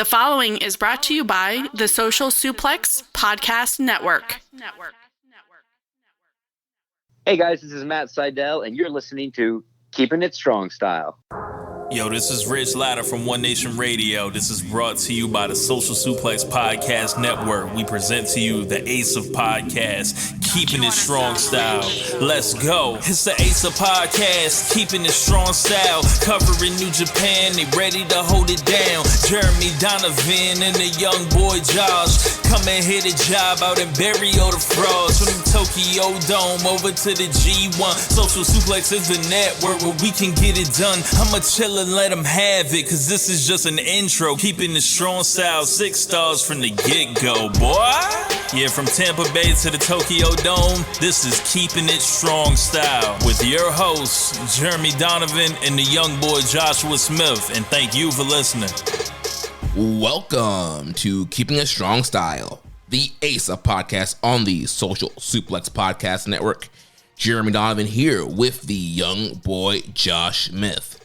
The following is brought to you by the Social Suplex Podcast Network. Hey guys, this is Matt Seidel, and you're listening to Keepin' It Strong Style. Yo, this is Rich Latta from One Nation Radio. This is brought to you by the Social Suplex Podcast Network. We present to you the Ace of Podcasts, Keepin' It Strong Style. Let's go. It's the Ace of Podcasts, Keepin' It Strong Style. Covering New Japan, they ready to hold it down. Jeremy Donovan and the young boy Josh. Come and hit a job out and bury all the frauds. From the Tokyo Dome over to the G1. Social Suplex is the network where we can get it done. I'ma chill and let them have it, cause this is just an intro. Keeping the strong style, 6 stars from the get-go, boy. Yeah, from Tampa Bay to the Tokyo Dome, this is Keeping It Strong Style with your hosts, Jeremy Donovan and the young boy Joshua Smith. And thank you for listening. Welcome to Keeping It Strong Style, the Ace of Podcasts on the Social Suplex Podcast Network. Jeremy Donovan here with the young boy Josh Smith.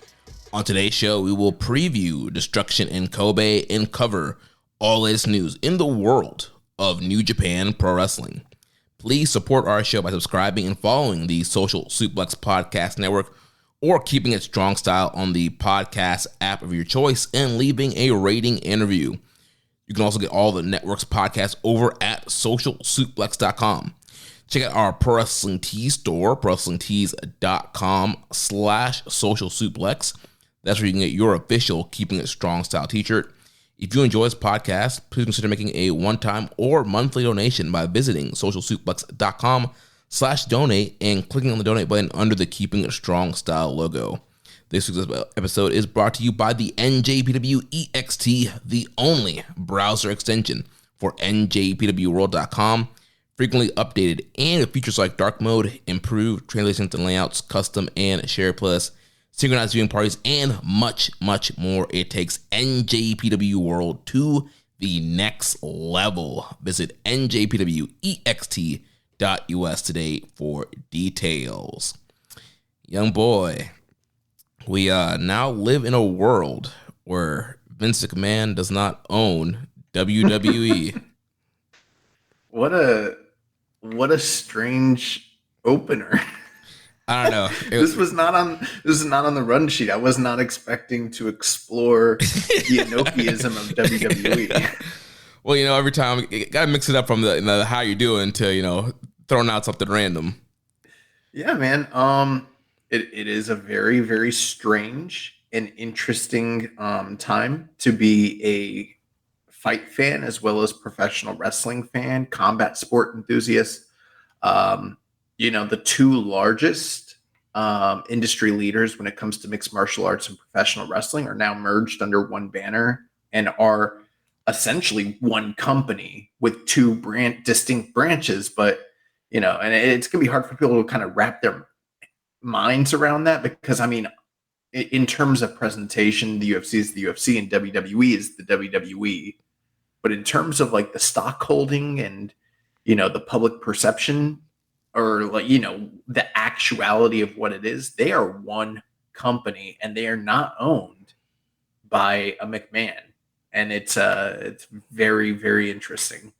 On today's show, we will preview Destruction in Kobe and cover all latest news in the world of New Japan Pro Wrestling. Please support our show by subscribing and following the Social Suplex Podcast Network or Keeping It Strong Style on the podcast app of your choice and leaving a rating and review. You can also get all the network's podcasts over at socialsuplex.com. Check out our Pro Wrestling Tees store, prowrestlingtees.com/socialsuplex. That's where you can get your official Keeping It Strong Style t-shirt. If you enjoy this podcast, please consider making a one-time or monthly donation by visiting socialsuplex.com/donate and clicking on the donate button under the Keeping It Strong Style logo. This week's episode is brought to you by the NJPW EXT, the only browser extension for NJPWworld.com. Frequently updated, and it features like dark mode, improved translations and layouts, custom and share playlists, synchronized viewing parties, and much, much more. It takes NJPW World to the next level. Visit njpwext.us today for details. Young boy, we now live in a world where Vince McMahon does not own WWE. What a strange opener. I don't know. This is not on the run sheet. I was not expecting to explore the Enochiism of WWE. Well, every time you gotta mix it up from the how you doing to throwing out something random. Yeah, man. It is a very, very strange and interesting time to be a fight fan as well as professional wrestling fan, combat sport enthusiast. The two largest industry leaders when it comes to mixed martial arts and professional wrestling are now merged under one banner and are essentially one company with two distinct branches. But, and it's going to be hard for people to kind of wrap their minds around that because, in terms of presentation, the UFC is the UFC and WWE is the WWE. But in terms of like the stock holding and, the public perception, or the actuality of what it is, they are one company and they are not owned by a McMahon. And it's very, very interesting.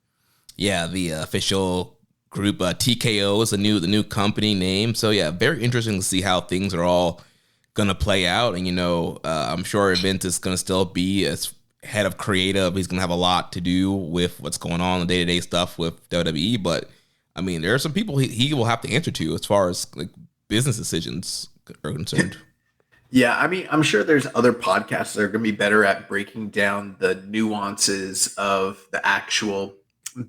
Yeah, the official group TKO is the new company name. So yeah, very interesting to see how things are all gonna play out. And I'm sure Vince is gonna still be as head of creative. He's gonna have a lot to do with what's going on, the day-to-day stuff with WWE, but there are some people he will have to answer to as far as like business decisions are concerned. Yeah, I'm sure there's other podcasts that are going to be better at breaking down the nuances of the actual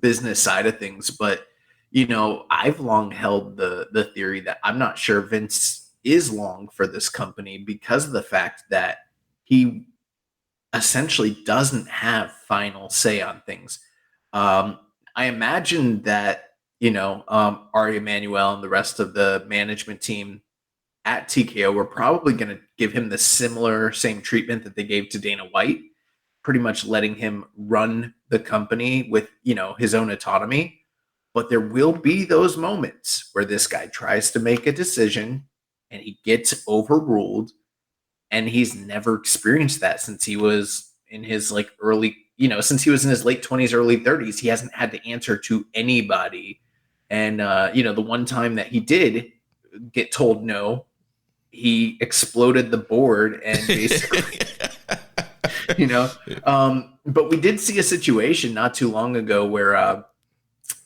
business side of things. But, I've long held the theory that I'm not sure Vince is long for this company because of the fact that he essentially doesn't have final say on things. I imagine that Ari Emanuel and the rest of the management team at TKO were probably going to give him the same treatment that they gave to Dana White, pretty much letting him run the company with, his own autonomy. But there will be those moments where this guy tries to make a decision and he gets overruled, and he's never experienced that since he was in his like early, since he was in his late 20s, early 30s, he hasn't had to answer to anybody. And, the one time that he did get told no, he exploded the board and basically, but we did see a situation not too long ago where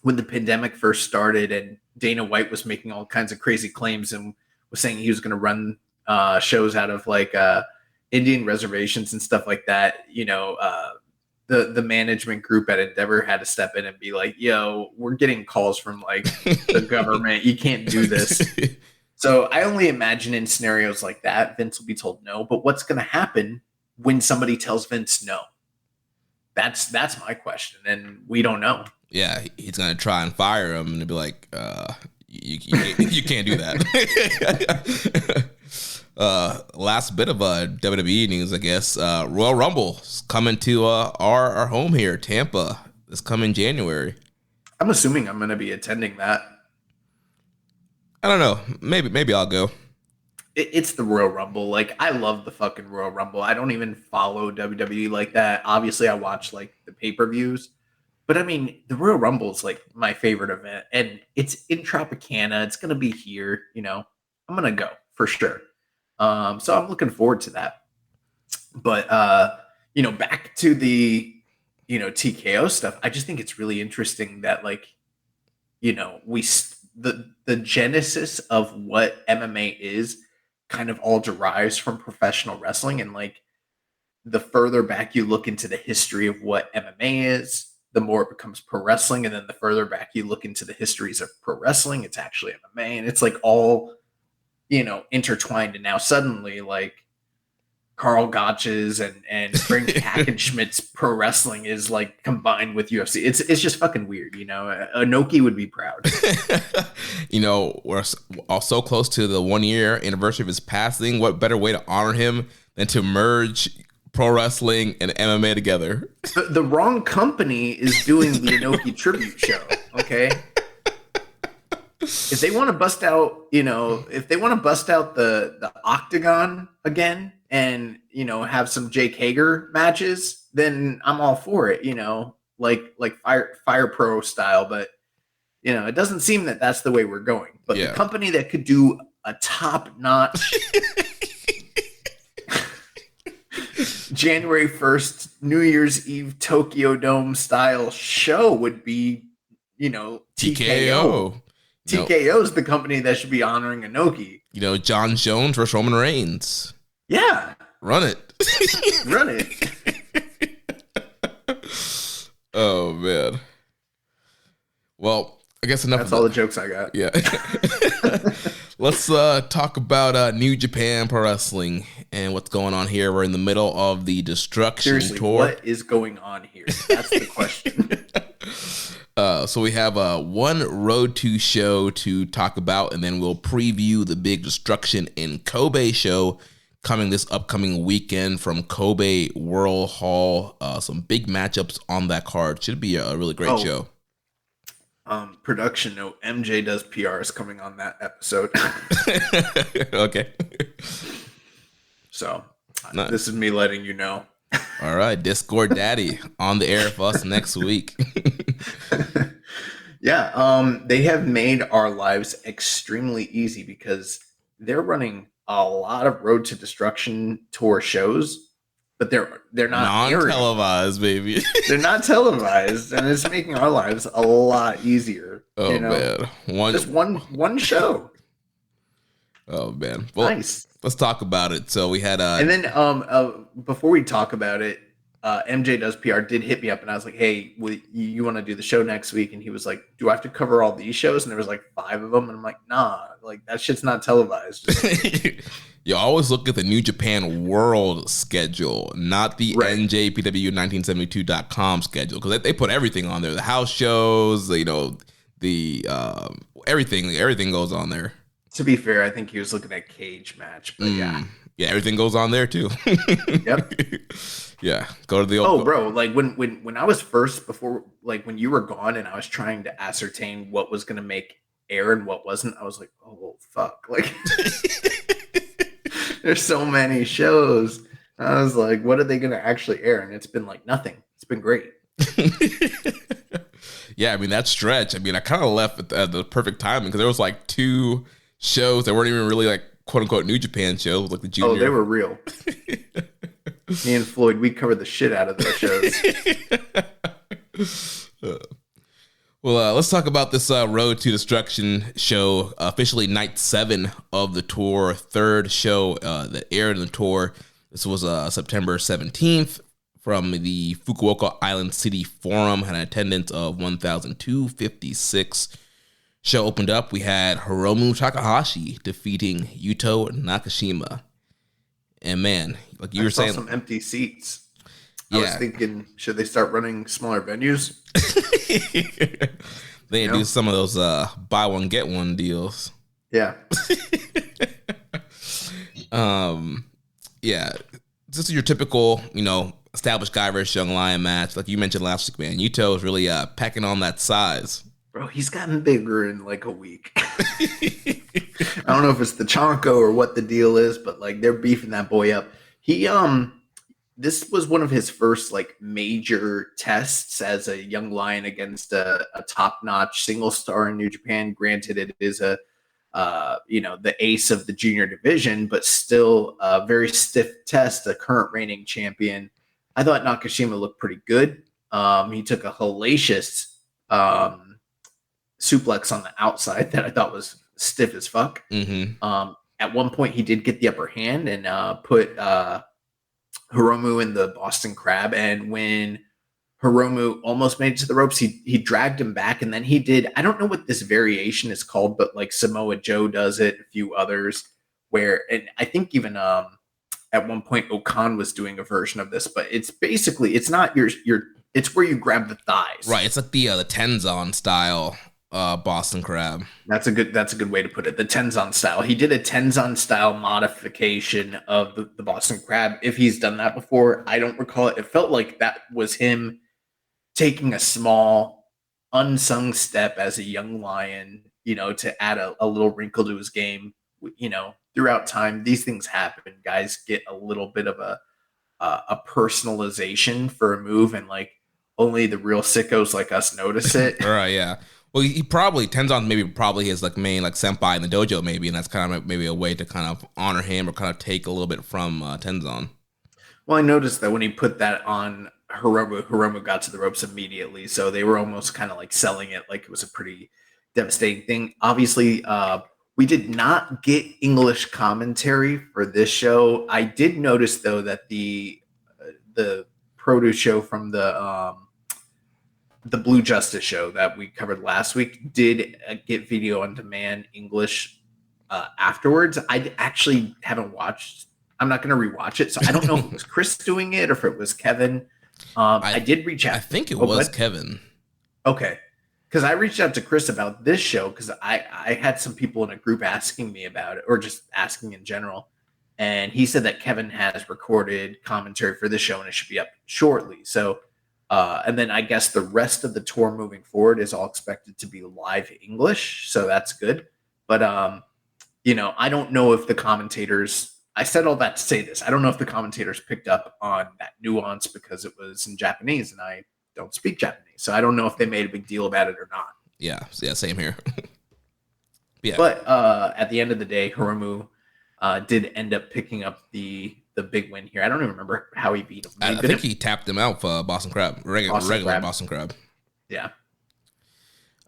when the pandemic first started and Dana White was making all kinds of crazy claims and was saying he was going to run shows out of like Indian reservations and stuff like that, the management group at Endeavor had to step in and be like, yo, we're getting calls from like the government. You can't do this. So I only imagine in scenarios like that, Vince will be told no. But what's going to happen when somebody tells Vince no? That's my question, and we don't know. Yeah, he's gonna try and fire him and be like, you can't do that. Last bit of WWE news, I guess. Royal Rumble is coming to our home here, Tampa. This coming January. I'm assuming I'm going to be attending that. I don't know. Maybe I'll go. It's the Royal Rumble. Like, I love the fucking Royal Rumble. I don't even follow WWE like that. Obviously, I watch like the pay-per-views. But I mean, the Royal Rumble is like my favorite event. And it's in Tropicana. It's going to be here. I'm going to go for sure. So I'm looking forward to that. But, back to the, TKO stuff. I just think it's really interesting that like, the genesis of what MMA is kind of all derives from professional wrestling. And like the further back you look into the history of what MMA is, the more it becomes pro wrestling. And then the further back you look into the histories of pro wrestling, it's actually MMA. And it's like all, intertwined. And now suddenly like Carl Gotch's and Frank Hackenschmidt's pro wrestling is like combined with UFC. It's just fucking weird, Inoki would be proud. We're so close to the 1 year anniversary of his passing. What better way to honor him than to merge pro wrestling and MMA together? The wrong company is doing the Inoki tribute show. Okay. If they want to bust out, the Octagon again and, have some Jake Hager matches, then I'm all for it, like Fire Pro style. But, it doesn't seem that that's the way we're going. But the company that could do a top-notch January 1st, New Year's Eve, Tokyo Dome style show would be, TKO. TKO is the company that should be honoring Inoki. John Jones versus Roman Reigns. Yeah. Run it. Run it. Oh, man. Well, I guess enough. That's all the jokes I got. Yeah. Let's talk about New Japan Pro Wrestling and what's going on here. We're in the middle of the Destruction Tour. What is going on here? That's the question. So we have one Road to show to talk about, and then we'll preview the big Destruction in Kobe show coming this upcoming weekend from Kobe World Hall. Some big matchups on that card. Should be a really great show. Production note, MJ Does PR is coming on that episode. Okay. So This is me letting you know. All right, Discord Daddy on the air for us next week. Yeah, they have made our lives extremely easy because they're running a lot of Road to Destruction tour shows, but they're not non-televised, baby. They're not televised, and it's making our lives a lot easier. Oh man, just one show. Oh man, well, nice. Let's talk about it. So we had and then before we talk about it, MJ Does PR did hit me up, and I was like, "Hey, you want to do the show next week?" And he was like, "Do I have to cover all these shows?" And there was like 5 of them, and I'm like, "Nah, like that shit's not televised." You always look at the New Japan World schedule, not the NJPW1972.com schedule, because they put everything on there. The house shows, the everything goes on there. To be fair, I think he was looking at Cage Match, but yeah, everything goes on there too. Yep. Yeah, go to the old. Oh, bro, like when I was first before, like when you were gone, and I was trying to ascertain what was gonna make air and what wasn't, I was like, oh fuck, like there's so many shows. I was like, what are they going to actually air? And it's been like nothing. It's been great. Yeah, I mean, that stretch, I mean, I kind of left at the perfect timing because there was like 2 shows that weren't even really like quote unquote New Japan shows, like the junior. Oh, they were real. Me and Floyd, we covered the shit out of those shows. Well, let's talk about this Road to Destruction show, officially night 7 of the tour, 3rd show that aired in the tour. This was September 17th from the Fukuoka Island City Forum, had an attendance of 1,256. Show opened up, we had Hiromu Takahashi defeating Yuto Nakashima. And man, like you were saying, some empty seats. Yeah. I was thinking, should they start running smaller venues? They do some of those buy one get one deals. Yeah. Yeah. This is your typical, established guy versus young lion match. Like you mentioned last week, man, Yuto is really packing on that size. Bro, he's gotten bigger in like a week. I don't know if it's the Chonko or what the deal is, but like they're beefing that boy up. He this was one of his first like major tests as a young lion against a top-notch single star in New Japan. Granted, it is a the ace of the junior division, but still a very stiff test, a current reigning champion. I thought Nakashima looked pretty good. He took a hellacious suplex on the outside that I thought was stiff as fuck. Mm-hmm. At one point, he did get the upper hand and put Hiromu in the Boston Crab. And when Hiromu almost made it to the ropes, he dragged him back. And then he did, I don't know what this variation is called, but like Samoa Joe does it, a few others where, and I think even at one point Okan was doing a version of this, but it's basically, it's not your it's where you grab the thighs. Right. It's like the Tenzon style Boston Crab. That's a good way to put it. The Tenzon style. He did a Tenzon style modification of the Boston Crab. If he's done that before, I don't recall it. It felt like that was him taking a small unsung step as a young lion, to add a little wrinkle to his game. Throughout time, these things happen. Guys get a little bit of a personalization for a move, and like only the real sickos like us notice it. Right, yeah. Well, he probably, Tenzon probably his like main like senpai in the dojo maybe, and that's kind of maybe a way to kind of honor him or kind of take a little bit from Tenzon. Well, I noticed that when he put that on Hiromu got to the ropes immediately, so they were almost kind of like selling it like it was a pretty devastating thing. Obviously, we did not get English commentary for this show. I did notice though that the produce show from the Blue Justice show that we covered last week did get video on demand English afterwards. I actually haven't watched. I'm not going to rewatch it, so I don't know if it was Chris doing it or if it was Kevin. I did reach out. I think it was Kevin. Okay. Because I reached out to Chris about this show because I had some people in a group asking me about it or just asking in general. And he said that Kevin has recorded commentary for this show and it should be up shortly. So, and then I guess the rest of the tour moving forward is all expected to be live English. So that's good. But, I don't know if the commentators, I said all that to say this. I don't know if the commentators picked up on that nuance because it was in Japanese and I don't speak Japanese. So I don't know if they made a big deal about it or not. Yeah, same here. Yeah. But at the end of the day, Hiromu did end up picking up the big win here. I don't even remember how he beat him. I think he tapped him out for Boston Crab, regular Boston Crab. Yeah.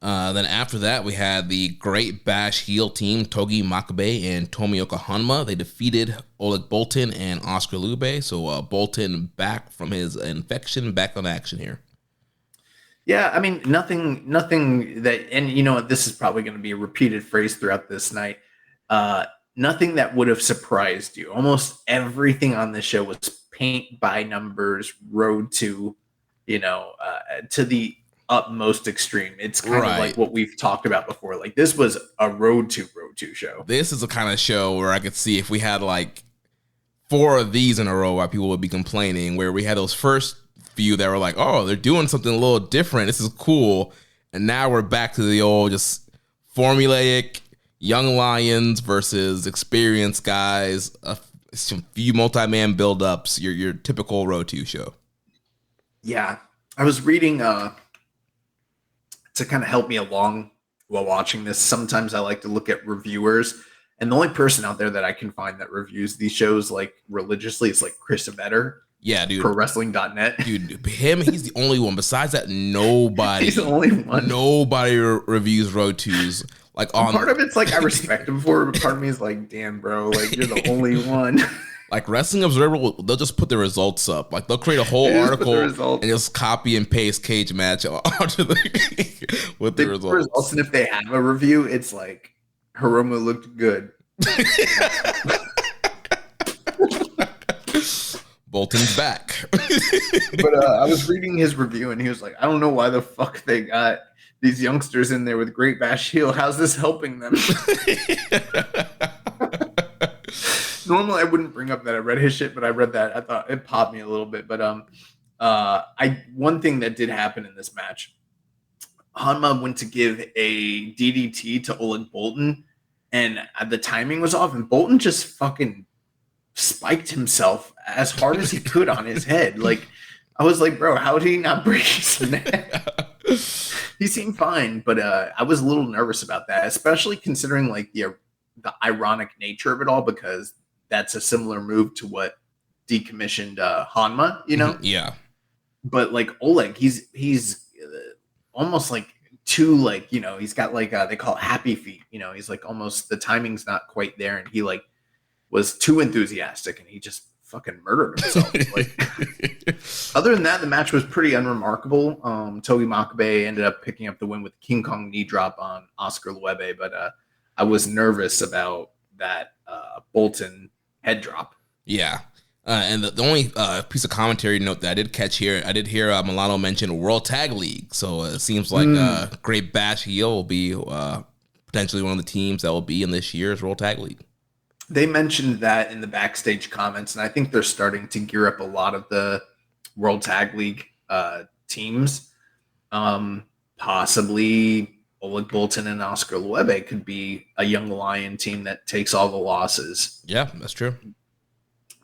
Then after that, we had the Great Bash heel team, Togi Makabe and Tomioka Hanma. They defeated Oleg Boltin and Oscar Lube. So Boltin back from his infection, back on action here. Yeah, I mean, nothing that, and this is probably going to be a repeated phrase throughout this night. Nothing that would have surprised you. Almost everything on this show was paint by numbers, road to, to the utmost extreme. It's kind of like what we've talked about before. Like this was a road to show. This is the kind of show where I could see if we had like 4 of these in a row, why people would be complaining. Where we had those first few that were like, oh, they're doing something a little different. This is cool. And now we're back to the old just formulaic young lions versus experienced guys. some few multi-man build-ups, your typical Road 2 show. Yeah. I was reading to kind of help me along while watching this. Sometimes I like to look at reviewers, and the only person out there that I can find that reviews these shows like religiously is like Chris Vetter. Yeah, dude. ProWrestling.net. Dude, he's the only one. Besides that, nobody. He's the only one. Nobody reviews Road 2s. Like part of it's like I respect him for it, but part of me is like, damn, bro, like you're the only one. Like Wrestling Observer, they'll just put the results up. Like they'll create a whole article and just copy and paste cage match onto with the results. And if they have a review, it's like Hiromu looked good. Bolton's back. But I was reading his review and he was like, I don't know why the fuck they got these youngsters in there with Great Bash Heel. How's this helping them? Normally I wouldn't bring up that I read his shit, but I read that. I thought it popped me a little bit. But one thing that did happen in this match, Hanma went to give a DDT to Oleg Bolton, and the timing was off, and Bolton just fucking spiked himself as hard as he could on his head. Like, I was like, bro, how did he not break his neck? He seemed fine, but I was a little nervous about that, especially considering like the ironic nature of it all, because that's a similar move to what decommissioned Hanma, you know? Yeah. But like Oleg, he's almost like too, like, you know, he's got like they call it happy feet, you know, he's like almost the timing's not quite there, and he like was too enthusiastic and he just fucking murdered himself. Like, other than that, the match was pretty unremarkable. Togi Makabe ended up picking up the win with King Kong knee drop on Oscar Luebe, but I was nervous about that Bolton head drop. Yeah. And the only piece of commentary note that I did catch here, I did hear Milano mention World Tag League. So it seems like Great Bash Heel will be potentially one of the teams that will be in this year's World Tag League. They mentioned that in the backstage comments, and I think they're starting to gear up a lot of the World Tag League teams. Possibly Oleg Bolton and Oscar Luebe could be a young lion team that takes all the losses. Yeah, that's true.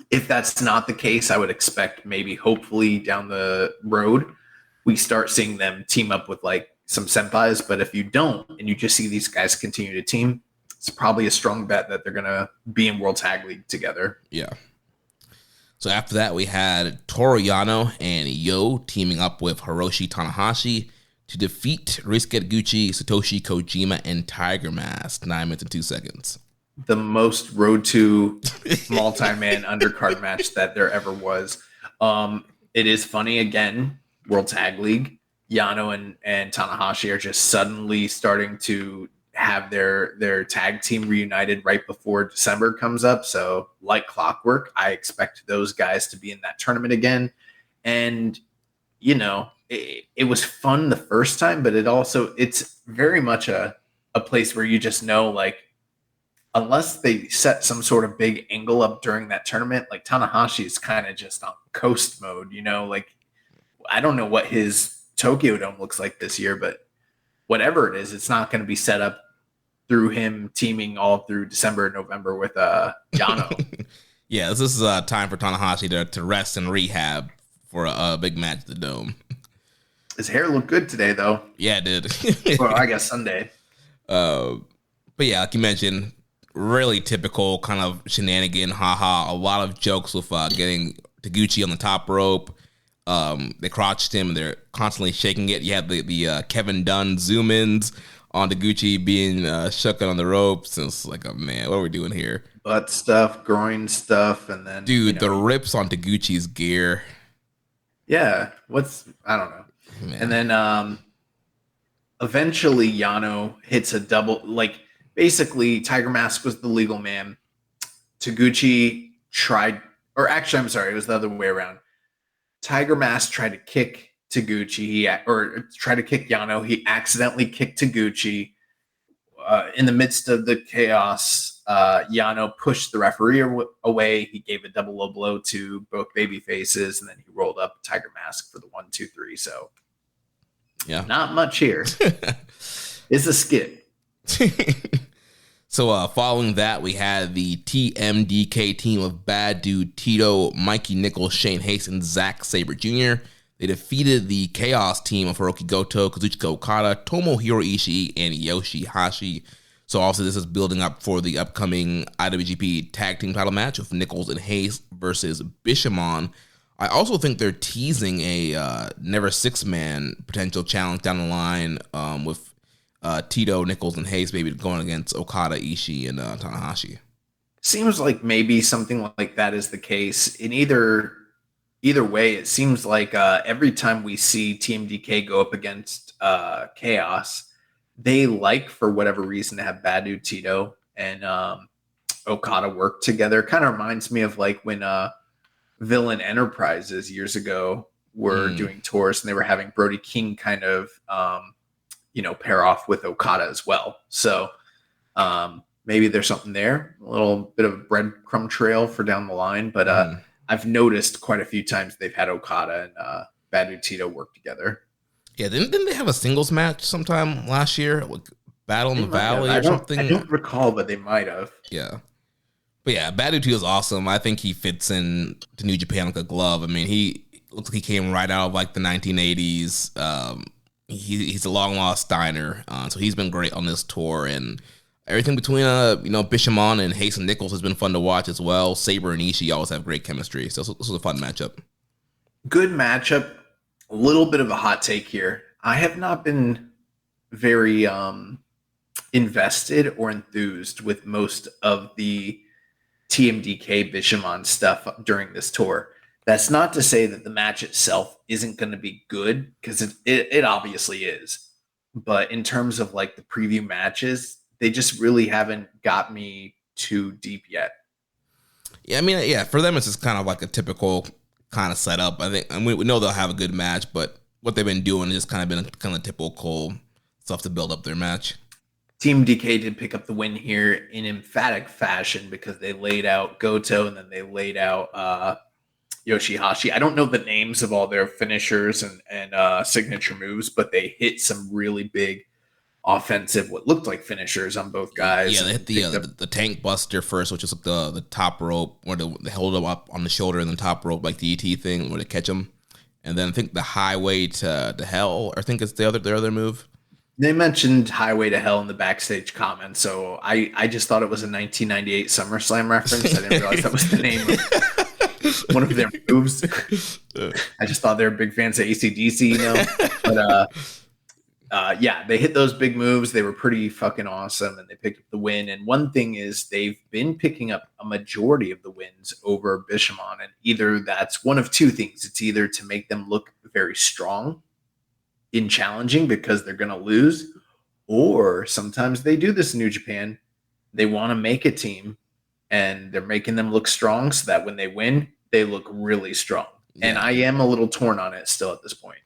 If that's not the case, I would expect maybe hopefully down the road we start seeing them team up with like some senpais. But if you don't, and you just see these guys continue to team, it's probably a strong bet that they're going to be in World Tag League together. Yeah. So after that, we had Toru Yano and Yo teaming up with Hiroshi Tanahashi to defeat Ryusuke Taguchi, Satoshi Kojima, and Tiger Mask. 9 minutes and 2 seconds. The most Road to multi-man undercard match that there ever was. It is funny, again, World Tag League. Yano and Tanahashi are just suddenly starting to have their tag team reunited right before December comes up. So like clockwork, I expect those guys to be in that tournament again. And, you know, it was fun the first time, but it's very much a place where you just know, like, unless they set some sort of big angle up during that tournament, like Tanahashi is kind of just on coast mode, you know, like, I don't know what his Tokyo Dome looks like this year, but whatever it is, it's not going to be set up through him teaming all through December and November with Yano. Yeah, this is time for Tanahashi to rest and rehab for a big match at the Dome. His hair looked good today, though. Yeah, it did. Well, I guess Sunday. But yeah, like you mentioned, really typical kind of shenanigan, haha. A lot of jokes with getting Taguchi on the top rope. They crotched him. They're constantly shaking it. You had the Kevin Dunn zoom-ins on Taguchi being shook on the ropes. And it's like, oh man, what are we doing here? Butt stuff, groin stuff, and then the rips on Taguchi's gear. Yeah, I don't know. Man. And then eventually Yano hits a double, like basically Tiger Mask was the legal man. Taguchi tried, or actually, I'm sorry, it was the other way around. Tiger Mask tried to kick Taguchi, or tried to kick Yano. He accidentally kicked Taguchi. In the midst of the chaos, Yano pushed the referee away. He gave a double low blow to both baby faces, and then he rolled up Tiger Mask for the 1, 2, 3. So, yeah, not much here. It's a skit. So following that, we had the TMDK team of Bad Dude Tito, Mikey Nichols, Shane Hayes, and Zack Sabre Jr. They defeated the Chaos team of Hiroki Goto, Kazuchika Okada, Tomohiro Ishii, and Yoshihashi. So also this is building up for the upcoming IWGP Tag Team title match with Nichols and Hayes versus Bishamon. I also think they're teasing a Never Six-Man potential challenge down the line with Tito, Nichols, and Hayes maybe going against Okada, Ishii, and Tanahashi. Seems like maybe something like that is the case. In either way, it seems like every time we see TMDK go up against Chaos, they like, for whatever reason, to have Bad Dude Tito and Okada work together. Kind of reminds me of like when Villain Enterprises years ago were doing tours and they were having Brody King kind of pair off with Okada as well. So maybe there's something there, a little bit of a breadcrumb trail for down the line. But I've noticed quite a few times they've had Okada and Bad Dude Tito work together. Yeah, didn't they have a singles match sometime last year? Like Battle in the Valley or something? I don't recall, but they might have. Yeah. But yeah, Bad Dude Tito is awesome. I think he fits in to New Japan like a glove. I mean, he looks like he came right out of like the 1980s. He's a long lost Steiner, so he's been great on this tour, and everything between Bishamon and Hayes and Nichols has been fun to watch as well. Sabre and Ishii always have great chemistry, so this was a fun matchup. Good matchup. A little bit of a hot take here. I have not been very invested or enthused with most of the TMDK Bishamon stuff during this tour. That's not to say that the match itself isn't going to be good, because it obviously is. But in terms of like the preview matches, they just really haven't got me too deep yet. Yeah, I mean, yeah, for them it's just kind of like a typical kind of setup. I think, and we know they'll have a good match, but what they've been doing is kind of been kind of typical stuff to build up their match. Team DK did pick up the win here in emphatic fashion because they laid out Goto and then they laid out Yoshihashi. I don't know the names of all their finishers and signature moves, but they hit some really big offensive, what looked like finishers on both guys. Yeah, they hit the tank buster first, which is the top rope, where they hold them up on the shoulder and the top rope, like the ET thing, where they catch them. And then I think the highway to hell, I think it's their other move. They mentioned Highway to Hell in the backstage comments, so I just thought it was a 1998 SummerSlam reference. I didn't realize that was the name of one of their moves. I just thought they were big fans of AC/DC, But yeah, they hit those big moves. They were pretty fucking awesome, and they picked up the win. And one thing is they've been picking up a majority of the wins over Bishamon, and either that's one of two things. It's either to make them look very strong in challenging because they're going to lose, or sometimes they do this in New Japan. They want to make a team and they're making them look strong so that when they win, they look really strong. Yeah. And I am a little torn on it still at this point.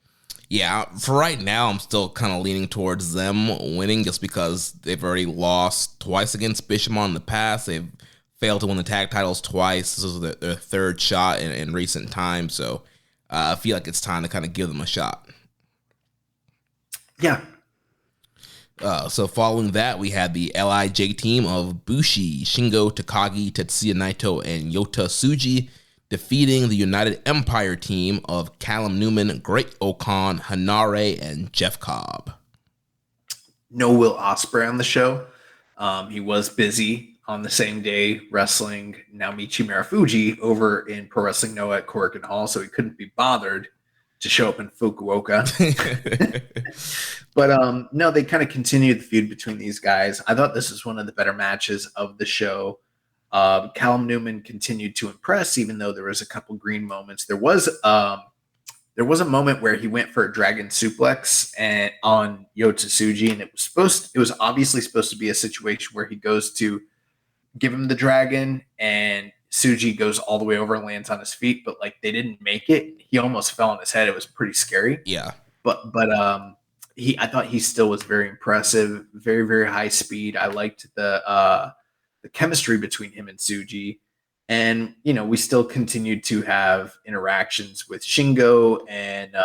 Yeah, for right now, I'm still kind of leaning towards them winning just because they've already lost twice against Bishamon in the past. They've failed to win the tag titles twice. This is their third shot in recent times. So I feel like it's time to kind of give them a shot. Yeah. So following that, we had the LIJ team of Bushi, Shingo Takagi, Tetsuya Naito, and Yota Tsuji defeating the United Empire team of Callum Newman, Great Okan, Hanare, and Jeff Cobb. No Will Ospreay on the show. He was busy on the same day wrestling Naomichi Marufuji over in Pro Wrestling Noah at Korakuen Hall, so he couldn't be bothered to show up in Fukuoka. But no, they kind of continued the feud between these guys. I thought this was one of the better matches of the show. Callum Newman continued to impress, even though there was a couple green moments. There was a moment where he went for a dragon suplex and on Yota Tsuji, and it was obviously supposed to be a situation where he goes to give him the dragon and Tsuji goes all the way over and lands on his feet, but like they didn't make it. He almost fell on his head. It was pretty scary. Yeah. But I thought he still was very impressive, very, very high speed. I liked the chemistry between him and Tsuji. And, we still continued to have interactions with Shingo and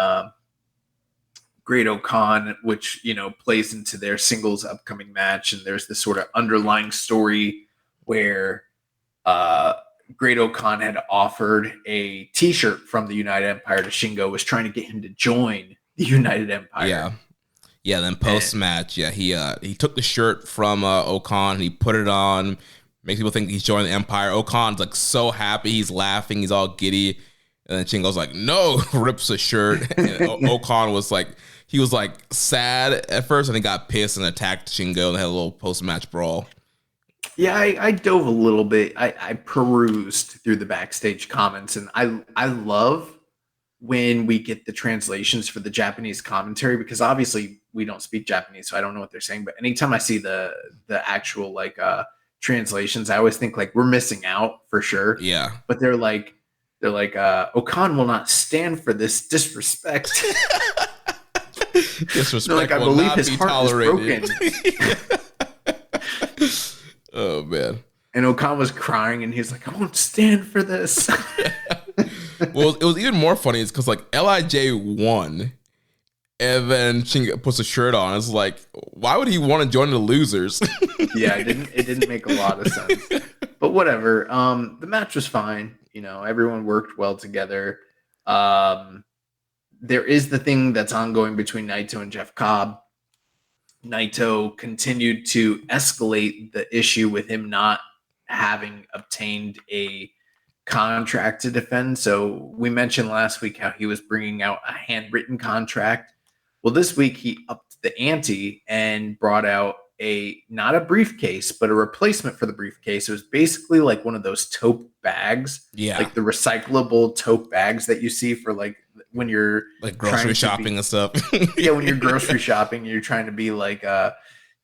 Great-O-Khan, which, plays into their singles upcoming match. And there's this sort of underlying story where Great-O-Khan had offered a t-shirt from the United Empire to Shingo, was trying to get him to join the United Empire. Yeah, then post-match, he took the shirt from O-Khan, and he put it on, makes people think he's joining the Empire. O-Khan's like so happy, he's laughing, he's all giddy, and then Shingo's like, no, rips the shirt, and O-Khan was like, he was like sad at first, and he got pissed and attacked Shingo, and they had a little post-match brawl. Yeah, I dove a little bit. I perused through the backstage comments, and I love when we get the translations for the Japanese commentary, because obviously we don't speak Japanese, so I don't know what they're saying. But anytime I see the actual translations, I always think like we're missing out for sure. Yeah, but they're like O-Khan will not stand for this disrespect. Disrespect like, I will believe not his be heart tolerated. is broken. Oh man. And O-Khan was crying, and he's like, I won't stand for this. Well, it was even more funny is because like LIJ won, and then Shingo puts a shirt on. It's like, why would he want to join the losers? Yeah, it didn't make a lot of sense. But whatever. The match was fine. Everyone worked well together. There is the thing that's ongoing between Naito and Jeff Cobb. Naito continued to escalate the issue with him not having obtained a contract to defend. So we mentioned last week how he was bringing out a handwritten contract. Well, this week he upped the ante and brought out not a briefcase, but a replacement for the briefcase. It was basically like one of those tote bags, like the recyclable tote bags that you see for like when you're like grocery shopping and stuff. Yeah, when you're grocery shopping, you're trying to be like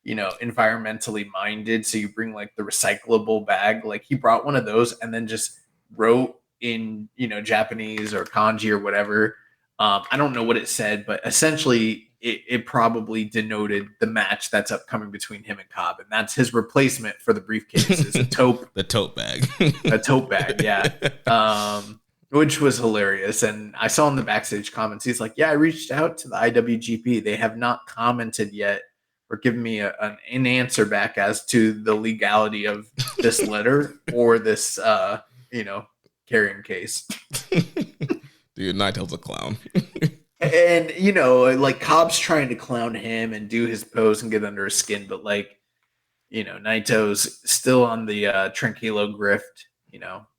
environmentally minded, so you bring like the recyclable bag. Like he brought one of those and then just wrote in Japanese or kanji or whatever. I don't know what it said, but essentially it probably denoted the match that's upcoming between him and Cobb, and that's his replacement for the briefcase is a tote the tote bag. A tote bag, yeah. Which was hilarious. And I saw in the backstage comments, he's like, yeah, I reached out to the IWGP. They have not commented yet or given me an answer back as to the legality of this letter or this, carrying case. Dude, Naito's a clown. And, like Cobb's trying to clown him and do his pose and get under his skin. But like, Naito's still on the Tranquilo grift.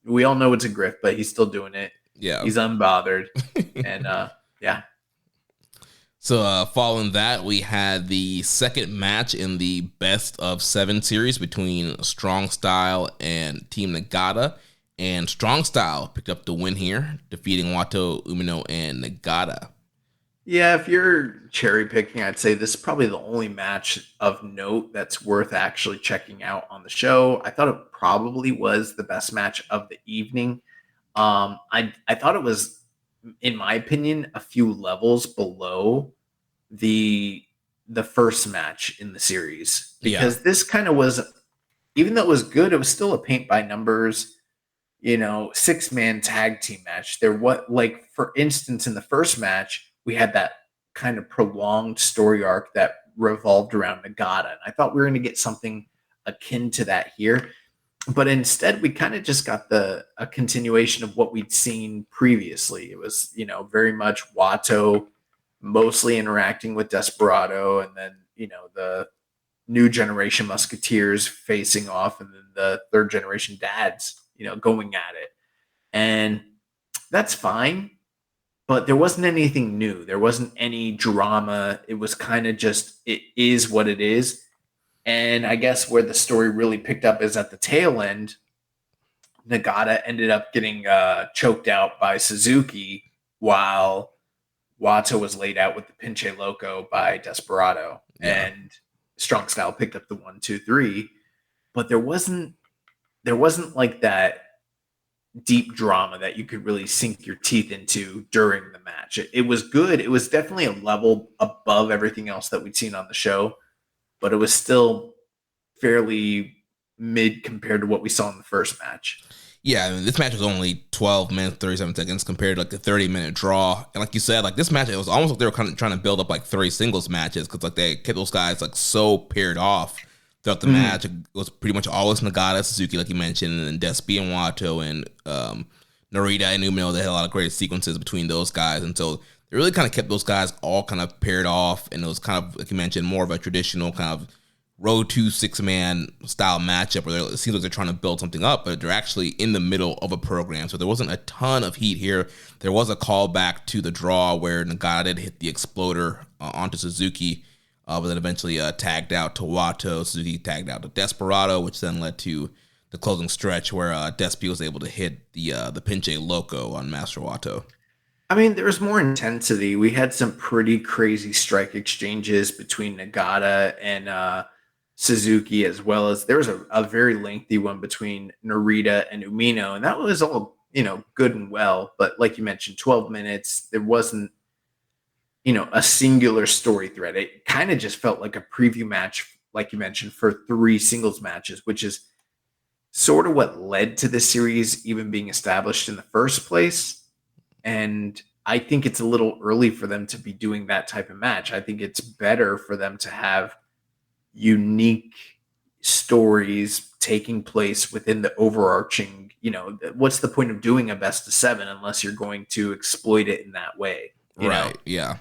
We all know it's a grift, but he's still doing it. Yeah. He's unbothered. And yeah. So following that, we had the second match in the best of 7 series between Strong Style and Team Nagata. And Strong Style picked up the win here, defeating Wato, Umino, and Nagata. Yeah, if you're cherry picking, I'd say this is probably the only match of note that's worth actually checking out on the show. I thought it probably was the best match of the evening. I thought it was, in my opinion, a few levels below the first match in the series, because this kind of was, even though it was good, it was still a paint by numbers, 6-man tag team match. For instance, in the first match, we had that kind of prolonged story arc that revolved around Nagata. And I thought we were going to get something akin to that here. But instead, we kind of just got a continuation of what we'd seen previously. It was, very much Wato mostly interacting with Desperado, and then, the new generation Musketeers facing off, and then the third generation dads, going at it. And that's fine. But there wasn't anything new. There wasn't any drama. It was kind of just, it is what it is. And I guess where the story really picked up is at the tail end. Nagata ended up getting choked out by Suzuki while Wato was laid out with the Pinche Loco by Desperado. Yeah. And Strong Style picked up the 1, 2, 3. But there wasn't like that deep drama that you could really sink your teeth into during the match. It was good. It was definitely a level above everything else that we'd seen on the show, but it was still fairly mid compared to what we saw in the first match. Yeah, I mean, this match was only 12 minutes, 37 seconds compared to like the 30-minute draw. And like you said, like this match, it was almost like they were kind of trying to build up like 3 singles matches because like they kept those guys like so paired off throughout the match. It was pretty much always Nagata, Suzuki, like you mentioned, and then Despy and Wato and Narita and Umino. They had a lot of great sequences between those guys. And so they really kind of kept those guys all kind of paired off. And it was kind of, like you mentioned, more of a traditional kind of Road to 6-man style matchup where it seems like they're trying to build something up, but they're actually in the middle of a program. So there wasn't a ton of heat here. There was a callback to the draw where Nagata did hit the exploder onto Suzuki, but then eventually tagged out to Wato. Suzuki tagged out to Desperado, which then led to the closing stretch where Despy was able to hit the Pinche Loco on Master Wato. I mean, there was more intensity. We had some pretty crazy strike exchanges between Nagata and Suzuki, as well as there was a very lengthy one between Narita and Umino, and that was all, good and well. But like you mentioned, 12 minutes, there wasn't, a singular story thread. It kind of just felt like a preview match, like you mentioned, for 3 singles matches, which is sort of what led to the series even being established in the first place. And I think it's a little early for them to be doing that type of match. I think it's better for them to have unique stories taking place within the overarching, what's the point of doing a best of 7 unless you're going to exploit it in that way? Right. Yeah.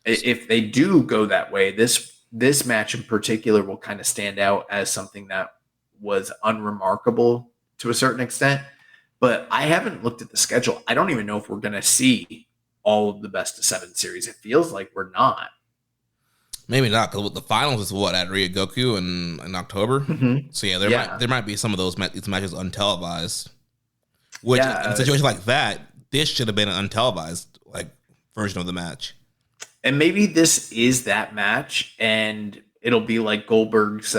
If they do go that way, this match in particular will kind of stand out as something that was unremarkable to a certain extent. But I haven't looked at the schedule. I don't even know if we're going to see all of the best of 7 series. It feels like we're not. Maybe not, because the finals is what, at Ryogoku in October? Mm-hmm. So yeah, there might be some of these matches untelevised. Which in a situation like that, this should have been an untelevised version of the match. And maybe this is that match, and it'll be like Goldberg's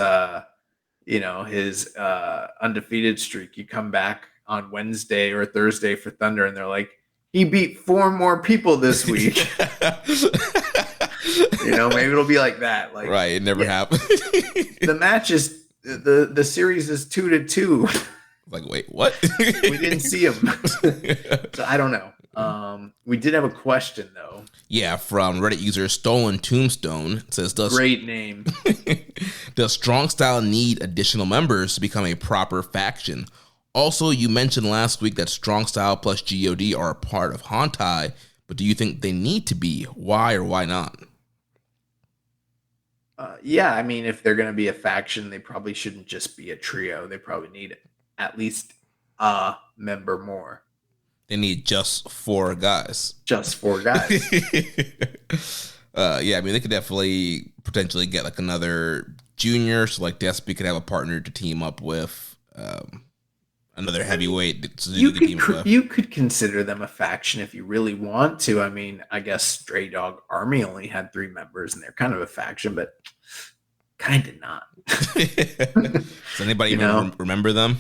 his undefeated streak. You come back on Wednesday or Thursday for Thunder, and they're like, he beat 4 more people this week. Maybe it'll be like that. Right, it never happened. The match is the series is 2-2. Like, wait, what? We didn't see him. So I don't know. We did have a question though. Yeah, from Reddit user Stolen Tombstone. It says, great name. Does Strong Style need additional members to become a proper faction? Also, you mentioned last week that Strong Style plus GOD are a part of Hantai, but do you think they need to be? Why or why not? Yeah, I mean, if they're going to be a faction, they probably shouldn't just be a trio. They probably need at least a member more. They need just 4 guys. Just 4 guys. Yeah, I mean, they could definitely potentially get like another junior, so like Despy could have a partner to team up with. Another heavyweight. You could consider them a faction if you really want to. I mean, I guess Stray Dog Army only had 3 members, and they're kind of a faction, but kind of not. Does anybody even remember them?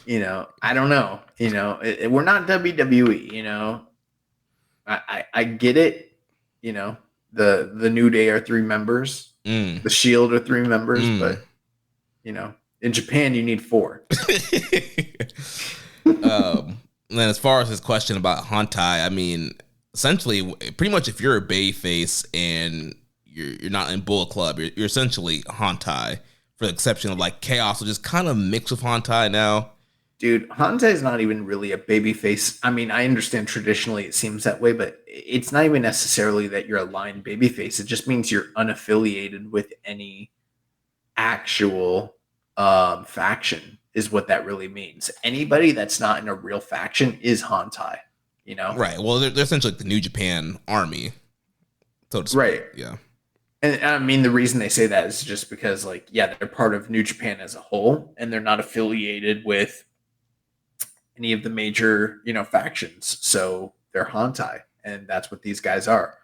I don't know. We're not WWE. I get it. The New Day are 3 members. The Shield are 3 members, but in Japan, you need 4. And then as far as his question about Hantai, I mean, essentially, pretty much if you're a Bayface and you're not in Bullet Club, you're essentially Hantai, for the exception of like Chaos, which is kind of mixed with Hantai now. Dude, Hantai is not even really a babyface. I mean, I understand traditionally it seems that way, but it's not even necessarily that you're a line babyface. It just means you're unaffiliated with any actual faction is what that really means. Anybody that's not in a real faction is Hantai, Right. Well, they're essentially like the New Japan army, so to speak. Right. Yeah. And I mean, the reason they say that is just because, they're part of New Japan as a whole, and they're not affiliated with any of the major, factions. So they're Hantai, and that's what these guys are.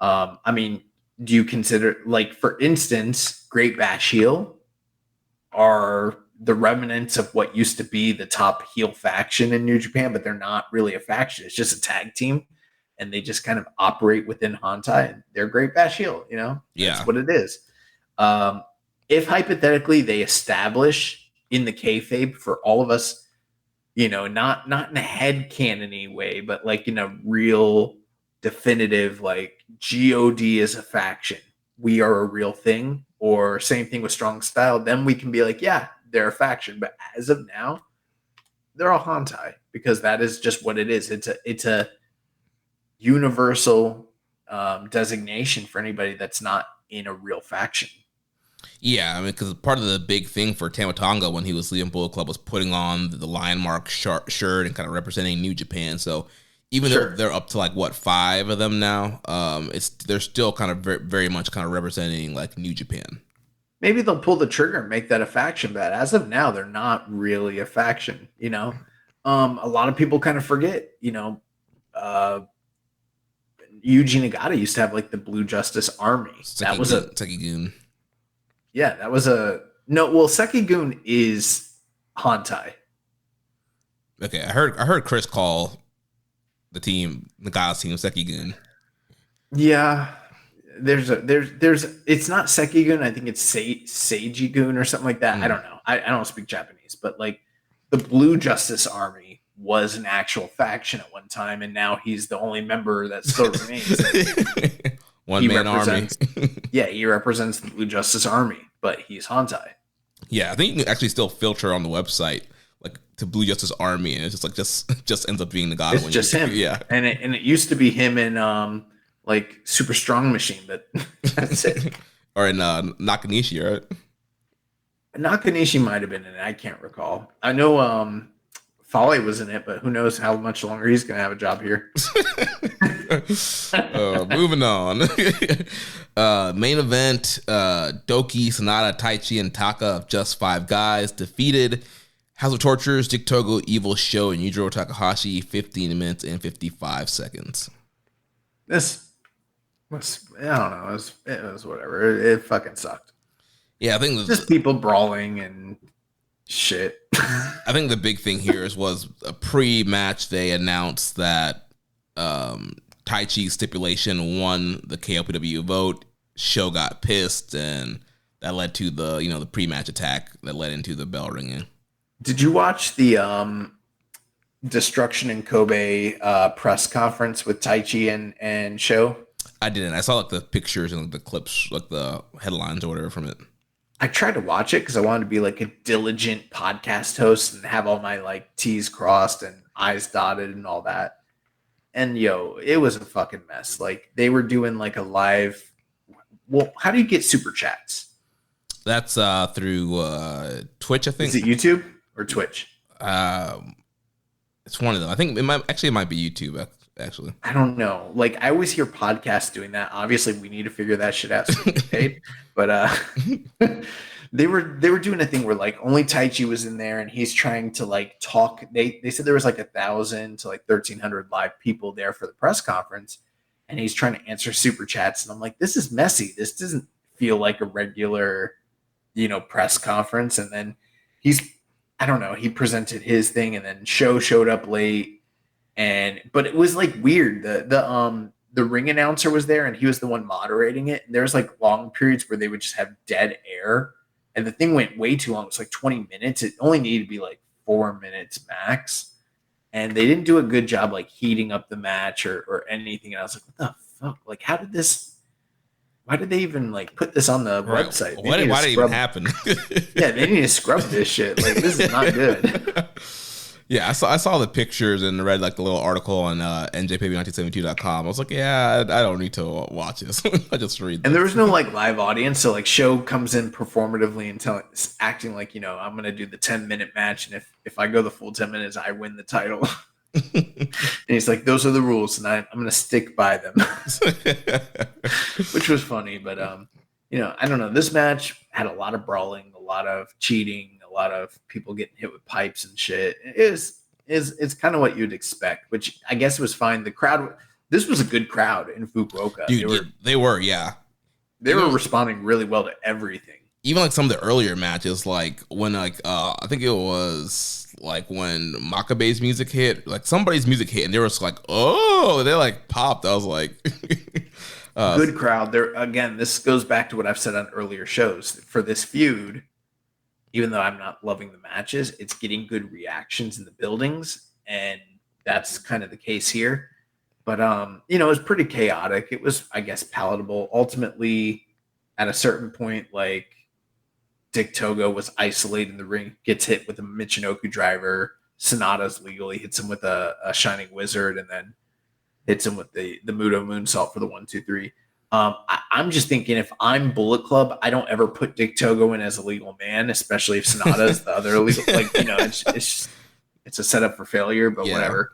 I mean, do you consider, for instance, Great Bash Heel are the remnants of what used to be the top heel faction in New Japan, but they're not really a faction. It's just a tag team, and they just kind of operate within Hantai, and they're Great Bash Heel, Yeah. That's what it is. If hypothetically they establish in the kayfabe for all of us not in a headcanon-y way, but like in a real definitive, like God is a faction. We are a real thing. Or same thing with Strong Style. Then we can be like, yeah, they're a faction. But as of now, they're all Hantai because that is just what it is. It's a universal designation for anybody that's not in a real faction. Yeah, I mean, because part of the big thing for Tama Tonga when he was leaving Bullet Club was putting on the Lion Mark shirt and kind of representing New Japan. So even though they're up to like 5 of them now, they're still kind of very, very much kind of representing like New Japan. Maybe they'll pull the trigger and make that a faction, but as of now, they're not really a faction. A lot of people kind of forget. Yuji Nagata used to have like the Blue Justice Army. That was a Sekigun. Yeah, that was a no. Well, Sekigun is Hantai. Okay, I heard Chris call the Nagata's team Sekigun. Yeah, there's it's not Sekigun. I think it's Seijigun or something like that. I don't know. I don't speak Japanese, but like the Blue Justice Army was an actual faction at one time, and now he's the only member that still remains. One man army. Yeah, he represents the Blue Justice Army, but he's Hantai. Yeah, I think you can actually still filter on the website like to Blue Justice Army, and it's just ends up being the god. It's just him. Yeah, and it used to be him in like Super Strong Machine, but that's it. Or in Nakanishi, right? Nakanishi might have been in it. I can't recall. I know Foley was in it, but who knows how much longer he's going to have a job here. Moving on. Main event, Doki, Sonata, Taichi, and Taka of Just 5 Guys defeated House of Tortures, Dick Togo, Evil Show, and Yujiro Takahashi 15 minutes and 55 seconds. This was, I don't know, it was whatever. It fucking sucked. Yeah, I think just people brawling and shit. I think the big thing here was a pre-match. They announced that Taichi's stipulation won the KOPW vote. Show got pissed, and that led to the pre-match attack that led into the bell ringing. Did you watch the Destruction in Kobe press conference with Taichi and Show? I didn't. I saw like the pictures and the clips, like the headlines or whatever from it. I tried to watch it because I wanted to be like a diligent podcast host and have all my like T's crossed and I's dotted and all that. And it was a fucking mess. Like they were doing like a live. Well, how do you get super chats? That's through Twitch, I think. Is it YouTube or Twitch? It's one of them. I think it might be YouTube. Actually, I don't know. Like I always hear podcasts doing that. Obviously, we need to figure that shit out so we get paid. But they were doing a thing where like only Taichi was in there, and he's trying to like talk. They said there was like 1,000 to like 1,300 live people there for the press conference, and he's trying to answer super chats. And I'm like, this is messy. This doesn't feel like a regular, press conference. And then I don't know. He presented his thing, and then Show showed up late. But it was like weird. The ring announcer was there, and he was the one moderating it. And there was like long periods where they would just have dead air, and the thing went way too long. It was like 20 minutes. It only needed to be like 4 minutes max, and they didn't do a good job like heating up the match or anything. And I was like, what the fuck? Like, how did this? Why did they even like put this on the website? Why did it even happen? Yeah, they need to scrub this shit. Like, this is not good. Yeah, I saw the pictures and read like the little article on njpb1972.com. I was like, yeah, I don't need to watch this. I just read this. And there was no like live audience, so like Show comes in performatively and acting like, I'm gonna do the 10-minute match, and if I go the full 10 minutes, I win the title. And he's like, those are the rules, and I'm gonna stick by them. Which was funny, but I don't know. This match had a lot of brawling, a lot of cheating, a lot of people getting hit with pipes and shit. It's kind of what you'd expect, which I guess was fine. The crowd, this was a good crowd in Fukuoka. Dude, they were, yeah. They were responding really well to everything. Even like some of the earlier matches, like when like I think it was like when Makabe's music hit, like somebody's music hit, and they were just like, oh, they like popped. I was like, good crowd. There again, this goes back to what I've said on earlier shows. For this feud, even though I'm not loving the matches, it's getting good reactions in the buildings, and that's kind of the case here. But it was pretty chaotic. It was, I guess, palatable. Ultimately, at a certain point, like Dick Togo was isolated in the ring, gets hit with a Michinoku driver. Sonata's legal. He hits him with a Shining Wizard, and then hits him with the Muto Moonsault for the 1-2-3. I'm just thinking, if I'm Bullet Club, I don't ever put Dick Togo in as a legal man, especially if Sonata is the other legal. Like, it's a setup for failure, but whatever.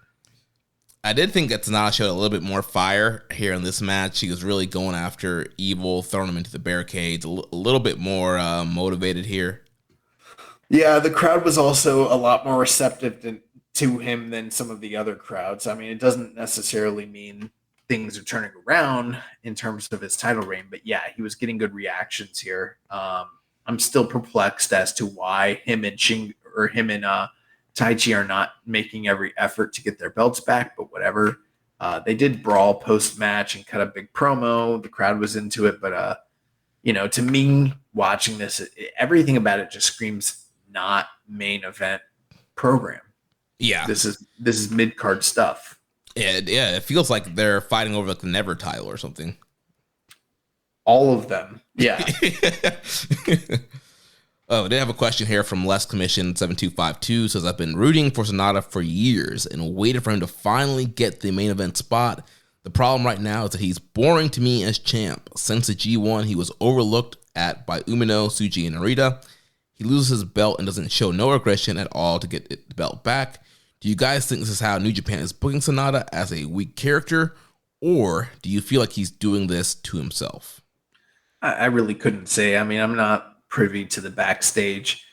I did think that Sonata showed a little bit more fire here in this match. He was really going after Evil, throwing him into the barricades, a little bit more motivated here. Yeah, the crowd was also a lot more receptive to him than some of the other crowds. I mean, it doesn't necessarily mean things are turning around in terms of his title reign, but yeah, he was getting good reactions here. I'm still perplexed as to why him and Taichi are not making every effort to get their belts back, but whatever. They did brawl post-match and cut a big promo. The crowd was into it, but to me, watching this, everything about it just screams not main event program. Yeah, this is mid-card stuff. Yeah, it feels like they're fighting over like the Never title or something. All of them, yeah. Oh, I did have a question here from Les Commission 7252. Says, I've been rooting for Sonata for years and waited for him to finally get the main event spot. The problem right now is that he's boring to me as champ. Since the G1, he was overlooked by Umino, Tsuji, and Narita. He loses his belt and doesn't show no aggression at all to get the belt back. Do you guys think this is how New Japan is booking Sonata, as a weak character, or do you feel like he's doing this to himself? I really couldn't say. I mean, I'm not privy to the backstage,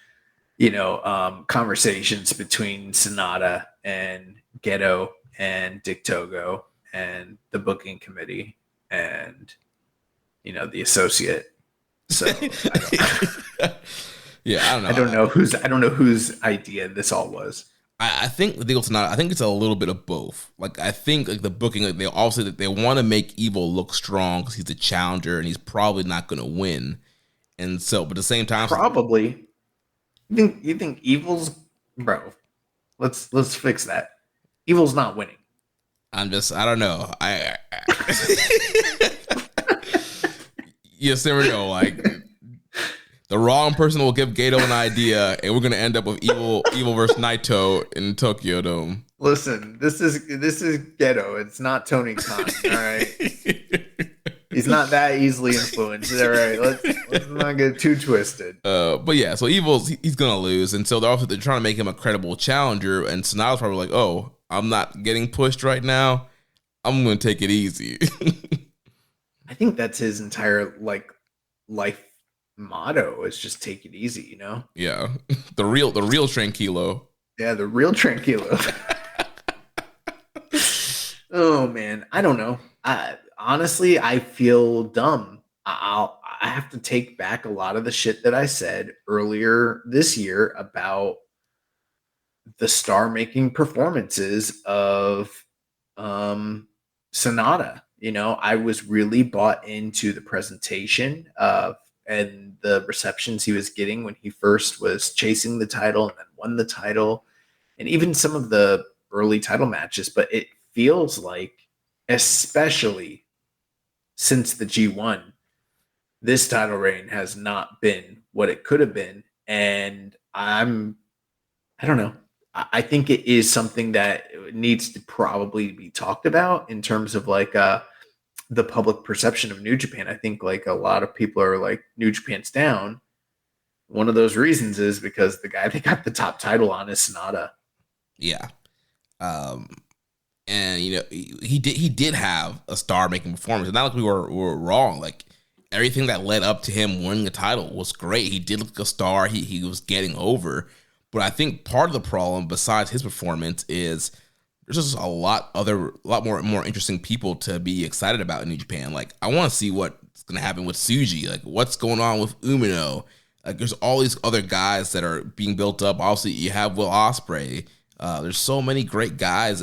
conversations between Sonata and Geto and Dick Togo and the booking committee and, the associate. So yeah, I don't know. I don't know whose idea this all was. I think the deal with Sonata, I think it's a little bit of both. Like, I think like the booking, like, they also that they want to make Evil look strong because he's a challenger and he's probably not going to win. And so, but at the same time, probably. You think Evil's, bro? Let's fix that. Evil's not winning. I don't know. You just never know. Like, the wrong person will give Gato an idea, and we're gonna end up with Evil versus Naito in Tokyo Dome. Listen, this is Geto. It's not Tony Khan. All right. He's not that easily influenced. All right, let's not get too twisted. But yeah, so he's gonna lose, and so they're trying to make him a credible challenger. And Sonata's probably like, "Oh, I'm not getting pushed right now. I'm gonna take it easy." I think that's his entire life motto is just take it easy. Yeah, the real tranquilo. Yeah, the real tranquilo. Oh man, I don't know. Honestly, I feel dumb. I have to take back a lot of the shit that I said earlier this year about the star-making performances of Sonata. I was really bought into the presentation and the receptions he was getting when he first was chasing the title and then won the title, and even some of the early title matches. But it feels like, especially since the G1, this title reign has not been what it could have been. And I don't know. I think it is something that needs to probably be talked about in terms of the public perception of New Japan. I think a lot of people are like, New Japan's down. One of those reasons is because the guy that got the top title on is Sonata. Yeah. And he did have a star-making performance. It's not like we were wrong. Like, everything that led up to him winning the title was great. He did look like a star. He was getting over. But I think part of the problem, besides his performance, is there's just a lot more interesting people to be excited about in New Japan. Like, I want to see what's going to happen with Tsuji. Like, what's going on with Umino. Like, there's all these other guys that are being built up. Obviously, you have Will Ospreay. There's so many great guys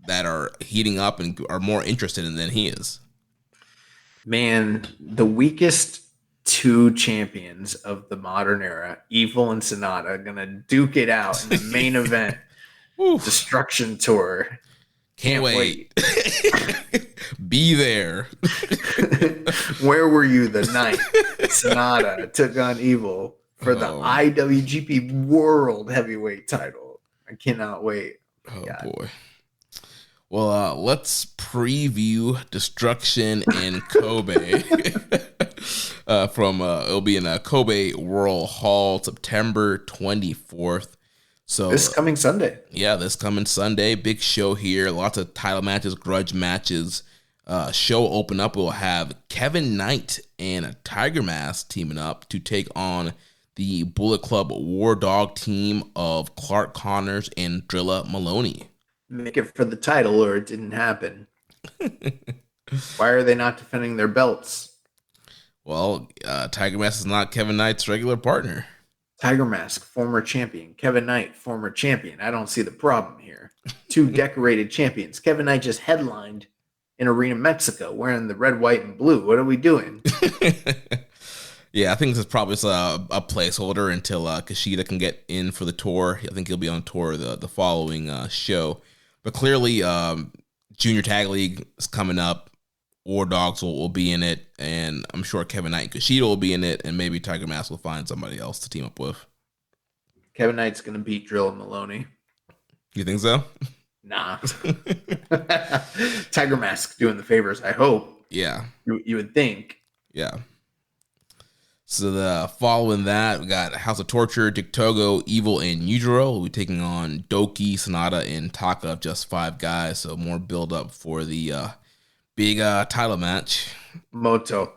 that are heating up and are more interested in than he is. Man, the weakest two champions of the modern era, Evil and Sonata, gonna duke it out in the main event. Destruction Tour. Can't wait. Be there. Where were you the night Sonata took on Evil for the IWGP World Heavyweight title? I cannot wait. Oh, God. Boy. Well, let's preview Destruction in Kobe. It'll be in Kobe World Hall, September 24th. So this coming Sunday. Yeah, this coming Sunday. Big show here. Lots of title matches, grudge matches. Show open up. We'll have Kevin Knight and Tiger Mask teaming up to take on the Bullet Club War Dog team of Clark Connors and Drilla Maloney. Make it for the title or it didn't happen. Why are they not defending their belts? Well, Tiger Mask is not Kevin Knight's regular partner. Tiger Mask, former champion. Kevin Knight, former champion. I don't see the problem here. Two decorated champions. Kevin Knight just headlined in Arena Mexico wearing the red, white, and blue. What are we doing? Yeah, I think this is probably just a placeholder until Kushida can get in for the tour. I think he'll be on tour the following show. But clearly, Junior Tag League is coming up. War Dogs will be in it, and I'm sure Kevin Knight and Kushida will be in it, and maybe Tiger Mask will find somebody else to team up with. Kevin Knight's going to beat Drill Maloney. You think so? Nah. Tiger Mask doing the favors, I hope. Yeah. You would think. Yeah. So following that, we got House of Torture, Dick Togo, Evil, and Yujiro will be taking on Doki, Sonata, and Taka, just 5 guys. So more build up for the big title match. Moto.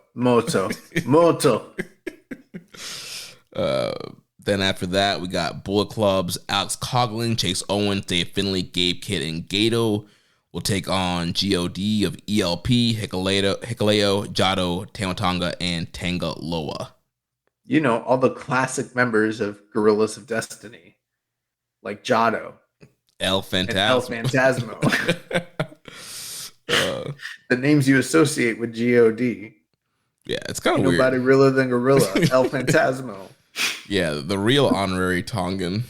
Then after that, we got Bullet Club's Alex Coughlin, Chase Owens, Dave Finlay, Gabe Kidd, and Gato will take on G.O.D. of ELP, Hikuleo, Jado, Tamatanga, and Tanga Loa. You know, all the classic members of Gorillas of Destiny, like Jado. El Phantasmo. The names you associate with G.O.D. Yeah, it's kind of weird. Nobody realer than Gorilla. El Phantasmo. Yeah, the real honorary Tongan.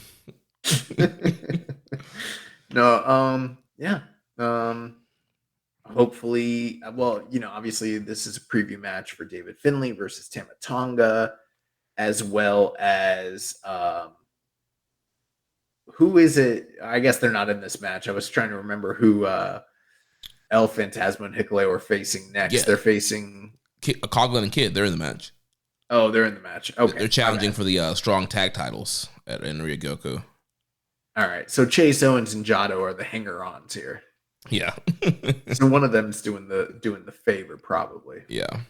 Hopefully, obviously this is a preview match for David Finlay versus Tamatanga, as well as who is it? I guess they're not in this match. I was trying to remember who El Phantasmo and Hikuleo are facing next. Yeah. They're facing Coughlin and Kidd. They're in the match. Oh, they're in the match. Okay. They're challenging for the strong tag titles in Ryogoku. All right. So Chase Owens and Jado are the hanger-ons here. Yeah. So one of them's doing the favor, probably. Yeah.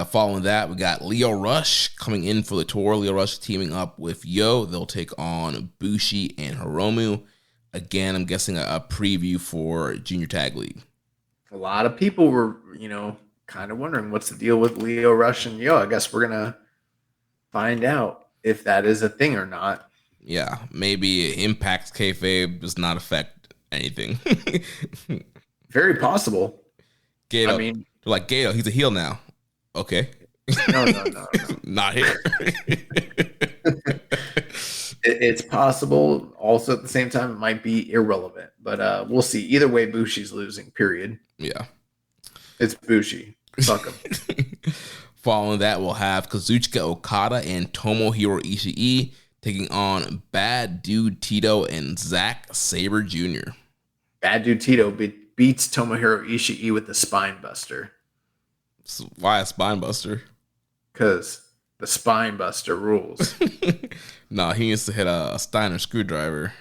Following that, we got Leo Rush coming in for the tour. Leo Rush teaming up with Yo. They'll take on Bushi and Hiromu. Again, I'm guessing a preview for Junior Tag League. A lot of people were, kind of wondering what's the deal with Leo Rush and Yo. I guess we're going to find out if that is a thing or not. Yeah, maybe Impact's kayfabe does not affect anything. Very possible. Gato, like Gato, he's a heel now. Okay. No. Not here. It's possible. Also, at the same time, it might be irrelevant. But we'll see. Either way, Bushi's losing, period. Yeah. It's Bushi. Fuck him. Following that, we'll have Kazuchika Okada and Tomohiro Ishii taking on Bad Dude Tito and Zack Sabre Jr. Bad Dude Tito beats Tomohiro Ishii with the Spine Buster. So why a Spine Buster? Because the Spine Buster rules. Nah, he needs to hit a Steiner screwdriver.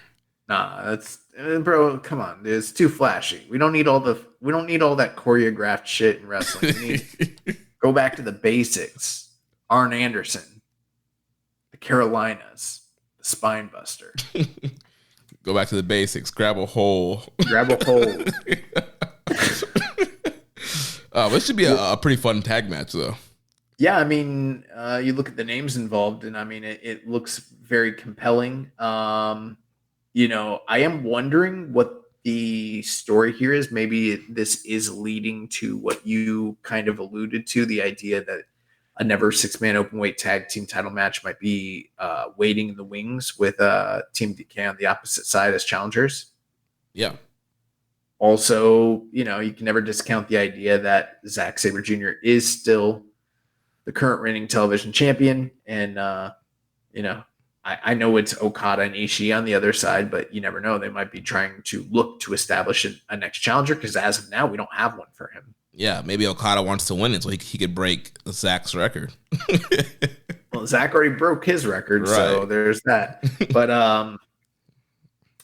Nah, that's bro. Come on, it's too flashy. We don't need all that choreographed shit in wrestling. We need go back to the basics. Arn Anderson, the Carolinas, the Spine Buster. Go back to the basics. Grab a hole. This should be a pretty fun tag match, though. Yeah, you look at the names involved, and it looks very compelling. I am wondering what the story here is. Maybe this is leading to what you kind of alluded to, the idea that a never 6-man open weight tag team title match might be waiting in the wings with Team DK on the opposite side as challengers. Yeah. Also, you can never discount the idea that Zack Sabre Jr. is still the current reigning television champion. And, I know it's Okada and Ishii on the other side, but you never know. They might be trying to look to establish a next challenger because as of now, we don't have one for him. Yeah, maybe Okada wants to win it so he could break Zach's record. Well, Zach already broke his record, Right. So there's that. But,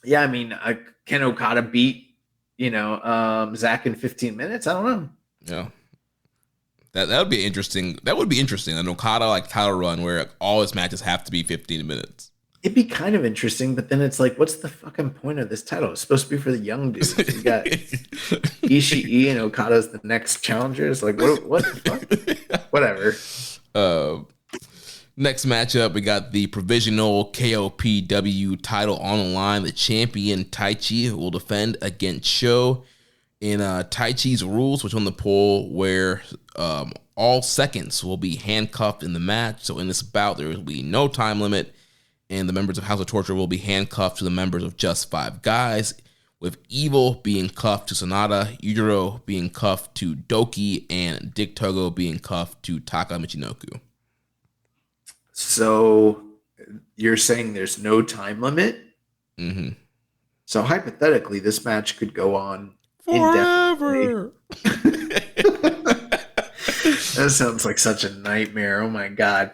yeah, I mean, can Okada beat Zach in 15 minutes? I don't know. Yeah. That would be interesting. That would be interesting. An Okada title run where all his matches have to be 15 minutes. It'd be kind of interesting, but then it's like, what's the fucking point of this title? It's supposed to be for the young dudes. You got Ishii and Okada's the next challengers. Like, what the fuck? Whatever. Next matchup, we got the provisional KOPW title on the line. The champion Taichi will defend against Sho in Taichi's rules, which on the poll where all seconds will be handcuffed in the match. So in this bout, there will be no time limit, and the members of House of Torture will be handcuffed to the members of Just Five Guys, with Evil being cuffed to Sonata, Yujiro being cuffed to Doki, and Dick Togo being cuffed to Taka Michinoku. So you're saying there's no time limit? Mm-hmm. So hypothetically, this match could go on forever. That sounds like such a nightmare. Oh my God.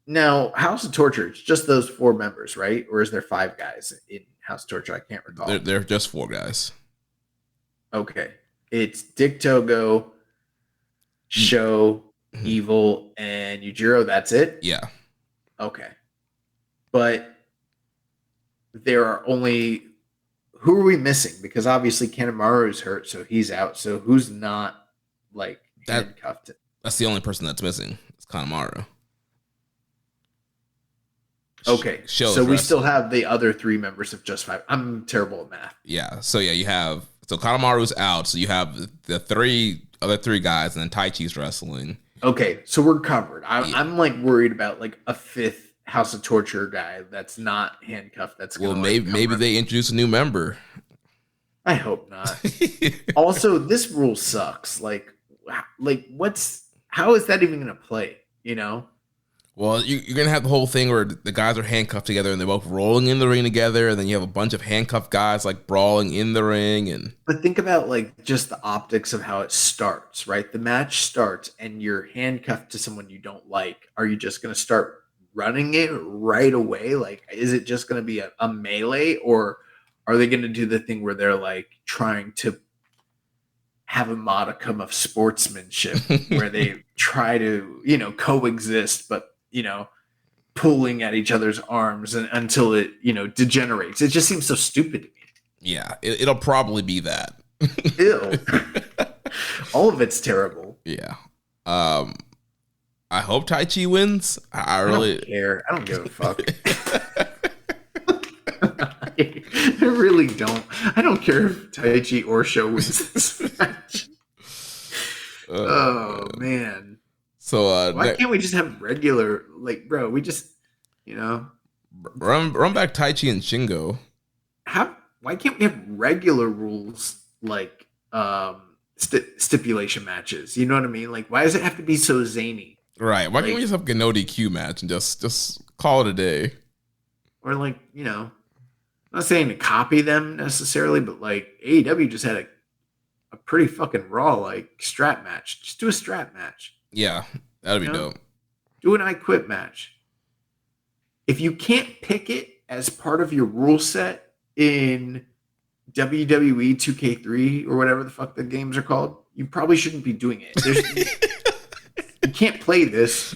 Now, House of Torture, it's just those 4 members, right? Or is there 5 guys in House of Torture? I can't recall. They're just 4 guys. Okay. It's Dick Togo, Sho, Evil, and Yujiro. That's it? Yeah. Okay. But there are only... Who are we missing? Because obviously Kanemaru is hurt, so he's out. So who's not, handcuffed? That's the only person that's missing. It's Kanemaru. Okay, so we still have the other 3 members of Just Five. I'm terrible at math. Yeah, so you have Kanemaru's out, so you have the other 3 guys, and then Taichi's wrestling. Okay, so we're covered. I'm worried about a 5th House of Torture guy that's not handcuffed. That's maybe they introduce a new member. I hope not. Also, this rule sucks. How is that even gonna play? Well, you're going to have the whole thing where the guys are handcuffed together and they're both rolling in the ring together. And then you have a bunch of handcuffed guys brawling in the ring. But think about just the optics of how it starts, right? The match starts and you're handcuffed to someone you don't like. Are you just going to start running it right away? Is it just going to be a melee, or are they going to do the thing where they're trying to have a modicum of sportsmanship where they try to, coexist, but pulling at each other's arms until it, degenerates. It just seems so stupid to me. Yeah, it'll probably be that. Ew. All of it's terrible. Yeah. I hope Taichi wins. I really don't care. I don't give a fuck. I really don't. I don't care if Taichi or Sho wins this match. Oh, man. So why can't we just have regular, bro, we just, run back Taichi and Shingo. Why can't we have regular rules stipulation matches? You know what I mean? Why does it have to be so zany? Right. Why can't we just have a no DQ match and just call it a day? Or I'm not saying to copy them necessarily, but AEW just had a pretty fucking raw strap match. Just do a strap match. Yeah, that'd be dope. Do an I Quit match. If you can't pick it as part of your rule set in WWE 2K3 or whatever the fuck the games are called, you probably shouldn't be doing it. You can't play this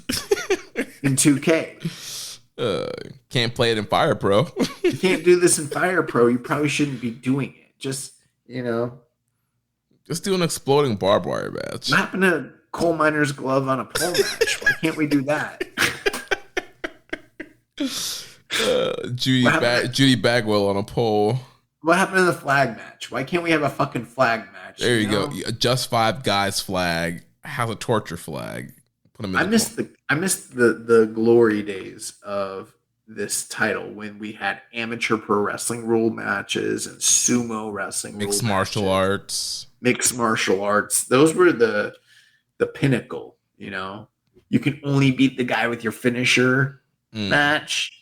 in 2K. Can't play it in Fire Pro. You can't do this in Fire Pro. You probably shouldn't be doing it. Just do an exploding barbed wire match. What happened to coal miner's glove on a pole match? Why can't we do that? Judy Bagwell on a pole. What happened to the flag match? Why can't we have a fucking flag match? There you go. Just Five Guys flag have a torture flag. Put him in I missed the glory days of this title when we had amateur pro wrestling rule matches and sumo wrestling mixed rule martial matches, arts. mixed martial arts. Those were the pinnacle. You can only beat the guy with your finisher match.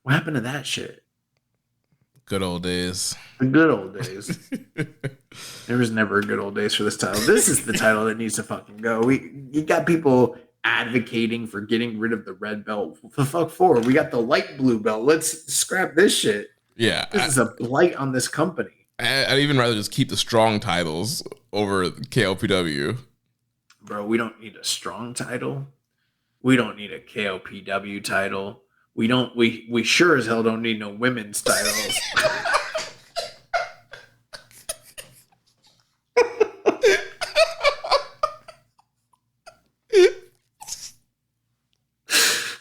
What happened to that shit? Good old days. The good old days. There was never a good old days for this title. This is the title that needs to fucking go. You got people advocating for getting rid of the red belt. What the fuck for? We got the light blue belt. Let's scrap this shit. Yeah. This is a blight on this company. I'd even rather just keep the strong titles over KOPW. Bro, we don't need a strong title. We don't need a KOPW title. We sure as hell don't need no women's titles.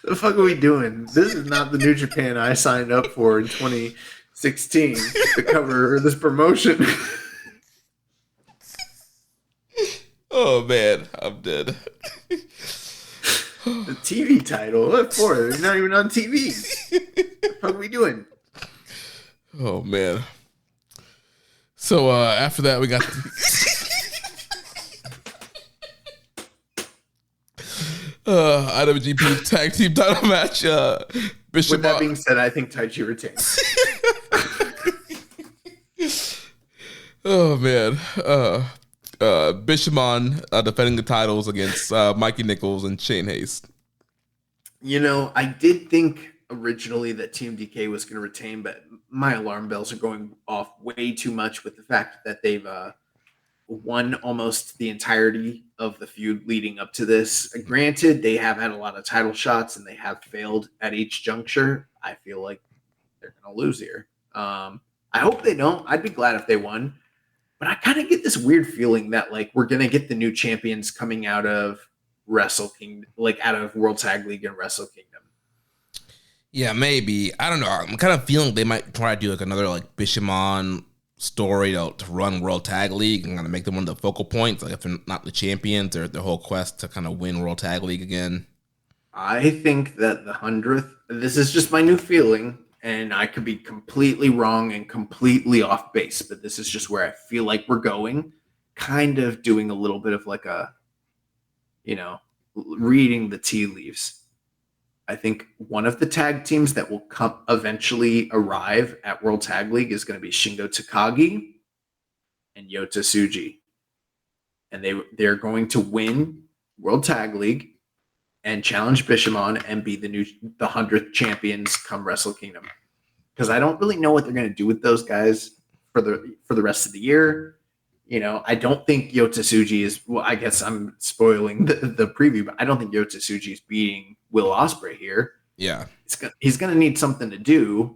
The fuck are we doing? This is not the New Japan I signed up for in 2016 to cover this promotion. Oh man, I'm dead. The TV title? What for? They're not even on TV. What the fuck are we doing? Oh man. So after that we got IWGP Tag Team Title match. Bishop. With that being said, I think Taichi retains. Oh man. Bishamon defending the titles against Mikey Nichols and Shane Hayes. I did think originally that Team DK was going to retain, but my alarm bells are going off way too much with the fact that they've won almost the entirety of the feud leading up to this. Granted, they have had a lot of title shots and they have failed at each juncture. I feel like they're going to lose here. I hope they don't. I'd be glad if they won. But I kind of get this weird feeling that we're gonna get the new champions coming out of Wrestle Kingdom, out of World Tag League and Wrestle Kingdom. Yeah, maybe. I don't know. I'm kind of feeling they might try to do another Bishamon story to run World Tag League and kind of make them one of the focal points. If they're not the champions, their whole quest to kind of win World Tag League again. I think that the 100th. This is just my new feeling. And I could be completely wrong and completely off base, but this is just where I feel like we're going, kind of doing a little bit of reading the tea leaves. I think one of the tag teams that will eventually arrive at World Tag League is going to be Shingo Takagi and Yota Tsuji. And they're going to win World Tag League and challenge Bishamon and be the 100th champions come Wrestle Kingdom. Because I don't really know what they're going to do with those guys for the rest of the year. I don't think Yota Tsuji is. Well, I guess I'm spoiling the preview, but I don't think Yota Tsuji is beating Will Ospreay here. Yeah, he's going to need something to do.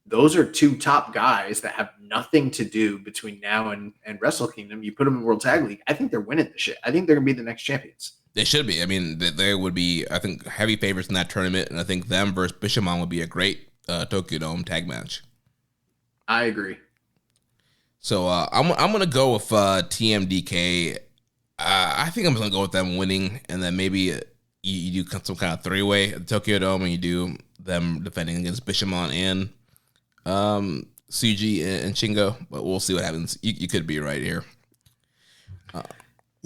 Those are two top guys that have nothing to do between now and Wrestle Kingdom. You put them in World Tag League. I think they're winning the shit. I think they're going to be the next champions. They should be. I mean, they would be, I think, heavy favorites in that tournament, and I think them versus Bishamon would be a great Tokyo Dome tag match. I agree. So I'm gonna go with TMDK. I think I'm just gonna go with them winning, and then maybe you do some kind of three-way at the Tokyo Dome, and you do them defending against Bishamon and Tsuji and Shingo. But we'll see what happens. You could be right here.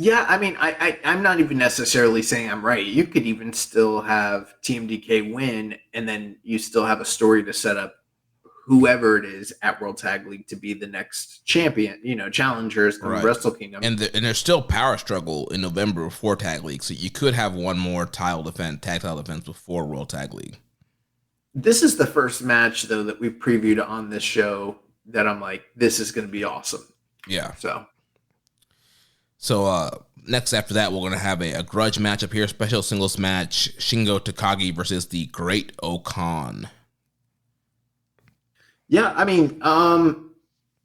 Yeah, I mean, I'm not even necessarily saying I'm right. You could even still have TMDK win, and then you still have a story to set up whoever it is at World Tag League to be the next champion, challengers from Wrestle Kingdom. And there's still power struggle in November before Tag League, so you could have one more tag title defense before World Tag League. This is the first match, though, that we've previewed on this show that I'm like, this is going to be awesome. Yeah. So next after that, we're going to have a grudge matchup here, special singles match, Shingo Takagi versus the Great Okan. Yeah, I mean,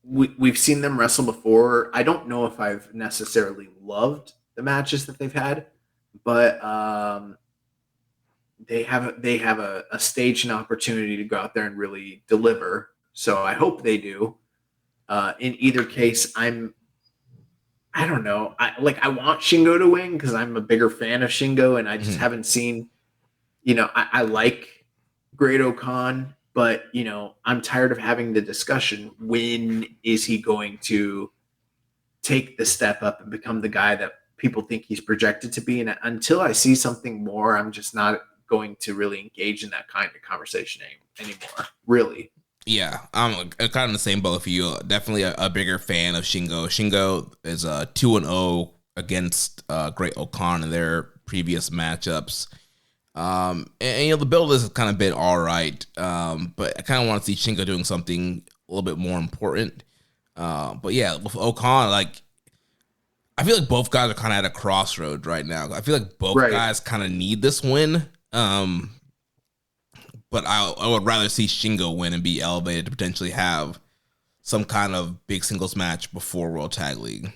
we've seen them wrestle before. I don't know if I've necessarily loved the matches that they've had, but they have a stage and opportunity to go out there and really deliver. So I hope they do. In either case, I'm I don't know. I want Shingo to win because I'm a bigger fan of Shingo, and I just haven't seen. I like Great Okan, but I'm tired of having the discussion. When is he going to take the step up and become the guy that people think he's projected to be? And until I see something more, I'm just not going to really engage in that kind of conversation anymore. Really. Yeah, I'm kind of in the same boat with you. Definitely a bigger fan of Shingo. Shingo is 2-0 against Great Okan in their previous matchups. And the build has kind of been all right, but I kind of want to see Shingo doing something a little bit more important. But yeah, with Okan, like, I feel like both guys are kind of at a crossroad right now. I feel like both guys kind of need this win. But I would rather see Shingo win and be elevated to potentially have some kind of big singles match before World Tag League.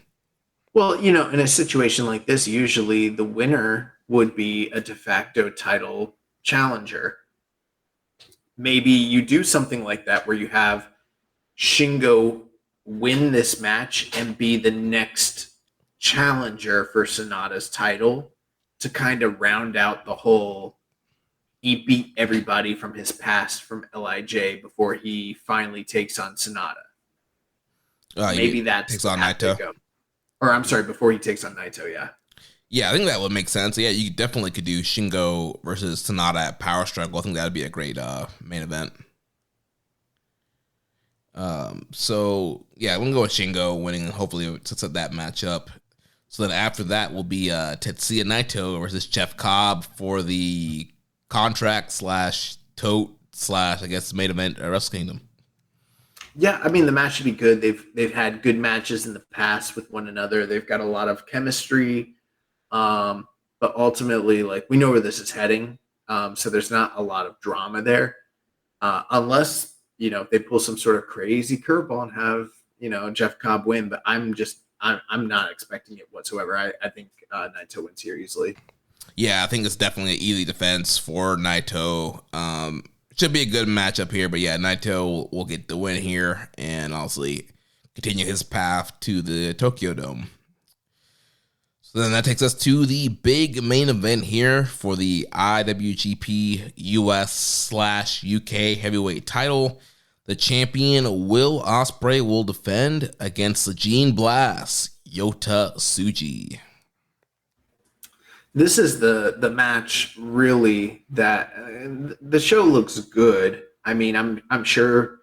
Well, in a situation like this, usually the winner would be a de facto title challenger. Maybe you do something like that where you have Shingo win this match and be the next challenger for Sonata's title to kind of round out the whole. He beat everybody from his past from LIJ before he finally takes on Sonata. Maybe that's takes on Naito. Or I'm sorry, before he takes on Naito, yeah. Yeah, I think that would make sense. Yeah, you definitely could do Shingo versus Sonata at Power Struggle. I think that would be a great main event. So yeah, we can go with Shingo winning and hopefully to set that match up. So then after that will be Tetsuya Naito versus Jeff Cobb for the contract / tote / I guess main event at Wrestle Kingdom. Yeah, I mean the match should be good. They've had good matches in the past with one another. They've got a lot of chemistry, but ultimately, like, we know where this is heading. So there's not a lot of drama there, unless they pull some sort of crazy curveball and have Jeff Cobb win. But I'm not expecting it whatsoever. I think Naito wins here easily. Yeah, I think it's definitely an easy defense for Naito. Should be a good matchup here, but yeah, Naito will get the win here and obviously continue his path to the Tokyo Dome. So then that takes us to the big main event here for the IWGP US / UK heavyweight title. The champion Will Ospreay will defend against the Gene Blast, Yota Tsuji. This is the match really that the show looks good. I mean, I'm sure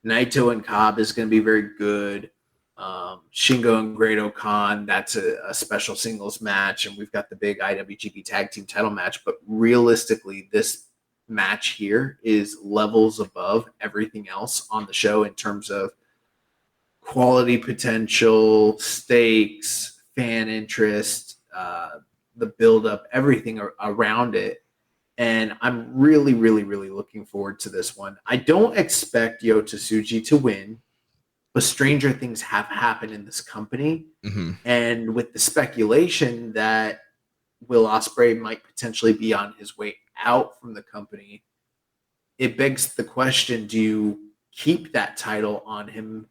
Naito and Cobb is going to be very good. Shingo and Great Okan, that's a special singles match, and we've got the big IWGP Tag Team title match. But realistically, this match here is levels above everything else on the show in terms of quality potential, stakes, fan interest, the build-up, everything around it. And I'm really, really, really looking forward to this one. I don't expect Yota Tsuji to win, but stranger things have happened in this company. Mm-hmm. And with the speculation that Will Ospreay might potentially be on his way out from the company, it begs the question, do you keep that title on him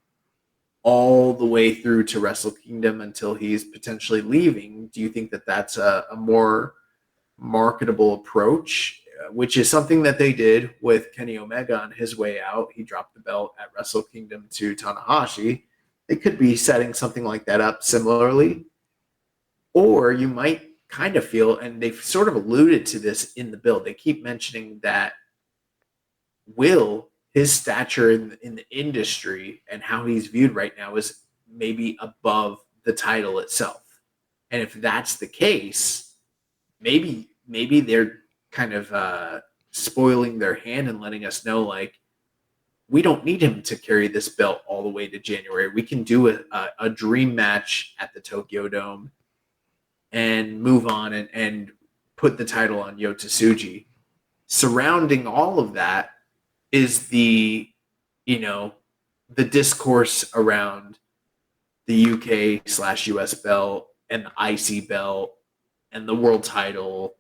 all the way through to Wrestle Kingdom until he's potentially leaving? Do you think that that's a more marketable approach, which is something that they did with Kenny Omega on his way out? He dropped the belt at Wrestle Kingdom to Tanahashi. They could be setting something like that up similarly. Or you might kind of feel, and they've sort of alluded to this in the build, they keep mentioning that Will, his stature in the industry and how he's viewed right now is maybe above the title itself. And if that's the case, maybe they're kind of spoiling their hand and letting us know, like, we don't need him to carry this belt all the way to January. We can do a dream match at the Tokyo Dome and move on and put the title on Yota Tsuji. Surrounding all of that is the discourse around the UK / US belt and the IC belt and the world title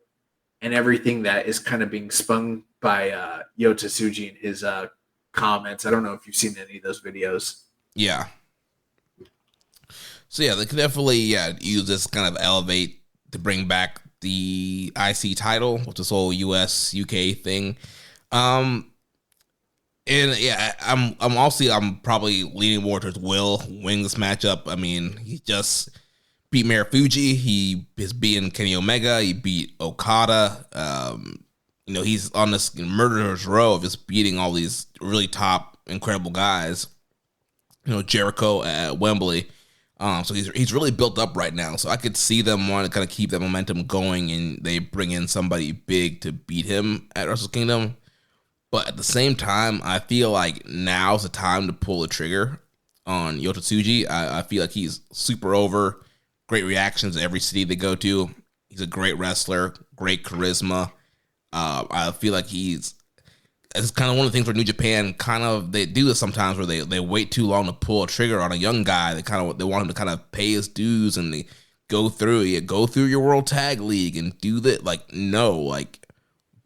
and everything that is kind of being spun by Yota Tsuji in his comments. I don't know if you've seen any of those videos. Yeah. So yeah, they could definitely use this kind of elevate to bring back the IC title with this whole US UK thing. And yeah, I'm probably leaning more towards Will winning this matchup. I mean, he just beat Marufuji. He is beating Kenny Omega. He beat Okada. He's on this murderer's row of just beating all these really top, incredible guys. Jericho at Wembley. So he's really built up right now. So I could see them want to kind of keep that momentum going, and they bring in somebody big to beat him at Wrestle Kingdom. But at the same time, I feel like now's the time to pull the trigger on Yota Tsuji. I feel like he's super over. Great reactions every city they go to. He's a great wrestler, great charisma. I feel like it's kind of one of the things where New Japan they do this sometimes where they wait too long to pull a trigger on a young guy. They want him to kind of pay his dues and they go through your World Tag League and do that.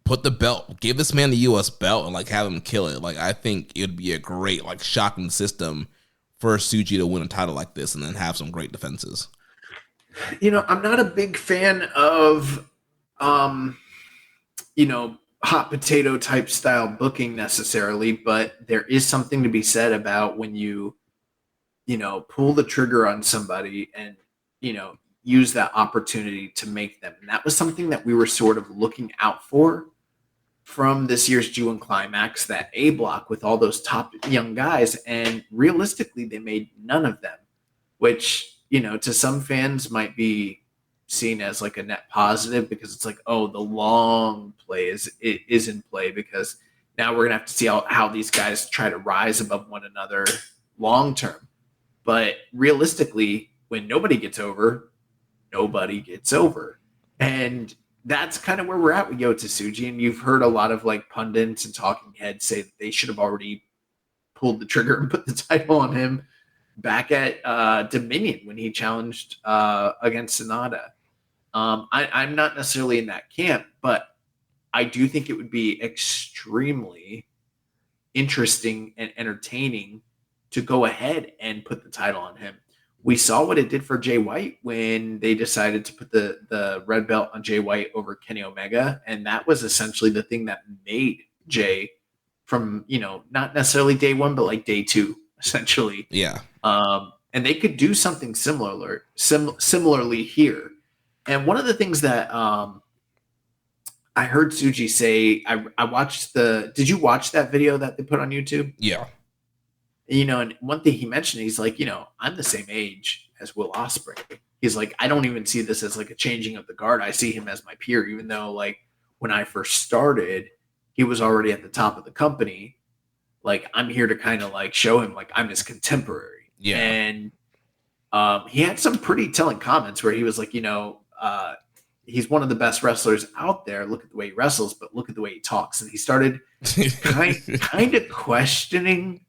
Put the belt, give this man the U.S. belt and have him kill it. I think it would be a great shocking system for Tsuji to win a title like this and then have some great defenses. I'm not a big fan of, hot potato type style booking necessarily, but there is something to be said about when you pull the trigger on somebody and, use that opportunity to make them. And that was something that we were sort of looking out for from this year's G1 Climax, that A block with all those top young guys. And realistically, they made none of them, which, to some fans might be seen as a net positive because it's the long play is in play because now we're going to have to see how these guys try to rise above one another long term. But realistically, when nobody gets over. And that's kind of where we're at with Yota Tsuji. And you've heard a lot of pundits and talking heads say that they should have already pulled the trigger and put the title on him back at Dominion when he challenged against Sonata. I'm not necessarily in that camp, but I do think it would be extremely interesting and entertaining to go ahead and put the title on him. We saw what it did for Jay White when they decided to put the red belt on Jay White over Kenny Omega. And that was essentially the thing that made Jay from, not necessarily day one, but day two, essentially. Yeah. And they could do something similarly here. And one of the things that I heard Tsuji say, I watched did you watch that video that they put on YouTube? Yeah. And one thing he mentioned, he's I'm the same age as Will Ospreay. He's I don't even see this as a changing of the guard. I see him as my peer, even though when I first started, he was already at the top of the company. I'm here to kind of show him I'm his contemporary. Yeah. And he had some pretty telling comments where he was he's one of the best wrestlers out there. Look at the way he wrestles, but look at the way he talks. And he started kind of questioning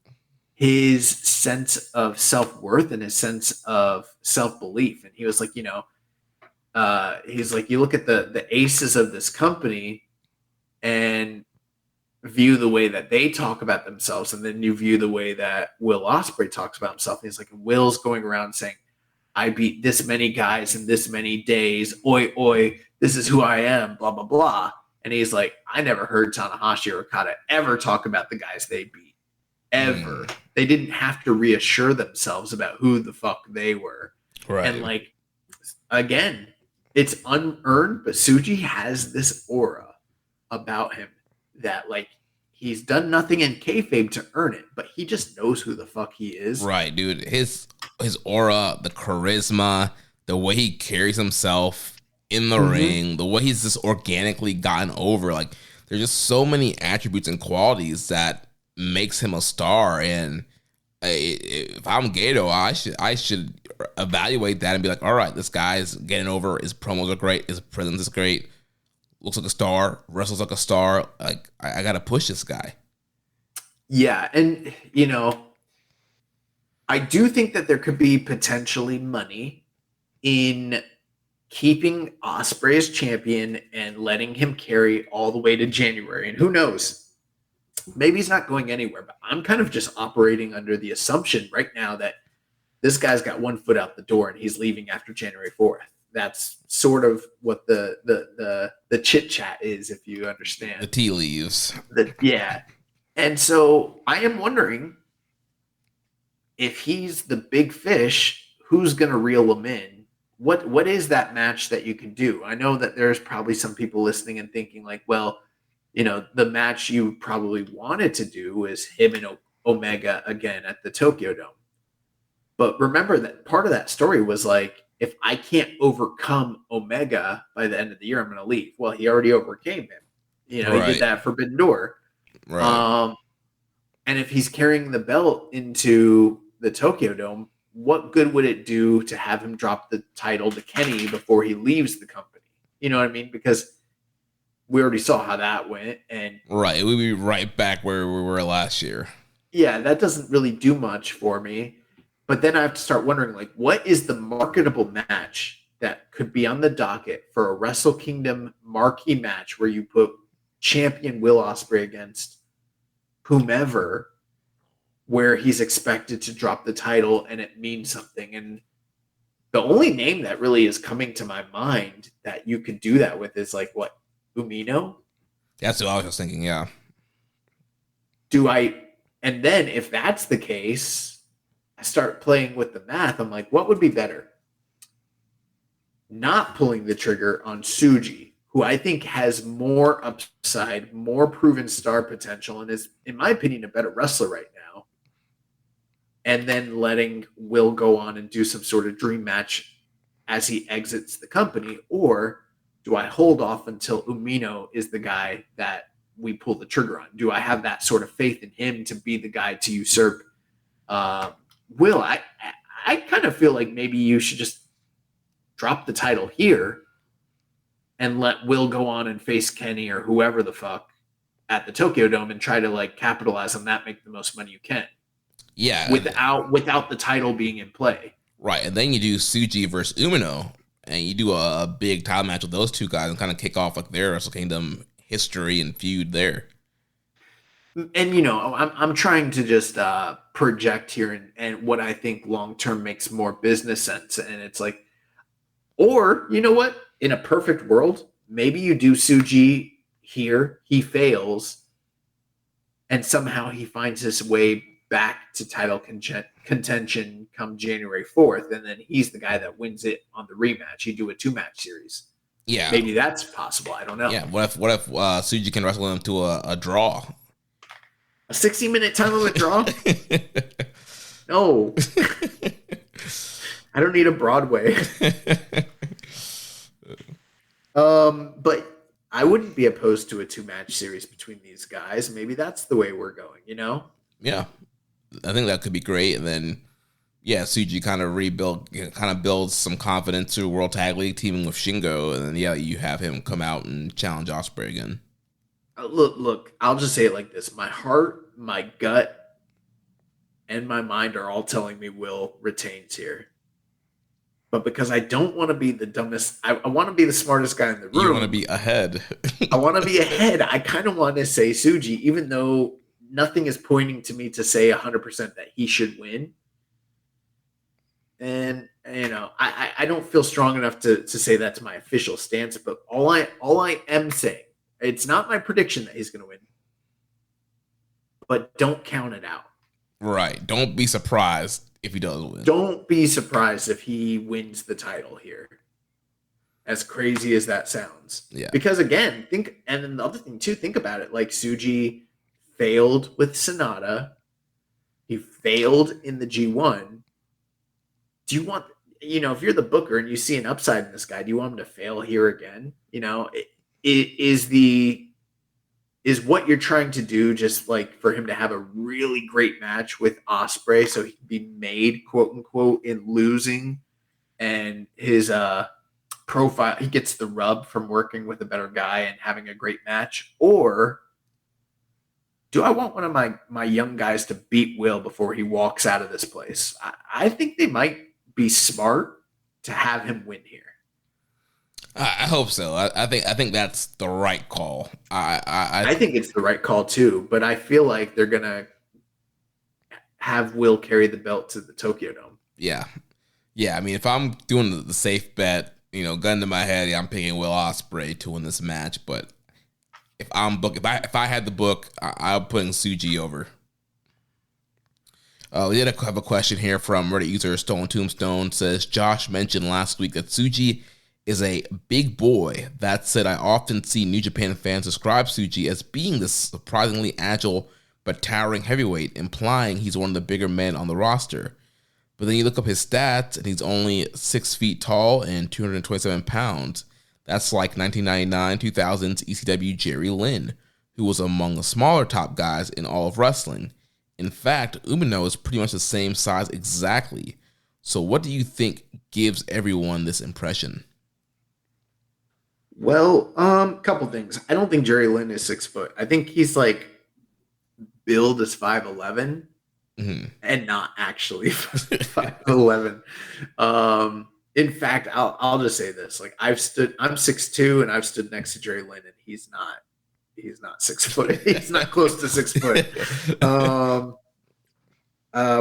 his sense of self-worth and his sense of self-belief. And he was he's you look at the aces of this company and view the way that they talk about themselves, and then you view the way that Will Ospreay talks about himself. And he's Will's going around saying, I beat this many guys in this many days. Oi, oi, this is who I am, blah, blah, blah. And he's I never heard Tanahashi or Okada ever talk about the guys they beat. Ever. They didn't have to reassure themselves about who the fuck they were. Right. And again, it's unearned, but Tsuji has this aura about him that he's done nothing in kayfabe to earn it, but he just knows who the fuck he is. Right, dude. His aura, the charisma, the way he carries himself in the ring, the way he's just organically gotten over. There's just so many attributes and qualities that makes him a star. And if I'm Gato, I should evaluate that and be all right, this guy's getting over. His promos are great. His presence is great. Looks like a star. Wrestles like a star. I got to push this guy. Yeah. And, I do think that there could be potentially money in keeping Ospreay as champion and letting him carry all the way to January. And who knows? Maybe he's not going anywhere, but I'm kind of just operating under the assumption right now that this guy's got one foot out the door and he's leaving after January 4th. That's sort of what the chit chat is, if you understand. The tea leaves. Yeah. And so I am wondering if he's the big fish, who's going to reel him in? What is that match that you can do? I know that there's probably some people listening and thinking like, well, the match you probably wanted to do is him and Omega again at the Tokyo Dome. But remember that part of that story was like, if I can't overcome Omega by the end of the year, I'm going to leave. Well, he already overcame him. He did that Forbidden Door. Right. And if he's carrying the belt into the Tokyo Dome, what good would it do to have him drop the title to Kenny before he leaves the company? You know what I mean? Because we already saw how that went. And right. We'd be right back where we were last year. Yeah, that doesn't really do much for me. But then I have to start wondering, like, what is the marketable match that could be on the docket for a Wrestle Kingdom marquee match where you put champion Will Ospreay against whomever, where he's expected to drop the title and it means something? And the only name that really is coming to my mind that you could do that with is like, what, Umino? That's what I was just thinking, yeah. And then if that's the case, I start playing with the math. I'm like, what would be better? Not pulling the trigger on Tsuji, who I think has more upside, more proven star potential, and is, in my opinion, a better wrestler right now. And then letting Will go on and do some sort of dream match as he exits the company. Or do I hold off until Umino is the guy that we pull the trigger on? Do I have that sort of faith in him to be the guy to usurp Will? I kind of feel like maybe you should just drop the title here and let Will go on and face Kenny or whoever the fuck at the Tokyo Dome and try to like capitalize on that, make the most money you can. Yeah. Without the title being in play. Right. And then you do Tsuji versus Umino, and you do a big title match with those two guys and kind of kick off like their Wrestle Kingdom history and feud there. And I'm trying to just project here and what I think long term makes more business sense. And it's like, or you know what? In a perfect world, maybe you do Tsuji here, he fails, and somehow he finds his way back to title contention come January 4th, and then he's the guy that wins it on the rematch. You do a 2-match series. Yeah, maybe that's possible. I don't know. Yeah, what if Tsuji can wrestle him to a draw? A 60-minute time limit draw? No. I don't need a Broadway. But I wouldn't be opposed to a 2-match series between these guys. Maybe that's the way we're going, Yeah. I think that could be great. And then, Tsuji kind of builds some confidence through World Tag League teaming with Shingo. And then, you have him come out and challenge Ospreay again. Look, I'll just say it like this. My heart, my gut, and my mind are all telling me Will retains here. But because I don't want to be the dumbest, I want to be the smartest guy in the room. You want to be ahead. I want to be ahead. I kind of want to say Tsuji, even though nothing is pointing to me to say 100% that he should win. And, I don't feel strong enough to say that's my official stance. But all I am saying, it's not my prediction that he's going to win. But don't count it out. Right. Don't be surprised if he does win. Don't be surprised if he wins the title here. As crazy as that sounds. Yeah. Because again, and then the other thing too, think about it. Like Tsuji failed with Sonata. He failed in the G1. Do you want, if you're the booker and you see an upside in this guy, do you want him to fail here again? Is what you're trying to do just like for him to have a really great match with Ospreay so he can be made, quote unquote, in losing, and his profile, he gets the rub from working with a better guy and having a great match? Or do I want one of my young guys to beat Will before he walks out of this place? I think they might be smart to have him win here. I hope so. I think that's the right call. I think it's the right call too, but I feel like they're gonna have Will carry the belt to the Tokyo Dome. Yeah. Yeah, I mean, if I'm doing the safe bet, gun to my head, yeah, I'm picking Will Ospreay to win this match. But if I had the book, I'm putting Suji over. We did have a question here from Reddit user Stone Tombstone. Says, Josh mentioned last week that Suji is a big boy. That said, I often see New Japan fans describe Suji as being this surprisingly agile but towering heavyweight, implying he's one of the bigger men on the roster. But then you look up his stats, and he's only 6 feet tall and 227 pounds. That's like 1999, 2000's ECW Jerry Lynn, who was among the smaller top guys in all of wrestling. In fact, Umino is pretty much the same size exactly. So what do you think gives everyone this impression? Well, couple things. I don't think Jerry Lynn is 6 foot. I think he's like billed as 5'11", and not actually 5'11". In fact, I'll just say this: like I'm 6'2", and I've stood next to Jerry Lynn, and he's not 6 foot. He's not close to 6 foot.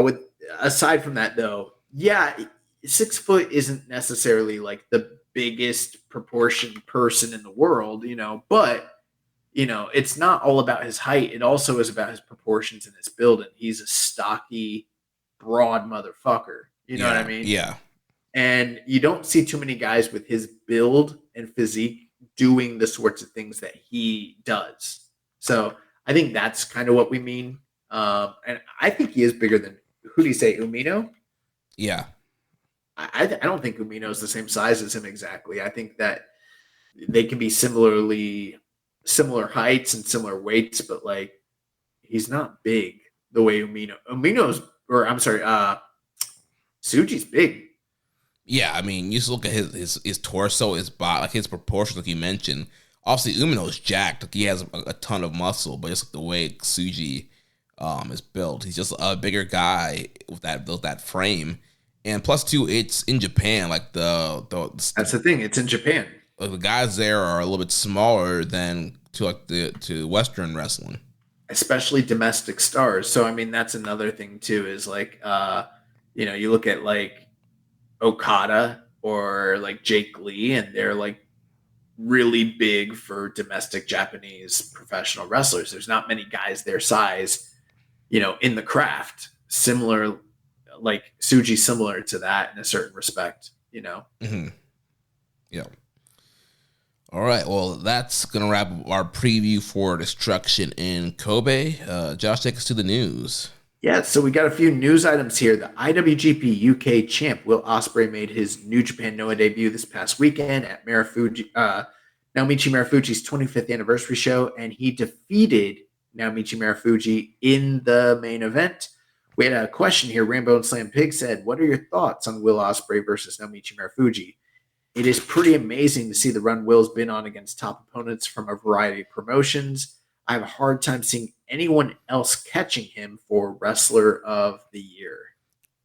With aside from that, though, yeah, 6 foot isn't necessarily like the biggest proportioned person in the world, but it's not all about his height. It also is about his proportions and his build. And he's a stocky, broad motherfucker. You know what I mean? Yeah. And you don't see too many guys with his build and physique doing the sorts of things that he does. So I think that's kind of what we mean. And I think he is bigger than, who do you say, Umino? Yeah. I don't think Umino is the same size as him exactly. I think that they can be similar heights and similar weights, but like he's not big the way Suji's big. Yeah, I mean, you just look at his torso, his body, like his proportions, like you mentioned. Obviously, Umino's jacked. Like he has a ton of muscle, but it's like the way Suji is built. He's just a bigger guy with that frame. And plus, too, it's in Japan. Like that's the thing. It's in Japan. Like the guys there are a little bit smaller than to Western wrestling, especially domestic stars. So I mean, that's another thing too. Is like you look at like Okada or like Jake Lee, and they're like really big for domestic Japanese professional wrestlers. There's not many guys their size, in the craft. Similar, like Suji, similar to that in a certain respect. Mm-hmm. Yeah. All right, well, that's going to wrap up our preview for Destruction in Kobe. Josh, take us to the news. Yeah, so we got a few news items here. The IWGP UK champ, Will Ospreay, made his New Japan Noah debut this past weekend at Naomichi Marufuji's 25th anniversary show, and he defeated Naomichi Marufuji in the main event. We had a question here. Rambo and Slam Pig said, what are your thoughts on Will Ospreay versus Naomichi Marufuji? It is pretty amazing to see the run Will's been on against top opponents from a variety of promotions. I have a hard time seeing anyone else catching him for Wrestler of the Year.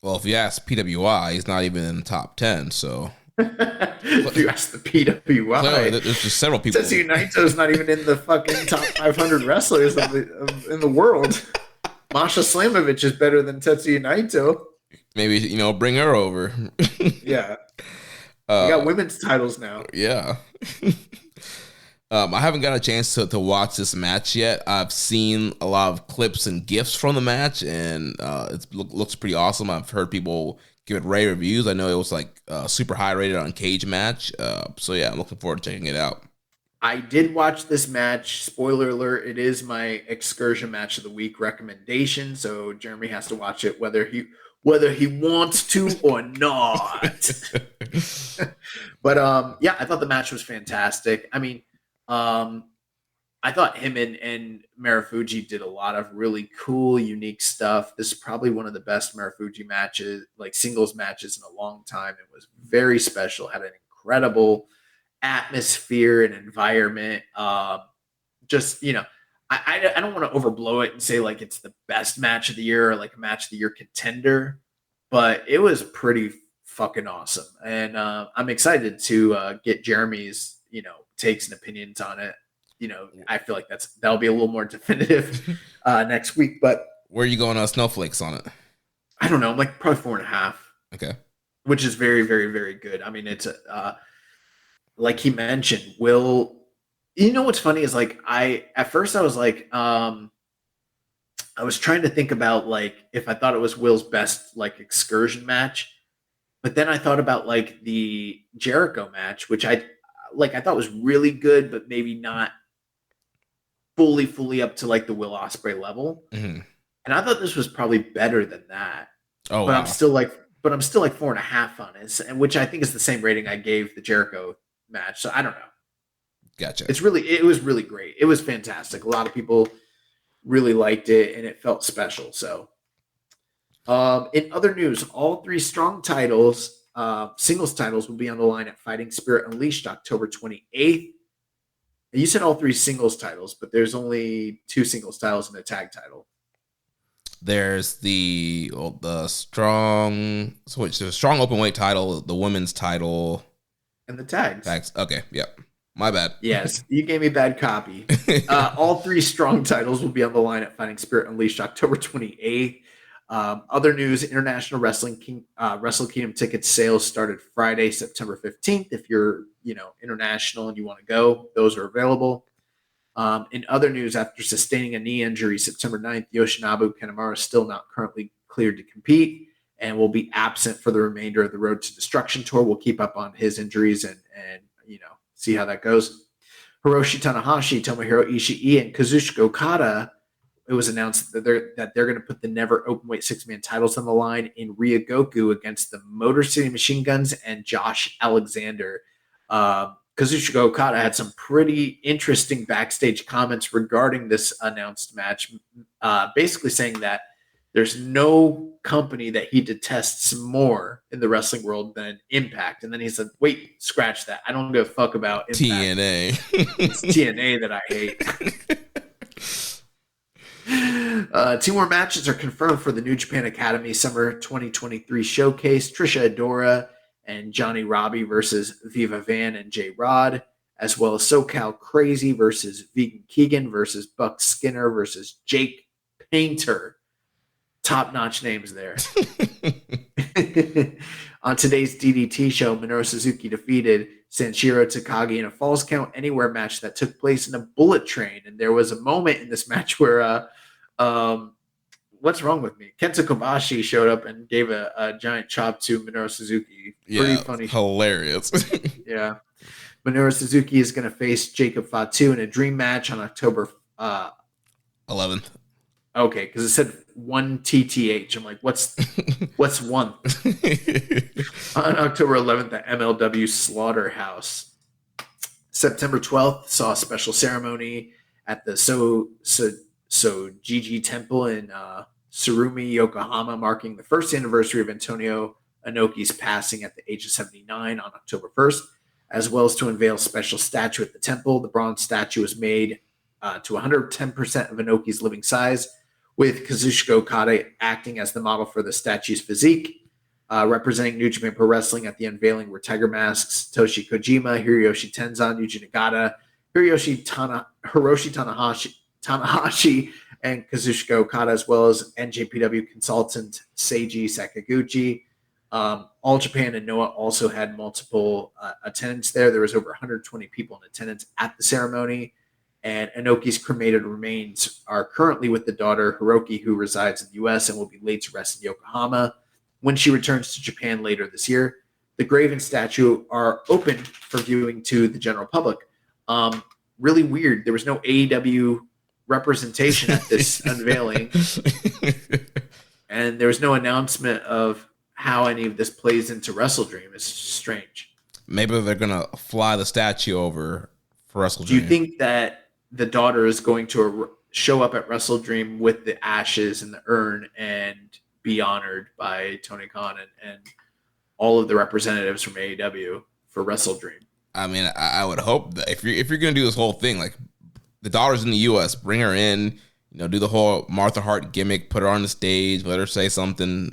Well, if you ask PWI, he's not even in the top 10, so. If you ask the PWI, clearly, there's just several people. Tetsuya Naito's not even in the fucking top 500 wrestlers in the world. Masha Slamovich is better than Tetsuya Naito. Maybe, bring her over. Yeah. We got women's titles now. Yeah. I haven't got a chance to watch this match yet. I've seen a lot of clips and GIFs from the match, and it looks pretty awesome. I've heard people give it rave reviews. I know it was like super high rated on Cage Match. So yeah, I'm looking forward to checking it out. I did watch this match. Spoiler alert, it is my excursion match of the week recommendation. So Jeremy has to watch it whether he wants to or not. But yeah, I thought the match was fantastic. I mean, I thought him and Marufuji did a lot of really cool, unique stuff. This is probably one of the best Marufuji matches, like singles matches in a long time. It was very special, had an incredible atmosphere and environment. Just, I don't want to overblow it and say like it's the best match of the year or like a match of the year contender, but it was pretty fucking awesome. And I'm excited to get Jeremy's, takes and opinions on it. I feel like that'll be a little more definitive next week. But where are you going on snowflakes on it? I don't know. I'm like probably 4.5. Okay. which is very, very, very good. I mean, it's like he mentioned, Will. You know what's funny is like at first I was like, I was trying to think about like if I thought it was Will's best like excursion match, but then I thought about like the Jericho match, which I thought was really good, but maybe not fully up to like the Will Ospreay level. Mm-hmm. And I thought this was probably better than that. Oh, But wow. I'm still like 4.5 on it, and which I think is the same rating I gave the Jericho match. So I don't know. Gotcha. It was really great. It was fantastic. A lot of people really liked it, and it felt special. So, in other news, all 3 strong titles, singles titles, will be on the line at Fighting Spirit Unleashed October 28th. And you said all 3 singles titles, but there's only 2 singles titles and a tag title. There's the strong openweight title, the women's title, And the tags. Okay, yep. My bad. Yes, you gave me bad copy. All 3 strong titles will be on the line at Fighting Spirit Unleashed October 28th. Other news: International Wrestling Wrestle Kingdom ticket sales started Friday, September 15th. If you're international and you want to go, those are available. In other news, after sustaining a knee injury September 9th, Yoshinobu Kanemaru is still not currently cleared to compete and will be absent for the remainder of the Road to Destruction tour. We'll keep up on his injuries and see how that goes. Hiroshi Tanahashi, Tomohiro Ishii, and Kazuchika Okada. It was announced that they're going to put the never openweight 6-man titles on the line in Ryogoku against the Motor City Machine Guns and Josh Alexander. Kazuchika Okada had some pretty interesting backstage comments regarding this announced match, basically saying that there's no company that he detests more in the wrestling world than Impact. And then he said, wait, scratch that. I don't give a fuck about Impact. TNA. It's TNA that I hate. 2 more matches are confirmed for the New Japan Academy Summer 2023 Showcase. Trisha Adora and Johnny Robbie versus Viva Van and J Rod, as well as SoCal Crazy versus Vegan Keegan versus Buck Skinner versus Jake Painter. Top-notch names there. On today's DDT show, Minoru Suzuki defeated Sanshiro Takagi in a Falls Count Anywhere match that took place in a bullet train. And there was a moment in this match where, what's wrong with me? Kenta Kobashi showed up and gave a giant chop to Minoru Suzuki. Pretty funny. Hilarious. Yeah. Minoru Suzuki is going to face Jacob Fatu in a dream match on October 11th. Okay, because it said 1 TTH. I'm like, what's 1? On October 11th at MLW Slaughterhouse. September 12th saw a special ceremony at the Sojiji Temple in Tsurumi, Yokohama, marking the first anniversary of Antonio Inoki's passing at the age of 79 on October 1st, as well as to unveil a special statue at the temple. The bronze statue was made to 110% of Inoki's living size, with Kazuchika Okada acting as the model for the statue's physique. Representing New Japan Pro Wrestling at the unveiling were Tiger Masks, Toshi Kojima, Hiroyoshi Tenzan, Yuji Nagata, Hiroshi Tanahashi, and Kazuchika Okada, as well as NJPW consultant Seiji Sakaguchi. All Japan and Noah also had multiple attendants there. There was over 120 people in attendance at the ceremony. And Inoki's cremated remains are currently with the daughter, Hiroki, who resides in the U.S. and will be laid to rest in Yokohama when she returns to Japan later this year. The grave and statue are open for viewing to the general public. Really weird. There was no AEW representation at this unveiling. And there was no announcement of how any of this plays into Wrestle Dream. It's strange. Maybe they're going to fly the statue over for Wrestle Dream. Do you think that the daughter is going to show up at Wrestle Dream with the ashes and the urn and be honored by Tony Khan and all of the representatives from AEW for Wrestle Dream? I mean, I would hope that if you're going to do this whole thing, like the daughter's in the U.S., bring her in, do the whole Martha Hart gimmick, put her on the stage, let her say something.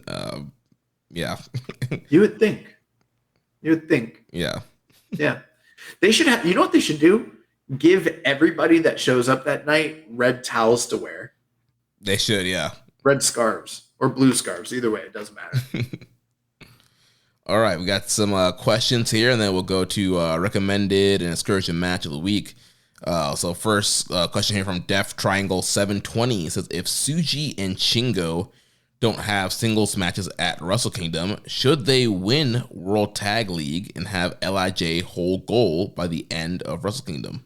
Yeah. You would think. Yeah. Yeah. They should have, you know what they should do? Give everybody that shows up that night red towels to wear. They should, yeah. Red scarves or blue scarves. Either way, it doesn't matter. All right, we got some questions here, and then we'll go to recommended and excursion match of the week. So first question here from Def Triangle 720 says, if Tsuji and Shingo don't have singles matches at Wrestle Kingdom, should they win World Tag League and have LIJ hold gold by the end of Wrestle Kingdom?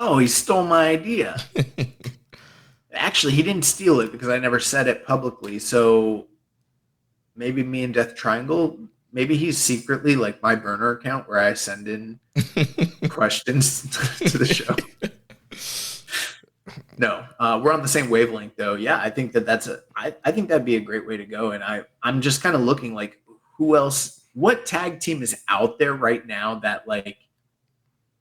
Oh, he stole my idea. Actually, he didn't steal it because I never said it publicly. So maybe me and Death Triangle, maybe he's secretly like my burner account where I send in questions to the show. No, we're on the same wavelength though. Yeah, I think I think that'd be a great way to go. And I'm just kind of looking like who else, what tag team is out there right now that like,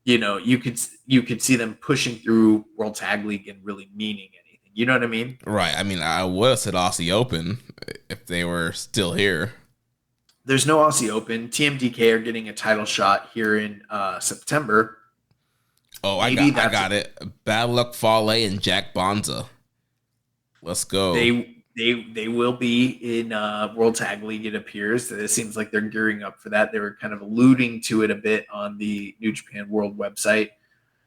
you know, you could see them pushing through World Tag League and really meaning anything. You know what I mean? Right. I mean, I would have said Aussie Open if they were still here. There's no Aussie Open. TMDK are getting a title shot here in September. Oh, I got it. Bad Luck Fale and Jack Bonza. Let's go. They will be in World Tag League, it appears. It seems like they're gearing up for that. They were kind of alluding to it a bit on the New Japan World website.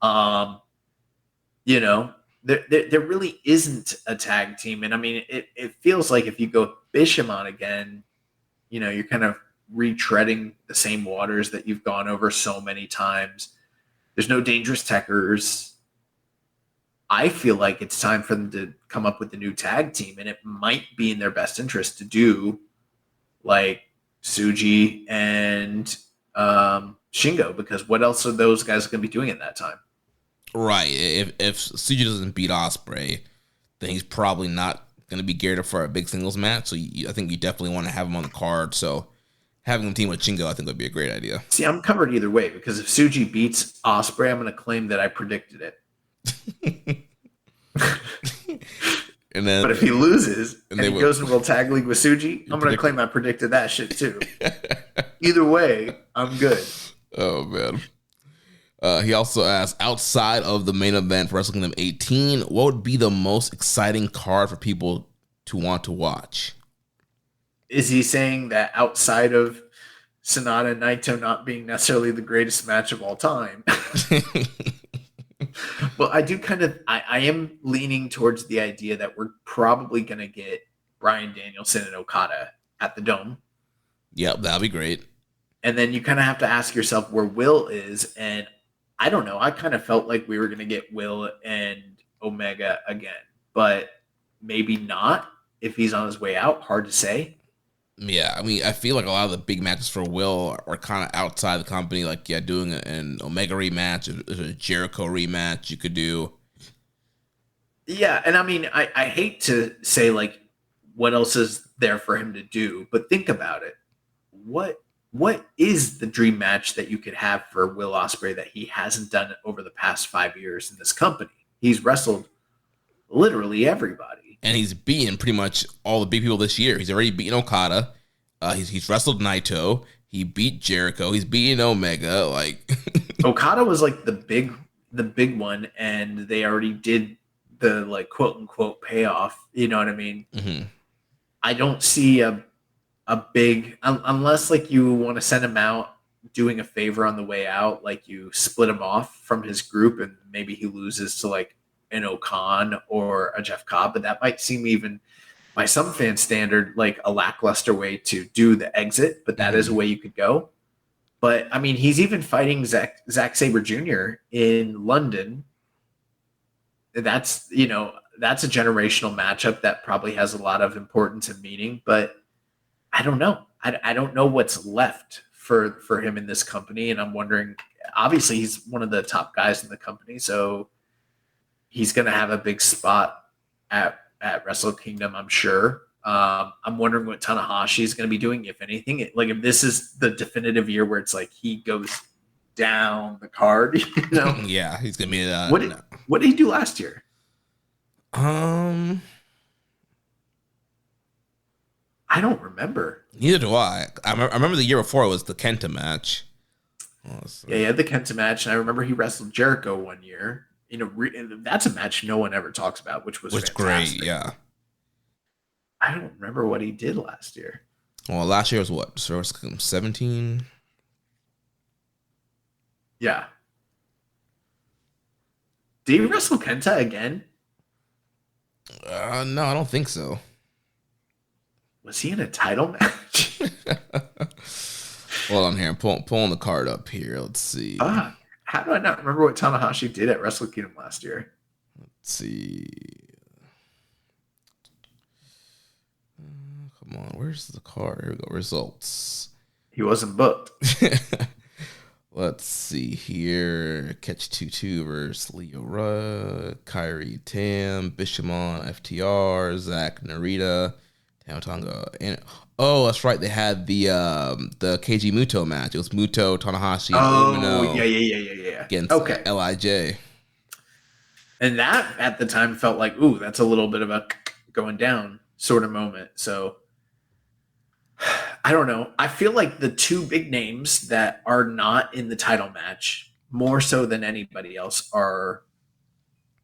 You know, there really isn't a tag team. And I mean, it feels like if you go Bishamon again, you know, you're kind of retreading the same waters that you've gone over so many times. There's no Dangerous Techers. I feel like it's time for them to come up with a new tag team, and it might be in their best interest to do like Tsuji and Shingo, because what else are those guys going to be doing at that time? Right. If Tsuji doesn't beat Ospreay, then he's probably not going to be geared up for a big singles match. So I think you definitely want to have him on the card. So having him team with Shingo, I think would be a great idea. See, I'm covered either way, because if Tsuji beats Ospreay, I'm going to claim that I predicted it. And then, but if he loses and he goes in World Tag League with Tsuji, I'm going to claim I predicted that shit too. Either way, I'm good. Oh, man. He also asked, outside of the main event for Wrestle Kingdom 18, what would be the most exciting card for people to want to watch? Is he saying that outside of Sonata and Naito not being necessarily the greatest match of all time? Well, I am leaning towards the idea that we're probably going to get Bryan Danielson and Okada at the Dome. Yep, that'll be great. And then you kind of have to ask yourself where Will is. And I don't know. I kind of felt like we were going to get Will and Omega again, but maybe not if he's on his way out. Hard to say. Yeah, I mean, I feel like a lot of the big matches for Will are kind of outside the company. Like, doing an Omega rematch, a Jericho rematch you could do. Yeah, and I mean, I hate to say, like, what else is there for him to do, but think about it. What is the dream match that you could have for Will Ospreay that he hasn't done over the past 5 years in this company? He's wrestled literally everybody. And he's beaten pretty much all the big people this year. He's already beaten Okada. He's wrestled Naito. He beat Jericho. He's beaten Omega. Like Okada was like the big one, and they already did the like quote unquote payoff. You know what I mean? Mm-hmm. I don't see a big unless like you want to send him out doing a favor on the way out, like you split him off from his group, and maybe he loses to like an Okan or a Jeff Cobb, but that might seem, even by some fan standard, like a lackluster way to do the exit, but that is a way you could go. But I mean, he's even fighting Zack Sabre Jr. in London. That's, that's a generational matchup that probably has a lot of importance and meaning, but I don't know. I don't know what's left for him in this company. And I'm wondering, obviously he's one of the top guys in the company, so he's going to have a big spot at Wrestle Kingdom, I'm sure. I'm wondering what Tanahashi is going to be doing, if anything. Like, if this is the definitive year where it's like he goes down the card, Yeah, he's going to be. What did he do last year? I don't remember. Neither do I. I remember the year before it was the Kenta match. Yeah, he had the Kenta match, and I remember he wrestled Jericho one year. That's a match no one ever talks about, which was fantastic. Great, yeah. I don't remember what he did last year. Well, last year was what? So it was 17? Yeah. Did he wrestle Kenta again? No, I don't think so. Was he in a title match? Hold on here. I'm pulling the card up here. Let's see. How do I not remember what Tanahashi did at Wrestle Kingdom last year? Let's see. Come on. Where's the card? Here we go. Results. He wasn't booked. Let's see here. Catch 2-2 versus Leo Rudd, Kyrie Tam, Bishamon, FTR, Zach Narita, Tamatanga, and that's right. They had the KG Muto match. It was Muto, Tanahashi, and Umino. Yeah. Against LIJ. And that at the time felt like, ooh, that's a little bit of a going down sort of moment. So I don't know. I feel like the two big names that are not in the title match, more so than anybody else, are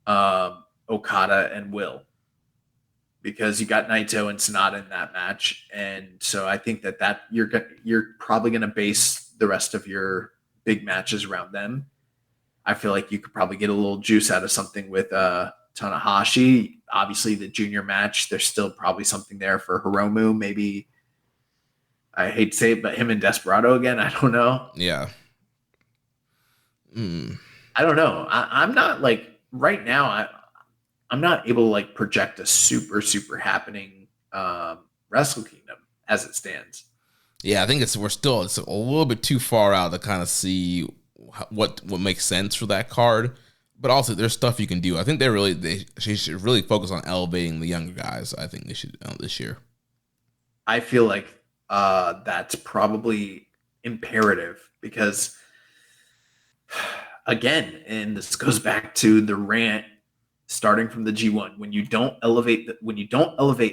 Okada and Will. Because you got Naito and Sonata in that match. And so I think that you're probably going to base the rest of your big matches around them. I feel like you could probably get a little juice out of something with Tanahashi. Obviously, the junior match, there's still probably something there for Hiromu. Maybe, I hate to say it, but him and Desperado again. I don't know. Yeah. I don't know. I'm not like right now. I'm not able to like project a super happening Wrestle Kingdom as it stands. Yeah, I think it's a little bit too far out to kind of see what makes sense for that card. But also, there's stuff you can do. I think they should really focus on elevating the younger guys. I think they should this year. I feel like that's probably imperative because, again, and this goes back to the rant starting from the G1. When you don't elevate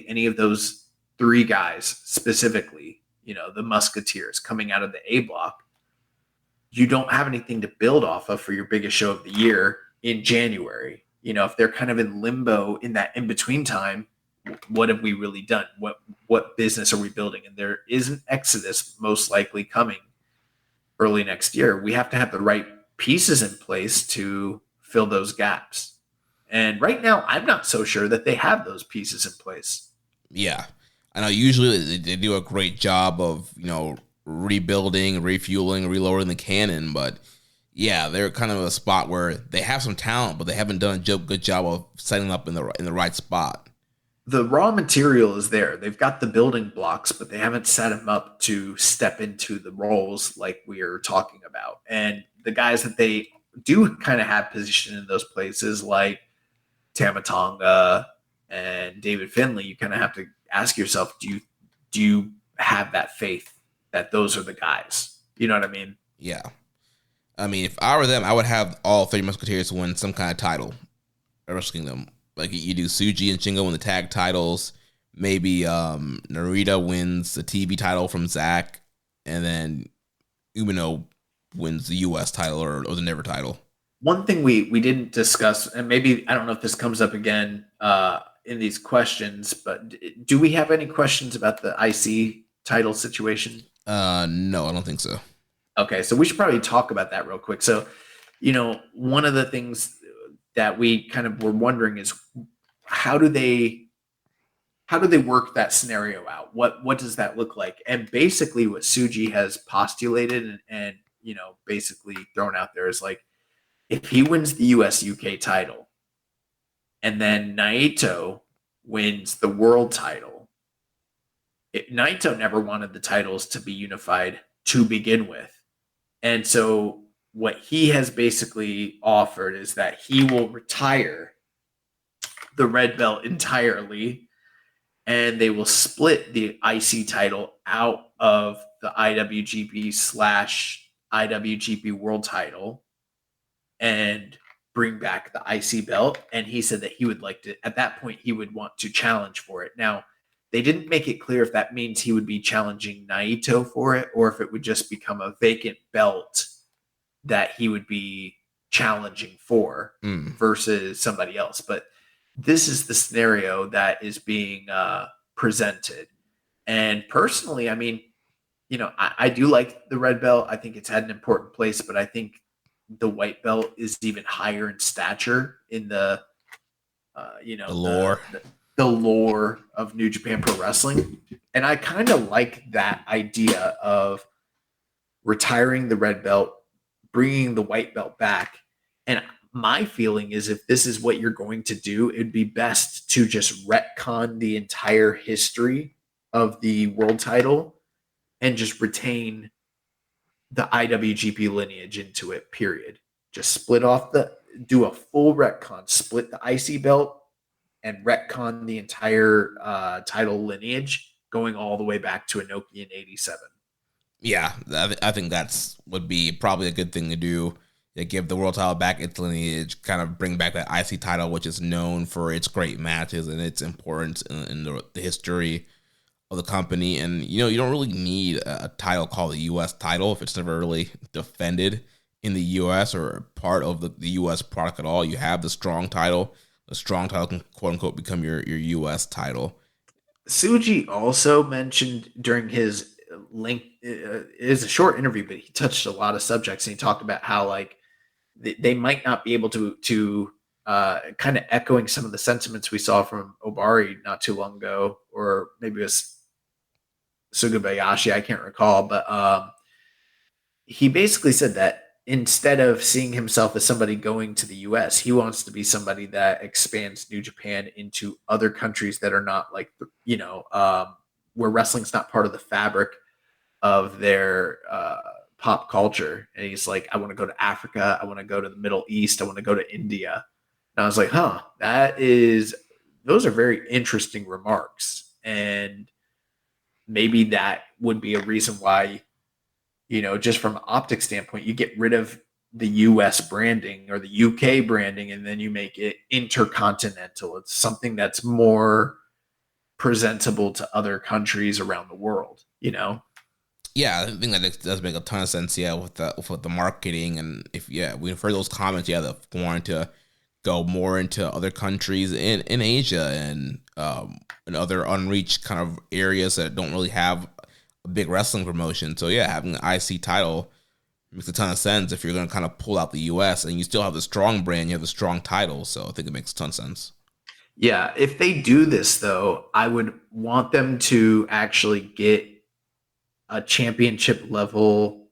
any of those three guys specifically, the Musketeers coming out of the A block, you don't have anything to build off of for your biggest show of the year in January. If they're kind of in limbo in that in-between time, what have we really done? What business are we building? And there is an exodus most likely coming early next year. We have to have the right pieces in place to fill those gaps. And right now, I'm not so sure that they have those pieces in place. Yeah. I know usually they do a great job of, rebuilding, refueling, reloading the cannon, but yeah, they're kind of a spot where they have some talent, but they haven't done a good job of setting up in the right spot. The raw material is there. They've got the building blocks, but they haven't set them up to step into the roles like we are talking about. And the guys that they do kind of have positioned in those places, like Tamatonga and David Finlay, you kind of have to ask yourself, do you have that faith that those are the guys? You know what I mean? Yeah. I mean, if I were them, I would have all three Musketeers win some kind of title at Wrestle Kingdom. Like you do Suji and Shingo win the tag titles. Maybe Narita wins the TV title from Zack, and then Umino wins the US title or the Never title. One thing we didn't discuss, and maybe I don't know if this comes up again in these questions, but do we have any questions about the IC title situation? No, I don't think so. Okay, so we should probably talk about that real quick. So, one of the things that we kind of were wondering is how do they work that scenario out? What does that look like? And basically what Suji has postulated and basically thrown out there is like, if he wins the US UK title and then Naito wins the world title, Naito never wanted the titles to be unified to begin with. And so what he has basically offered is that he will retire the red belt entirely and they will split the IC title out of the IWGP/IWGP world title and bring back the IC belt. And he said that he would like to, at that point, he would want to challenge for it. Now, they didn't make it clear if that means he would be challenging Naito for it or if it would just become a vacant belt that he would be challenging for versus somebody else. But this is the scenario that is being presented. And personally, I mean, I do like the red belt. I think it's had an important place, but I think the white belt is even higher in stature in the, The lore. the lore of New Japan Pro Wrestling. And I kind of like that idea of retiring the red belt, bringing the white belt back. And my feeling is if this is what you're going to do, it'd be best to just retcon the entire history of the world title and just retain the IWGP lineage into it, period. Just do a full retcon, split the IC belt and retcon the entire title lineage going all the way back to Inoki in 87. Yeah, I think would be probably a good thing to do. To give the world title back its lineage, kind of bring back that IC title, which is known for its great matches and its importance in the history of the company. And, you don't really need a title called the U.S. title if it's never really defended in the U.S. or part of the U.S. product at all. You have the strong title. The strong title can, quote unquote, become your U.S. title. Tsuji also mentioned during his link, it is a short interview, but he touched a lot of subjects, and he talked about how like they might not be able to kind of echoing some of the sentiments we saw from Obari not too long ago, or maybe it was Sugabayashi, I can't recall, but he basically said that instead of seeing himself as somebody going to the US, he wants to be somebody that expands New Japan into other countries that are not like, where wrestling's not part of the fabric of their pop culture. And he's like, I want to go to Africa. I want to go to the Middle East. I want to go to India. And I was like, those are very interesting remarks. And maybe that would be a reason why, just from an optic standpoint, you get rid of the US branding or the UK branding, and then you make it intercontinental. It's something that's more presentable to other countries around the world, Yeah, I think that does make a ton of sense. Yeah, with the marketing, and we've heard those comments. Yeah, that wanting to go more into other countries in Asia and other unreached kind of areas that don't really have a big wrestling promotion. So yeah, having an IC title makes a ton of sense if you're going to kind of pull out the US and you still have the strong brand, you have the strong title. So I think it makes a ton of sense. Yeah, if they do this though, I would want them to actually get a championship level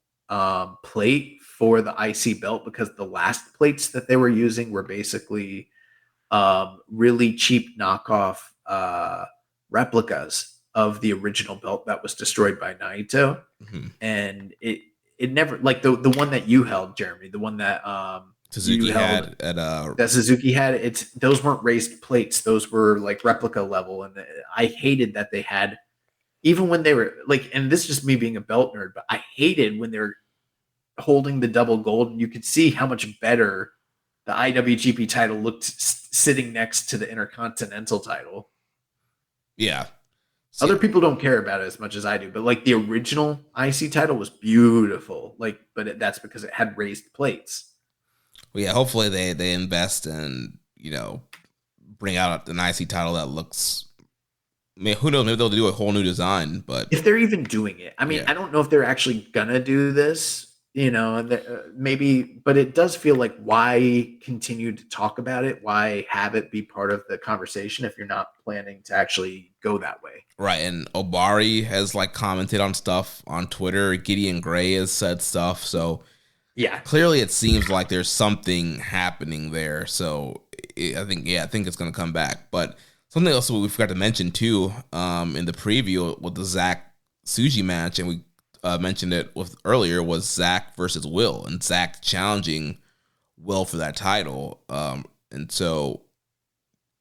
plate for the IC belt, because the last plates that they were using were basically really cheap knockoff replicas of the original belt that was destroyed by Naito. Mm-hmm. And it never, like the one that you held, Jeremy, the one that Suzuki had at that Suzuki had, those weren't raised plates, those were like replica level. And I hated that they had, even when they were like, and this is just me being a belt nerd, but I hated when they were holding the double gold, and you could see how much better the IWGP title looked sitting next to the Intercontinental title. Yeah. Other people don't care about it as much as I do, but like the original IC title was beautiful. Like, but that's because it had raised plates. Well, yeah, hopefully they invest and, bring out an IC title that looks, I mean, who knows? Maybe they'll do a whole new design, but if they're even doing it, I mean, I don't know if they're actually gonna do this, maybe, but it does feel like, why continue to talk about it? Why have it be part of the conversation if you're not planning to actually go that way? Right. And Obari has like commented on stuff on Twitter. Gideon Gray has said stuff. So yeah, clearly it seems like there's something happening there. So I think it's going to come back. But something else we forgot to mention too, in the preview with the Zach Tsuji match, and we mentioned it earlier, was Zach versus Will, and Zach challenging Will for that title. And so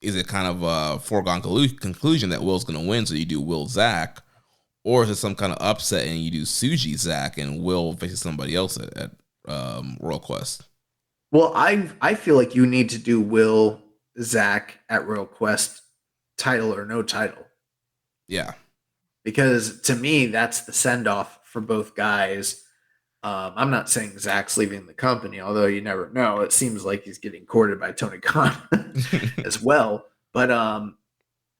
is it kind of a foregone conclusion that Will's going to win, so you do Will Zach, or is it some kind of upset and you do Tsuji Zach and Will faces somebody else at Royal Quest? Well, I feel like you need to do Will Zach at Royal Quest, title or no title. Yeah. Because to me, that's the send-off for both guys. I'm not saying Zach's leaving the company, although you never know. It seems like he's getting courted by Tony Khan as well. But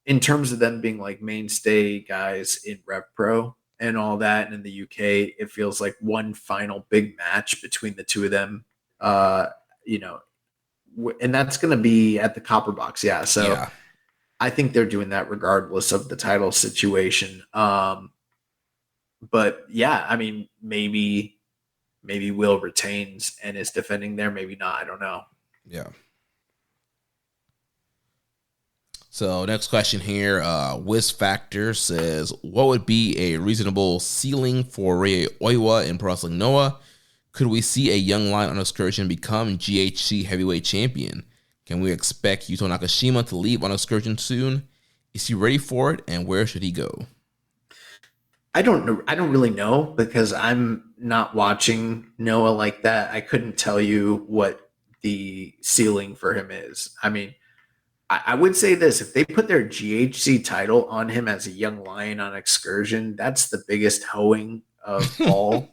in terms of them being like mainstay guys in Rev Pro and all that, and in the UK, it feels like one final big match between the two of them. You know, and that's going to be at the Copper Box. Yeah. So Yeah. I think they're doing that regardless of the title situation. But yeah, I mean, maybe Will retains and is defending there. Maybe not. I don't know. Yeah. So next question here, Wiz Factor says, what would be a reasonable ceiling for Rei Oiwa in Pro Wrestling Noah? Could we see a young lion on Excursion become GHC heavyweight champion? Can we expect Yuto Nakashima to leave on Excursion soon? Is he ready for it, and where should he go? I don't know. I don't really know because I'm not watching Noah like that. I couldn't tell you what the ceiling for him is. I mean, I would say this: if they put their GHC title on him as a young lion on Excursion, that's the biggest hoeing of all,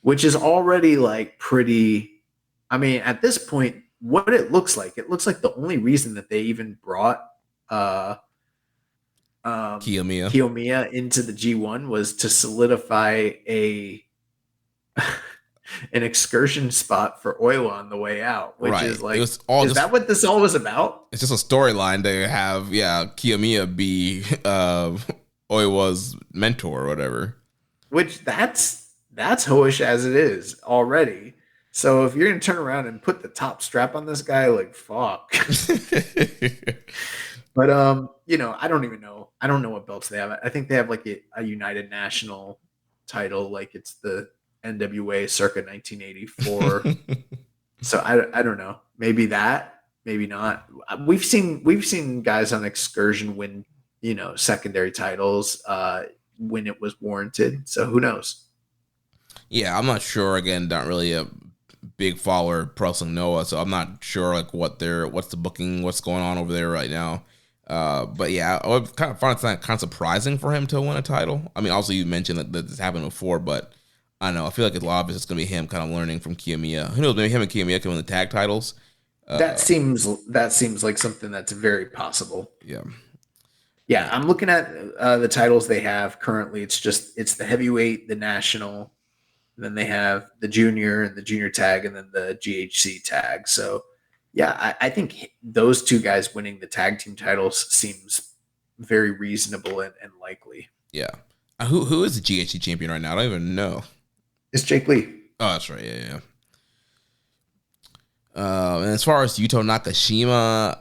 which is already like pretty. I mean, at this point, what it looks like the only reason that they even brought Kiyomiya into the G1 was to solidify an Excursion spot for Oiwa on the way out, which is like, is that what this all was about? It's just a storyline to have, Kiyomiya be Oiwa's mentor or whatever. Which that's hoish as it is already. So if you're gonna turn around and put the top strap on this guy, like fuck. But I don't even know. I don't know what belts they have. I think they have like a United National title, like it's the NWA circa 1984. So I don't know. Maybe that, maybe not. We've seen guys on Excursion win, secondary titles when it was warranted. So who knows? Yeah, I'm not sure. Again, not really a big follower of Pro Wrestling Noah, so I'm not sure like what's the booking, what's going on over there right now. But yeah, I would kind of find it kind of surprising for him to win a title. I mean, also you mentioned that this happened before, but I don't know. I feel like a lot of it's going to be him kind of learning from Kiyomiya. Who knows? Maybe him and Kiyomiya can win the tag titles. That seems like something that's very possible. Yeah. Yeah, I'm looking at the titles they have currently. It's the heavyweight, the national, and then they have the junior and the junior tag, and then the GHC tag. So, yeah, I think those two guys winning the tag team titles seems very reasonable and likely. Yeah. Who is the GHC champion right now? I don't even know. It's Jake Lee. Oh, that's right. Yeah. And as far as Yuto Nakashima,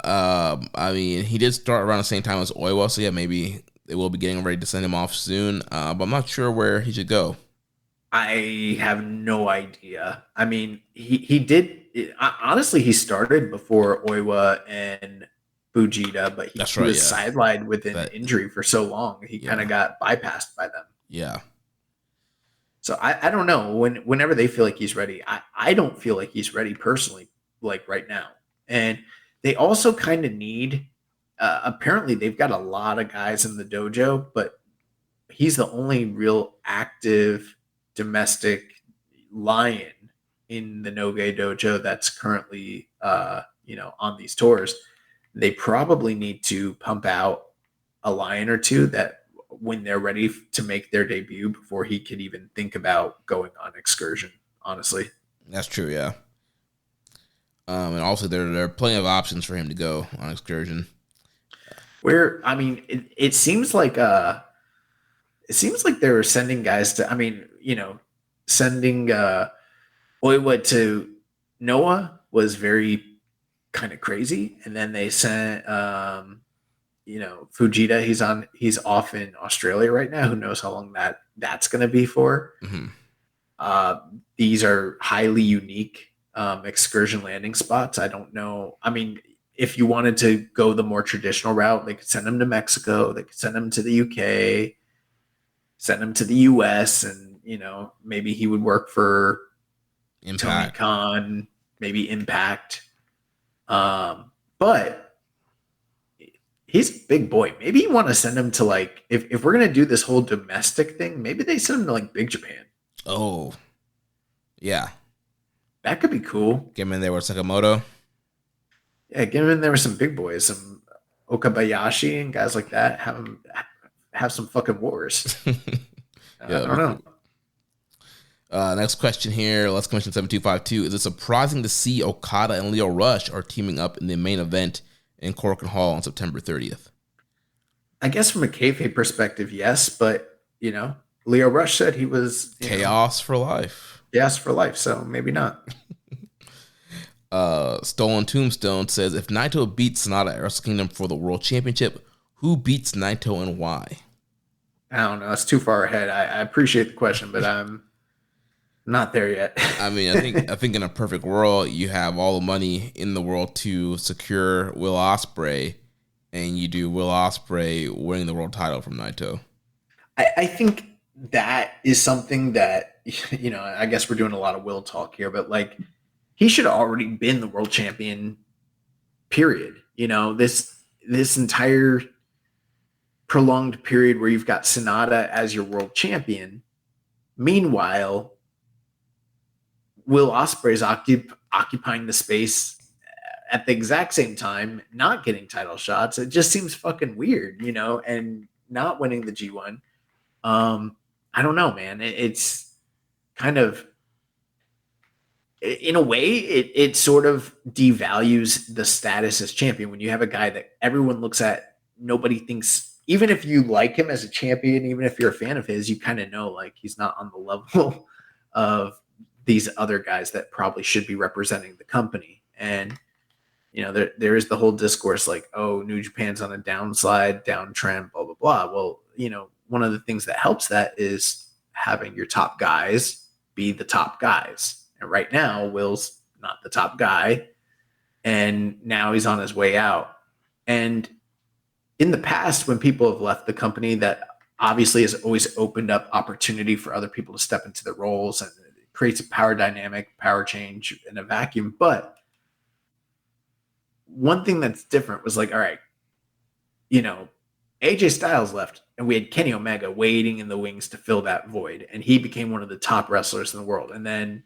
I mean, he did start around the same time as Oiwa, so yeah, maybe they will be getting ready to send him off soon. But I'm not sure where he should go. I have no idea. I mean, he did. Honestly, he started before Oiwa and Fujita, but he was sidelined with an injury for so long. He kind of got bypassed by them. Yeah. So I don't know. Whenever they feel like he's ready, I don't feel like he's ready personally, like right now. And they also kind of need, apparently they've got a lot of guys in the dojo, but he's the only real active domestic lion in the Noge dojo that's currently, on these tours. They probably need to pump out a lion or two that when they're ready to make their debut before he could even think about going on Excursion, honestly. That's true, yeah. And also there are plenty of options for him to go on Excursion. Where, I mean, it seems like they were sending guys to, sending Oiwa to Noah was very kind of crazy. And then they sent Fujita, he's off in Australia right now. Who knows how long that's going to be for. Mm-hmm. These are highly unique Excursion landing spots. I don't know. I mean, if you wanted to go the more traditional route, they could send him to Mexico. They could send him to the UK, send him to the US, and, maybe he would work for Impact. Tony Khan, maybe Impact. But he's a big boy. Maybe you want to send him to like, if we're going to do this whole domestic thing, maybe they send him to like Big Japan. Oh, yeah. That could be cool. Get him in there with Sakamoto. Yeah, get him in there with some big boys. Okabayashi and guys like that have some fucking wars. I don't know. Next question here. Let's question 7252. Is it surprising to see Okada and Leo Rush are teaming up in the main event in Korakuen Hall on September 30th? I guess from a kayfabe perspective, yes, but Leo Rush said he was chaos for life. Chaos for life, so maybe not. Stolen Tombstone says, if Naito beats Sonata at Wrestle Kingdom for the World Championship, who beats Naito and why? I don't know. It's too far ahead. I appreciate the question, but I'm not there yet. I mean, I think in a perfect world, you have all the money in the world to secure Will Ospreay, and you do Will Ospreay winning the world title from Naito. I think that is something that, I guess we're doing a lot of Will talk here, but like, he should have already been the world champion, period. This entire prolonged period where you've got Sonata as your world champion. Meanwhile, Will Ospreay's occupying the space at the exact same time, not getting title shots. It just seems fucking weird, and not winning the G1. I don't know, man. It's kind of, in a way, it sort of devalues the status as champion when you have a guy that everyone looks at. Nobody thinks, even if you like him as a champion, even if you're a fan of his, you kind of know like he's not on the level of these other guys that probably should be representing the company. And there is the whole discourse like, oh, New Japan's on a downtrend, blah blah blah. Well, one of the things that helps that is having your top guys be the top guys. And right now, Will's not the top guy, and now he's on his way out. And in the past, when people have left the company, that obviously has always opened up opportunity for other people to step into their roles, and it creates a power dynamic, power change in a vacuum. But one thing that's different was like, all right, AJ Styles left, and we had Kenny Omega waiting in the wings to fill that void, and he became one of the top wrestlers in the world. And then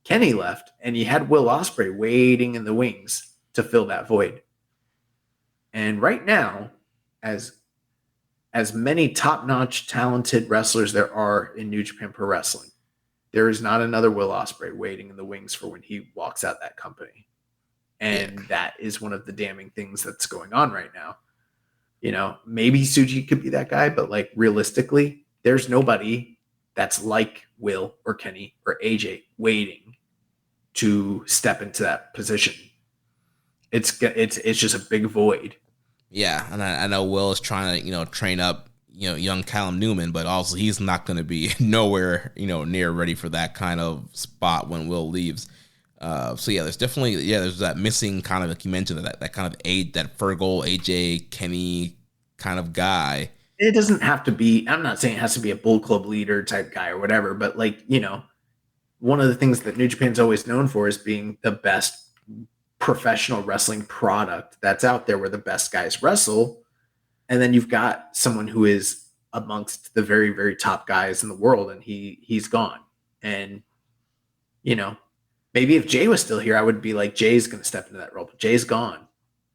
Kenny left, and you had Will Ospreay waiting in the wings to fill that void. And right now, as many top-notch, talented wrestlers there are in New Japan Pro Wrestling, there is not another Will Ospreay waiting in the wings for when he walks out that company. And that is one of the damning things that's going on right now. Maybe Tsuji could be that guy, but like realistically, there's nobody that's like Will or Kenny or AJ waiting to step into that position. It's just a big void. Yeah, and I know Will is trying to train up young Callum Newman, but also he's not going to be nowhere near ready for that kind of spot when Will leaves. So yeah, there's definitely there's that missing kind of, like you mentioned, that kind of that Fergal, AJ, Kenny kind of guy. It doesn't have to be. I'm not saying it has to be a Bull Club leader type guy or whatever, but like one of the things that New Japan's always known for is being the best professional wrestling product that's out there, where the best guys wrestle, and then you've got someone who is amongst the very, very top guys in the world, and he's gone. And maybe if Jay was still here, I would be like, Jay's going to step into that role, but Jay's gone,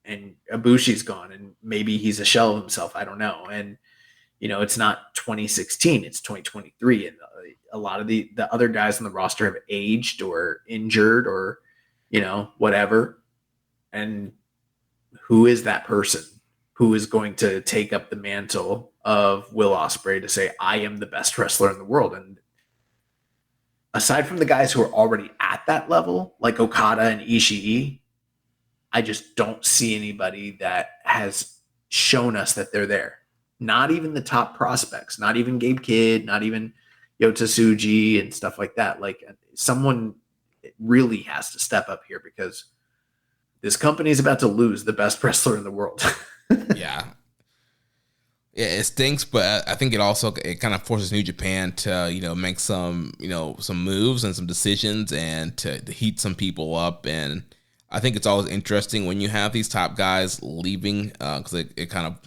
and Ibushi's gone, and maybe he's a shell of himself. I don't know. And it's not 2016, it's 2023, and a lot of the other guys on the roster have aged or injured or whatever. And who is that person who is going to take up the mantle of Will Ospreay to say, I am the best wrestler in the world? And aside from the guys who are already at that level, like Okada and Ishii, I just don't see anybody that has shown us that they're there. Not even the top prospects, not even Gabe Kidd, not even Yota Tsuji and stuff like that. Like, someone really has to step up here, because this company is about to lose the best wrestler in the world. Yeah, it stinks, but I think it kind of forces New Japan to make some some moves and some decisions, and to heat some people up. And I think it's always interesting when you have these top guys leaving, because it kind of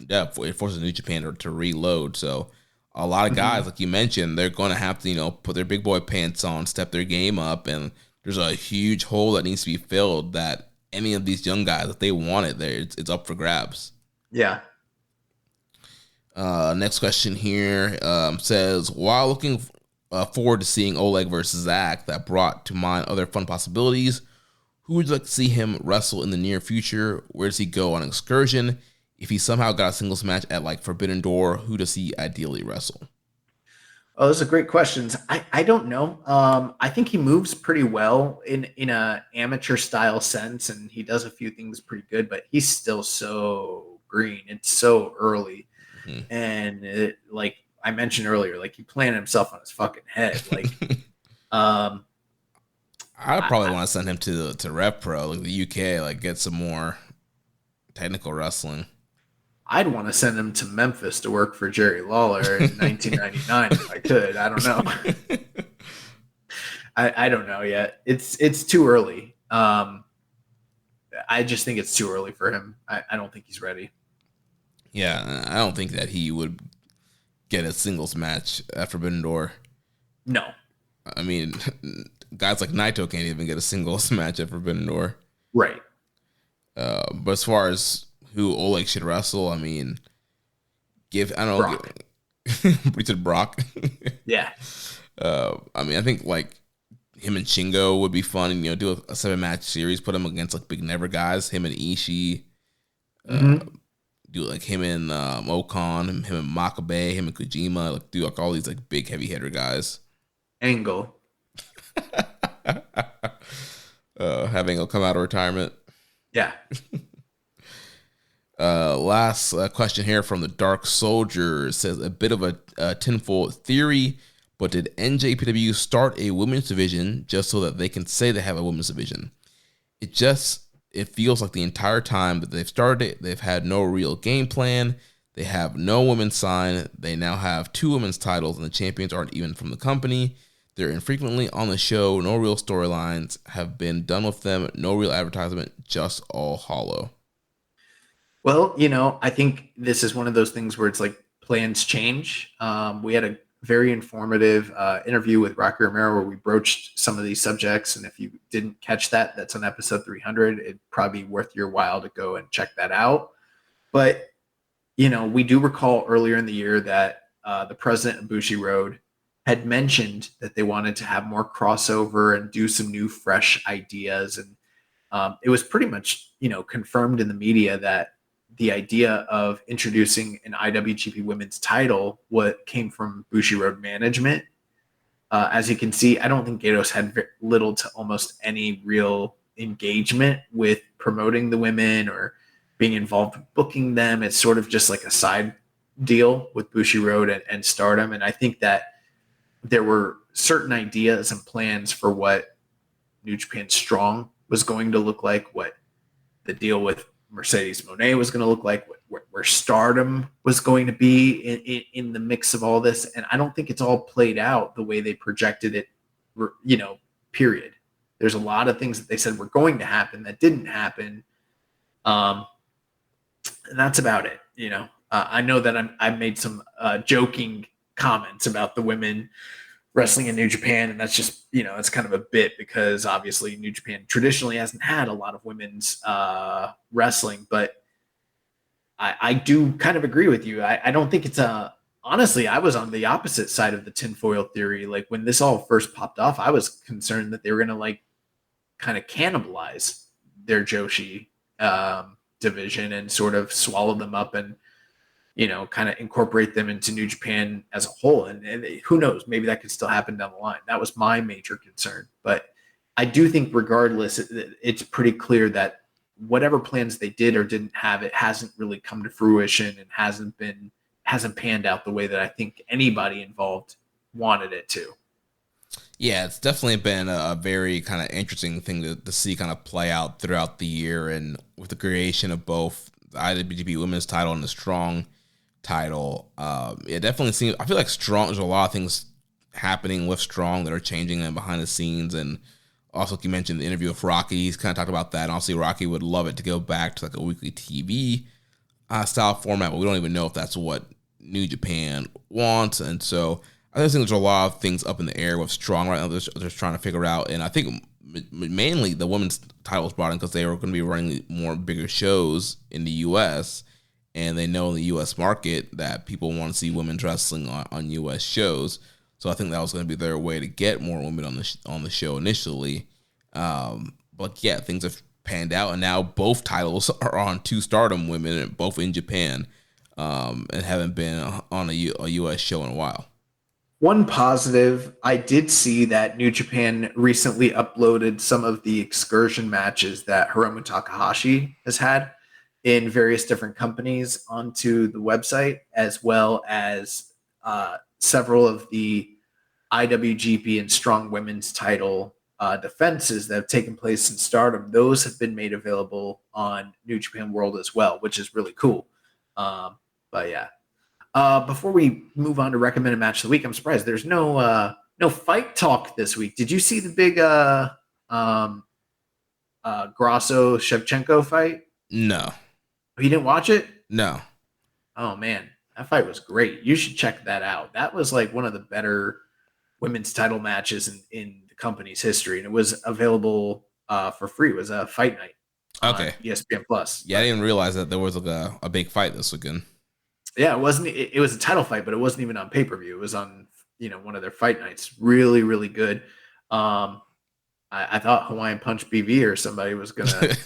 it forces New Japan to reload. So a lot of guys, like you mentioned, they're going to have to put their big boy pants on, step their game up, and there's a huge hole that needs to be filled. That any of these young guys, if they want it, it's up for grabs. Yeah. Next question here says, while looking forward to seeing Oleg versus Zach, that brought to mind other fun possibilities. Who would you like to see him wrestle in the near future? Where does he go on an excursion? If he somehow got a singles match at like Forbidden Door, who does he ideally wrestle? Oh, those are great questions. I don't know. I think he moves pretty well in a amateur style sense, and he does a few things pretty good, but he's still so green. It's so early. Mhm. And like I mentioned earlier, like he planted himself on his fucking head. Like, I'd probably want to send him to Rev Pro, like the UK, like get some more technical wrestling. I'd want to send him to Memphis to work for Jerry Lawler in 1999 if I could. I don't know. I don't know yet. It's too early. I just think it's too early for him. I don't think he's ready. Yeah, I don't think that he would get a singles match at Forbidden Door. No. I mean, guys like Naito can't even get a singles match at Forbidden Door. Right. But as far as who Oleg should wrestle, I mean, I don't know. Brock. We said Brock. Yeah. I mean, I think like him and Shingo would be fun, and do a 7-match series, put him against like big never guys, him and Ishii. Do like him and Okan, him and Makabe, him and Kojima, like do like all these like big heavy hitter guys. Angle. Having Angle come out of retirement. Yeah. Last question here from the Dark Soldier says a bit of a tinfoil theory, but did NJPW start a women's division just so that they can say they have a women's division? It feels like the entire time that they've started it, they've had no real game plan. They have no women signed. They now have 2 women's titles, and the champions aren't even from the company. They're infrequently on the show. No real storylines have been done with them. No real advertisement, just all hollow. Well, I think this is one of those things where it's like plans change. We had a very informative interview with Rocky Romero where we broached some of these subjects. And if you didn't catch that, that's on episode 300. It'd probably be worth your while to go and check that out. But, we do recall earlier in the year that the president of Bushi Road had mentioned that they wanted to have more crossover and do some new, fresh ideas. And it was pretty much, confirmed in the media that the idea of introducing an IWGP Women's title came from Bushi Road management. As you can see, I don't think Gatos had little to almost any real engagement with promoting the women or being involved with booking them. It's sort of just like a side deal with Bushi Road and Stardom. And I think that there were certain ideas and plans for what New Japan Strong was going to look like, what the deal with Mercedes Moné was going to look like, where Stardom was going to be in the mix of all this. And I don't think it's all played out the way they projected it, period. There's a lot of things that they said were going to happen that didn't happen. And that's about it. I know that I made some joking comments about the women wrestling in New Japan, and that's just it's kind of a bit because obviously New Japan traditionally hasn't had a lot of women's wrestling, but I do kind of agree with you. I don't think it's honestly, I was on the opposite side of the tinfoil theory. Like when this all first popped off, I was concerned that they were gonna like kind of cannibalize their Joshi division and sort of swallow them up and kind of incorporate them into New Japan as a whole. And who knows, maybe that could still happen down the line. That was my major concern. But I do think regardless, it's pretty clear that whatever plans they did or didn't have, it hasn't really come to fruition and hasn't panned out the way that I think anybody involved wanted it to. Yeah, it's definitely been a very kind of interesting thing to see kind of play out throughout the year, and with the creation of both the IWGP Women's title and the Strong title. It definitely seems, I feel like Strong, there's a lot of things happening with Strong that are changing and behind the scenes. And also, like you mentioned, the interview with Rocky, he's kind of talked about that. And obviously, Rocky would love it to go back to like a weekly TV style format, but we don't even know if that's what New Japan wants. And so I just think there's a lot of things up in the air with Strong right now. They're trying to figure out. And I think mainly the women's title was brought in because they were going to be running more bigger shows in the U.S., and they know in the U.S. market that people want to see women's wrestling on U.S. shows. So I think that was going to be their way to get more women on the show initially. But yeah, things have panned out, and now both titles are on two Stardom women, both in Japan, and haven't been on a U.S. show in a while. One positive, I did see that New Japan recently uploaded some of the excursion matches that Hiromu Takahashi has had in various different companies onto the website, as well as several of the IWGP and Strong Women's title defenses that have taken place in Stardom. Those have been made available on New Japan World as well, which is really cool. But yeah. Before we move on to recommended match of the week, I'm surprised there's no fight talk this week. Did you see the big Grasso Shevchenko fight? No. You didn't watch it? No. Oh man, that fight was great. You should check that out. That was like one of the better women's title matches in the company's history, and it was available for free. It was a fight night on ESPN Plus. Yeah, I didn't realize that there was like a big fight this weekend. Yeah, it wasn't. It was a title fight, but it wasn't even on pay-per-view. It was on one of their fight nights. Really, really good. I thought Hawaiian Punch BV or somebody was gonna,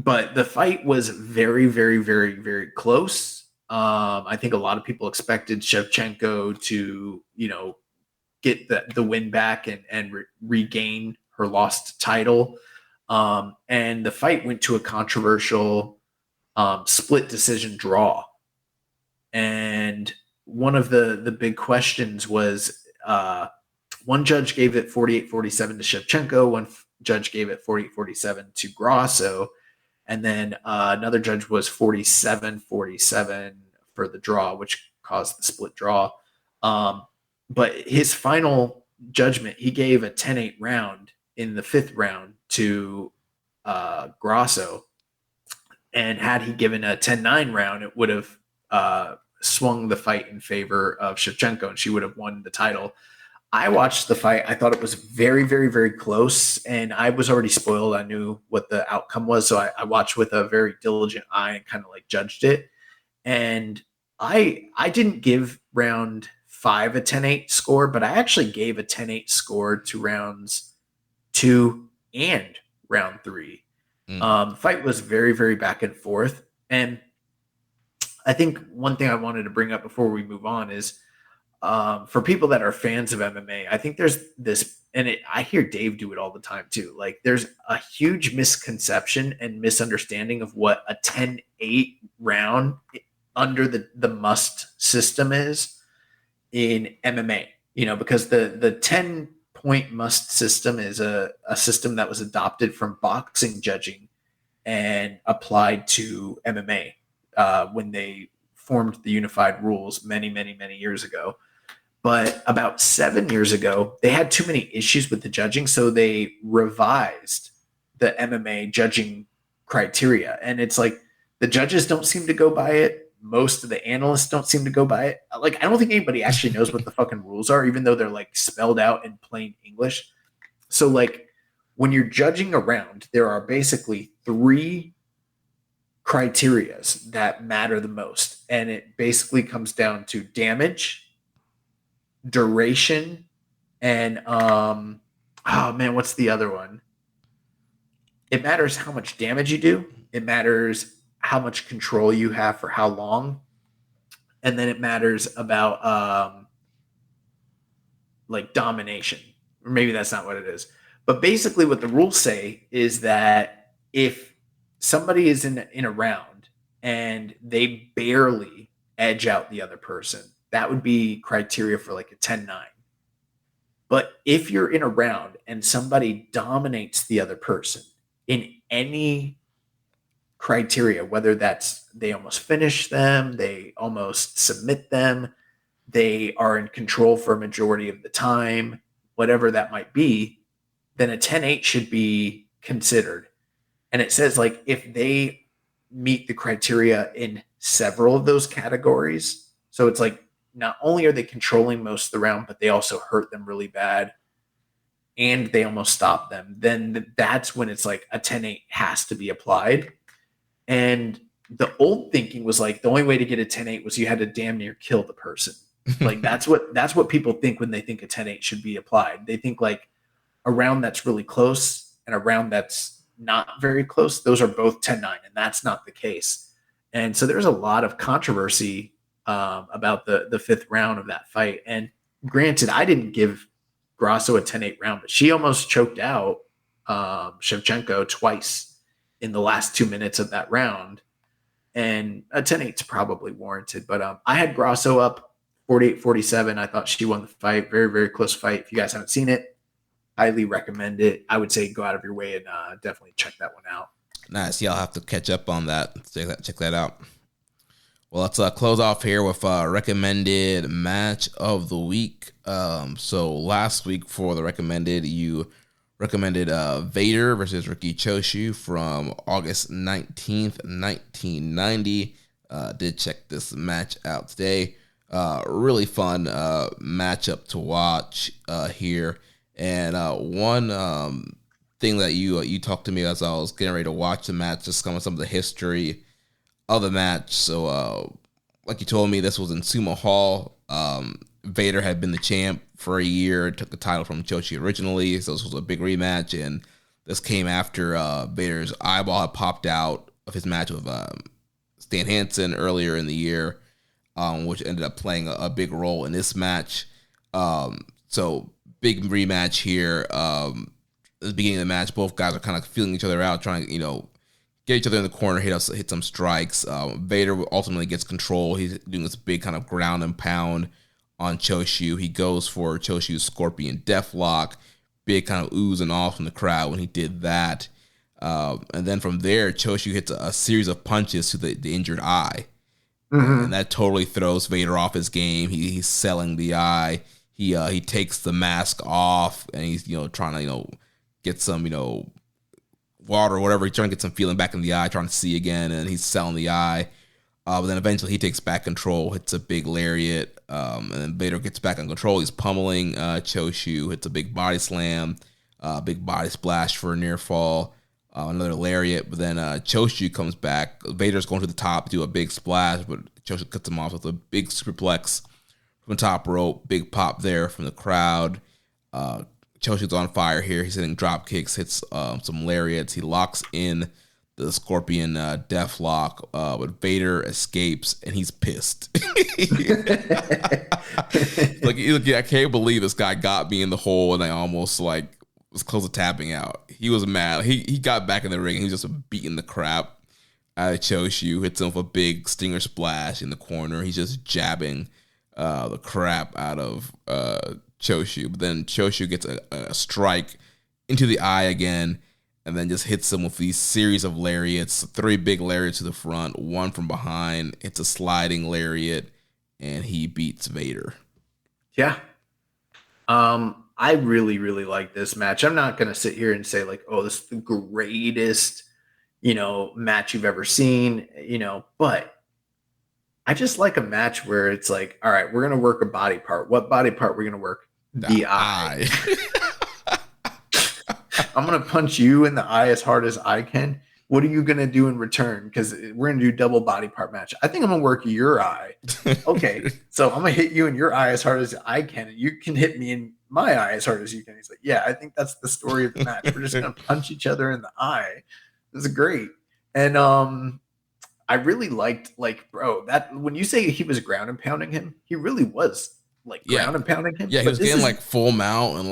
but the fight was very, very, very, very close. I think a lot of people expected Shevchenko to, get the win back and regain her lost title. And the fight went to a controversial split decision draw. And one of the big questions was one judge gave it 48-47 to Shevchenko, one judge gave it 48-47 to Grasso, and then another judge was 47-47 for the draw, which caused the split draw. But his final judgment, he gave a 10-8 round in the fifth round to Grasso. And had he given a 10-9 round, it would have swung the fight in favor of Shevchenko, and she would have won the title. I watched the fight. I thought it was very, very, very close, and I was already spoiled. I knew what the outcome was, so I watched with a very diligent eye and kind of like judged it. And I didn't give round 5 a 10-8 score, but I actually gave a 10-8 score to rounds 2 and round 3. The fight was very, very back and forth. And I think one thing I wanted to bring up before we move on is for people that are fans of MMA, I think there's this, and I hear Dave do it all the time too. Like there's a huge misconception and misunderstanding of what a 10-8 round under the must system is in MMA, because the 10-point must system is a system that was adopted from boxing judging and applied to MMA when they formed the unified rules many, many, many years ago. But about 7 years ago, they had too many issues with the judging, so they revised the MMA judging criteria. And it's like the judges don't seem to go by it. Most of the analysts don't seem to go by it. Like, I don't think anybody actually knows what the fucking rules are, even though they're like spelled out in plain English. So like when you're judging a round, there are basically 3 criterias that matter the most. And it basically comes down to damage, duration, and what's the other one? It matters how much damage you do. It matters how much control you have for how long. And then it matters about like domination. Or maybe that's not what it is. But basically what the rules say is that if somebody is in a round and they barely edge out the other person, that would be criteria for like a 10-9. But if you're in a round and somebody dominates the other person in any criteria, whether that's they almost finish them, they almost submit them, they are in control for a majority of the time, whatever that might be, then a 10-8 should be considered. And it says like if they meet the criteria in several of those categories, so it's like not only are they controlling most of the round, but they also hurt them really bad and they almost stop them, then that's when it's like a 10-8 has to be applied. And the old thinking was like the only way to get a 10-8 was you had to damn near kill the person. Like that's what people think when they think a 10-8 should be applied. They think like a round that's really close and a round that's not very close, those are both 10-9, and that's not the case. And so there's a lot of controversy about the fifth round of that fight. And granted, I didn't give Grasso a 10-8 round, but she almost choked out Shevchenko twice in the last 2 minutes of that round. And a 10-8 is probably warranted. But I had Grasso up 48-47. I thought she won the fight. Very, very close fight. If you guys haven't seen it, highly recommend it. I would say go out of your way and definitely check that one out. Nice. Yeah, I'll have to catch up on that. Check that out. Well, let's close off here with recommended match of the week. So last week for the recommended, you recommended Vader versus Ricky Choshu from August 19th, 1990. Did check this match out today. Really fun matchup to watch here. And one thing that you talked to me as I was getting ready to watch the match, just some of the history of the match. So, like you told me, this was in Sumo Hall. Vader had been the champ for a year, took the title from Choshu originally, so this was a big rematch. And this came after Vader's eyeball had popped out of his match with Stan Hansen earlier in the year, which ended up playing a big role in this match. So big rematch here. At the beginning of the match, both guys are kind of feeling each other out, trying to, get each other in the corner, hit some strikes. Vader ultimately gets control. He's doing this big kind of ground and pound on Choshu. He goes for Choshu's Scorpion Deathlock. Big kind of oohs and ahs from the crowd when he did that. And then from there, Choshu hits a series of punches to the injured eye. Mm-hmm. And that totally throws Vader off his game. He's selling the eye. He takes the mask off and he's trying to get some water or whatever. He's trying to get some feeling back in the eye, trying to see again, and he's selling the eye. But then eventually he takes back control, hits a big lariat, and then Vader gets back on control. He's pummeling Choshu, hits a big body slam, big body splash for a near fall, another lariat. But then Choshu comes back. Vader's going to the top to do a big splash, but Choshu cuts him off with a big superplex from the top rope. Big pop there from the crowd. Choshu's on fire here. He's hitting drop kicks, hits some lariats. He locks in the Scorpion Deathlock, but Vader escapes and he's pissed. I can't believe this guy got me in the hole and I almost was close to tapping out. He was mad. He got back in the ring and he was just beating the crap out of Choshu. Hits him with a big stinger splash in the corner. He's just jabbing the crap out of Choshu. But then Choshu gets a strike into the eye again and then just hits him with these series of lariats, 3 big lariats to the front, 1 from behind. It's a sliding lariat, and he beats Vader. Yeah. I really, really like this match. I'm not going to sit here and say this is the greatest, match you've ever seen, but I just like a match where it's like, all right, we're going to work a body part. What body part we're going to work? The eye. I'm going to punch you in the eye as hard as I can. What are you going to do in return? Because we're going to do double body part match. I think I'm going to work your eye. Okay. So I'm going to hit you in your eye as hard as I can. And you can hit me in my eye as hard as you can. He's like, yeah, I think that's the story of the match. We're just going to punch each other in the eye. This is great. And I really liked, bro, that when you say he was ground and pounding him, he really was ground and pounding him. Yeah, he was getting full mount and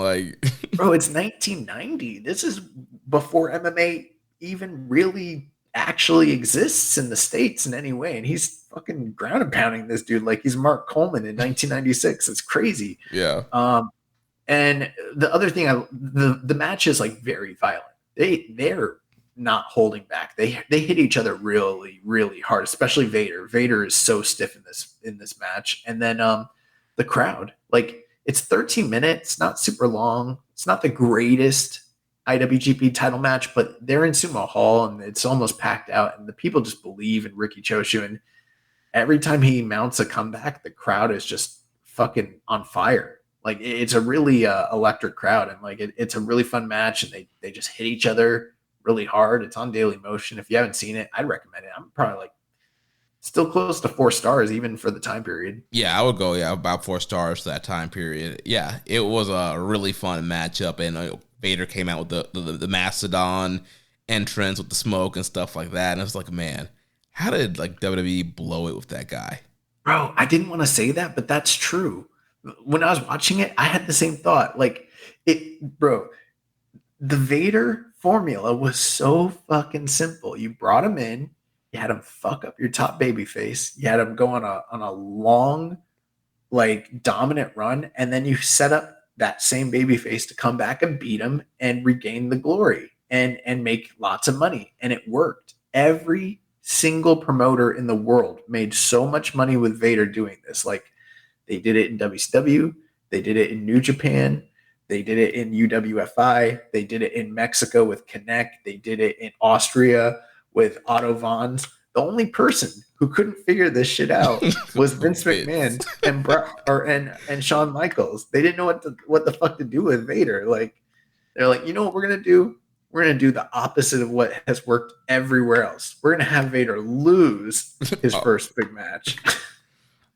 bro, it's 1990. This is before MMA even really actually exists in the States in any way. And he's fucking ground and pounding this dude like he's Mark Coleman in 1996. It's crazy. Yeah. And the other thing, the match is very violent. They're not holding back. They hit each other really, really hard, especially Vader. Vader is so stiff in this match. And then the crowd, it's 13 minutes, not super long. It's not the greatest IWGP title match, but they're in Sumo Hall and it's almost packed out. And the people just believe in Ricky Choshu. And every time he mounts a comeback, the crowd is just fucking on fire. It's a really electric crowd. And it's a really fun match. And they just hit each other really hard. It's on Daily Motion. If you haven't seen it, I'd recommend it. I'm probably Still close to 4 stars, even for the time period. Yeah, I would go, about 4 stars for that time period. Yeah, it was a really fun matchup, and Vader came out with the Mastodon entrance with the smoke and stuff like that, and it was like, man, how did like WWE blow it with that guy? Bro, I didn't want to say that, but that's true. When I was watching it, I had the same thought. Like, bro, the Vader formula was so fucking simple. You brought him in, you had him fuck up your top babyface, you had him go on a long, like, dominant run, and then you set up that same babyface to come back and beat him and regain the glory and make lots of money. And it worked. Every single promoter in the world made so much money with Vader doing this. Like, they did it in WCW, they did it in New Japan, they did it in UWFI, they did it in Mexico with Connect, they did it in Austria with Otto Vons. The only person who couldn't figure this shit out was Vince McMahon and Shawn Michaels. They didn't know what the fuck to do with Vader. Like, they're like, you know what we're gonna do? We're gonna do the opposite of what has worked everywhere else. We're gonna have Vader lose his first big match.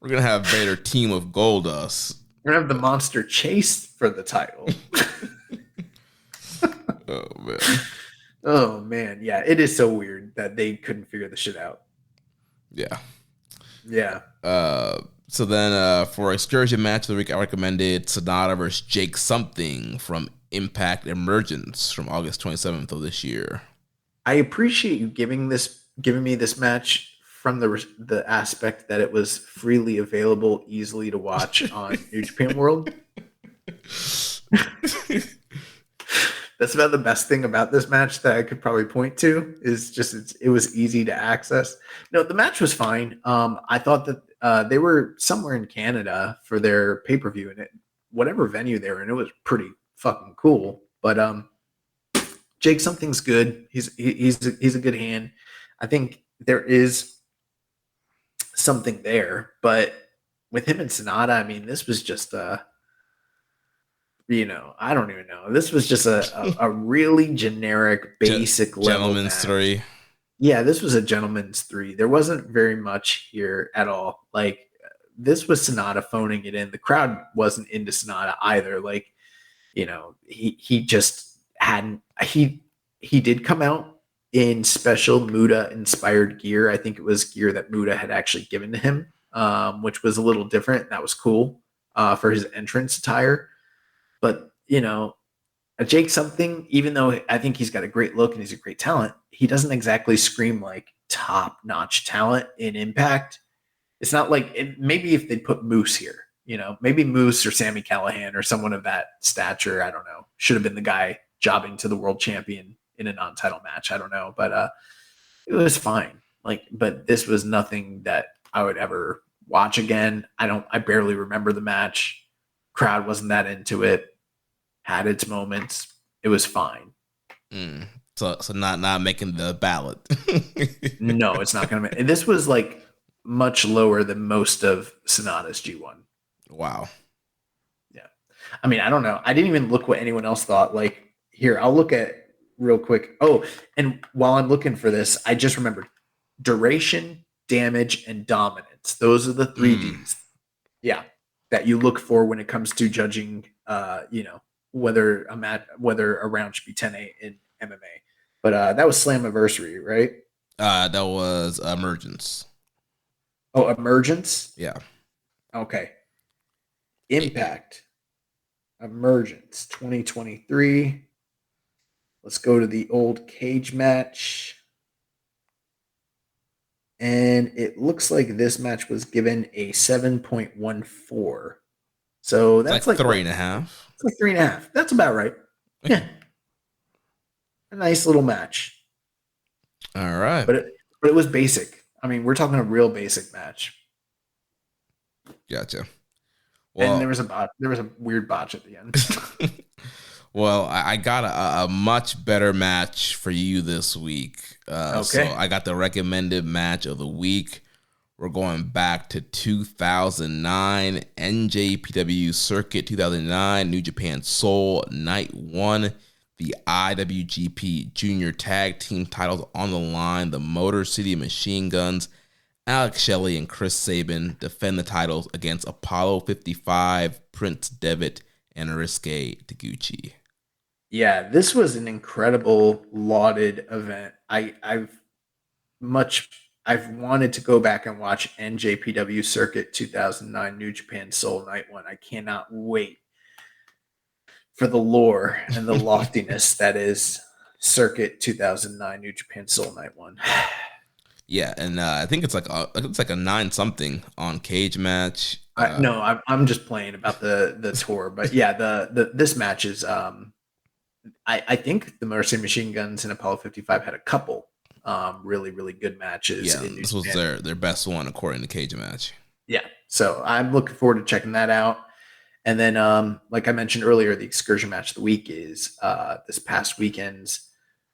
We're gonna have Vader team with Goldust. We're gonna have the monster chase for the title. Oh man. Oh man, yeah, it is so weird that they couldn't figure the shit out. Yeah. Yeah. So then for excursion match of the week, I recommended Sonata versus Jake Something from Impact Emergence from August 27th of this year. I appreciate you giving me this match from the aspect that it was freely available, easily to watch on New Japan World. That's about the best thing about this match that I could probably point to is just it was easy to access. No, the match was fine. I thought that they were somewhere in Canada for their pay-per-view, and whatever venue they were in, it was pretty fucking cool. But Jake Something's good. He's a good hand. I think there is something there, but with him and Sonata, I mean, this was just I don't even know. This was just a really generic, basic level Gentleman's match. 3. Yeah, this was a gentleman's 3. There wasn't very much here at all. Like, this was Sonata phoning it in. The crowd wasn't into Sonata either. Like, he just hadn't. He did come out in special Muda inspired gear. I think it was gear that Muda had actually given to him, which was a little different. That was cool for his entrance attire. But, a Jake Something, even though I think he's got a great look and he's a great talent, he doesn't exactly scream like top-notch talent in Impact. It's not like maybe if they put Moose here, maybe Moose or Sami Callihan or someone of that stature, I don't know, should have been the guy jobbing to the world champion in a non-title match. I don't know, but it was fine. Like, but this was nothing that I would ever watch again. I barely remember the match. Crowd wasn't that into it. Had its moments. It was fine. So not making the ballot. No, it's not going to make. This was like much lower than most of Sonata's G1. Wow. Yeah. I mean, I don't know. I didn't even look what anyone else thought. Like, here, I'll look at real quick. Oh, and while I'm looking for this, I just remembered duration, damage, and dominance. Those are the 3 Ds. Yeah. That you look for when it comes to judging, whether a round should be 10-8 in MMA. But that was Slammiversary, right? That was Emergence. Oh, Emergence? Yeah. Okay. Impact. Emergence 2023. Let's go to the old cage match. And it looks like this match was given a 7.14. So that's like 3.5. It's like 3.5. That's about right. Yeah. A nice little match. All right. But it was basic. I mean, we're talking a real basic match. Gotcha. Well, and there was a weird botch at the end. Well, I got a much better match for you this week. Okay. So I got the recommended match of the week. We're going back to 2009, NJPW Circuit 2009, New Japan Soul Night 1, the IWGP Junior Tag Team titles on the line, the Motor City Machine Guns Alex Shelley and Chris Sabin defend the titles against Apollo 55, Prince Devitt, and Ryusuke Taguchi. Yeah, this was an incredible, lauded event. I've wanted to go back and watch NJPW Circuit 2009 New Japan Soul Night 1. I cannot wait for the lore and the loftiness that is Circuit 2009 New Japan Soul Night 1. Yeah, and I think it's like a 9-something on Cage Match. No, I'm just playing about the tour, but yeah, this match is I think the Mercy Machine Guns and Apollo 55 had a couple really, really good matches. Yeah, this was their best one according to Cage Match. Yeah, so I'm looking forward to checking that out. And then, like I mentioned earlier, the excursion match of the week is this past weekend's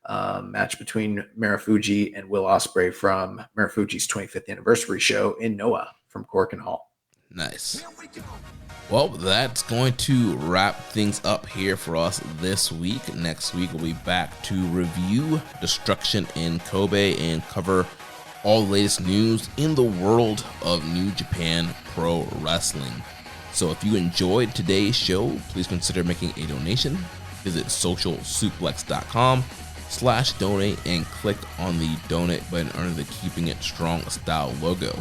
match between Marufuji and Will Ospreay from Marufuji's 25th anniversary show in Noah from Cork and Hall. Nice. Well, that's going to wrap things up here for us this week. Next week, we'll be back to review Destruction in Kobe and cover all the latest news in the world of New Japan Pro Wrestling. So if you enjoyed today's show, please consider making a donation. Visit socialsuplex.com/donate and click on the donate button under the Keeping It Strong Style logo.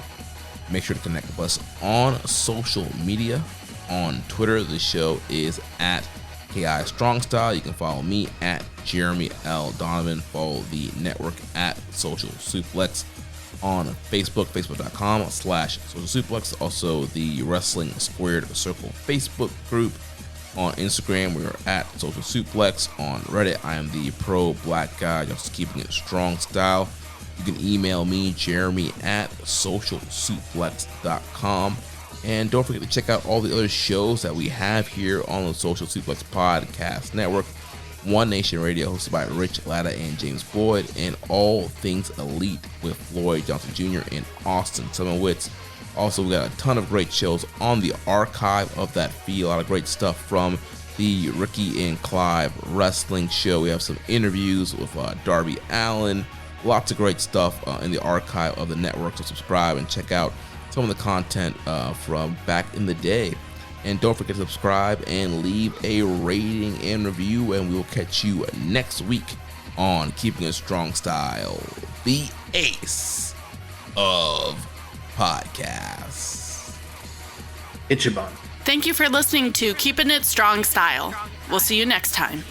Make sure to connect with us on social media. On Twitter, the show is at KI Strong Style. You can follow me at Jeremy L. Donovan. Follow the network at Social Suplex. On Facebook, facebook.com/Social Suplex. Also, the Wrestling Squared Circle Facebook group. On Instagram, we are at Social Suplex. On Reddit, I am the Pro Black Guy, just keeping it strong style. You can email me, Jeremy at socialsuplex.com. And don't forget to check out all the other shows that we have here on the Social Suplex Podcast Network. One Nation Radio, hosted by Rich Latta and James Boyd, and All Things Elite with Floyd Johnson Jr. and Austin Summerwitz. Also, we got a ton of great shows on the archive of that feed. A lot of great stuff from the Ricky and Clive Wrestling Show. We have some interviews with Darby Allin. Lots of great stuff in the archive of the network. So subscribe and check out some of the content from back in the day. And don't forget to subscribe and leave a rating and review. And we will catch you next week on Keeping It Strong Style, the ace of podcasts. Ichiban. Thank you for listening to Keepin' It Strong Style. We'll see you next time.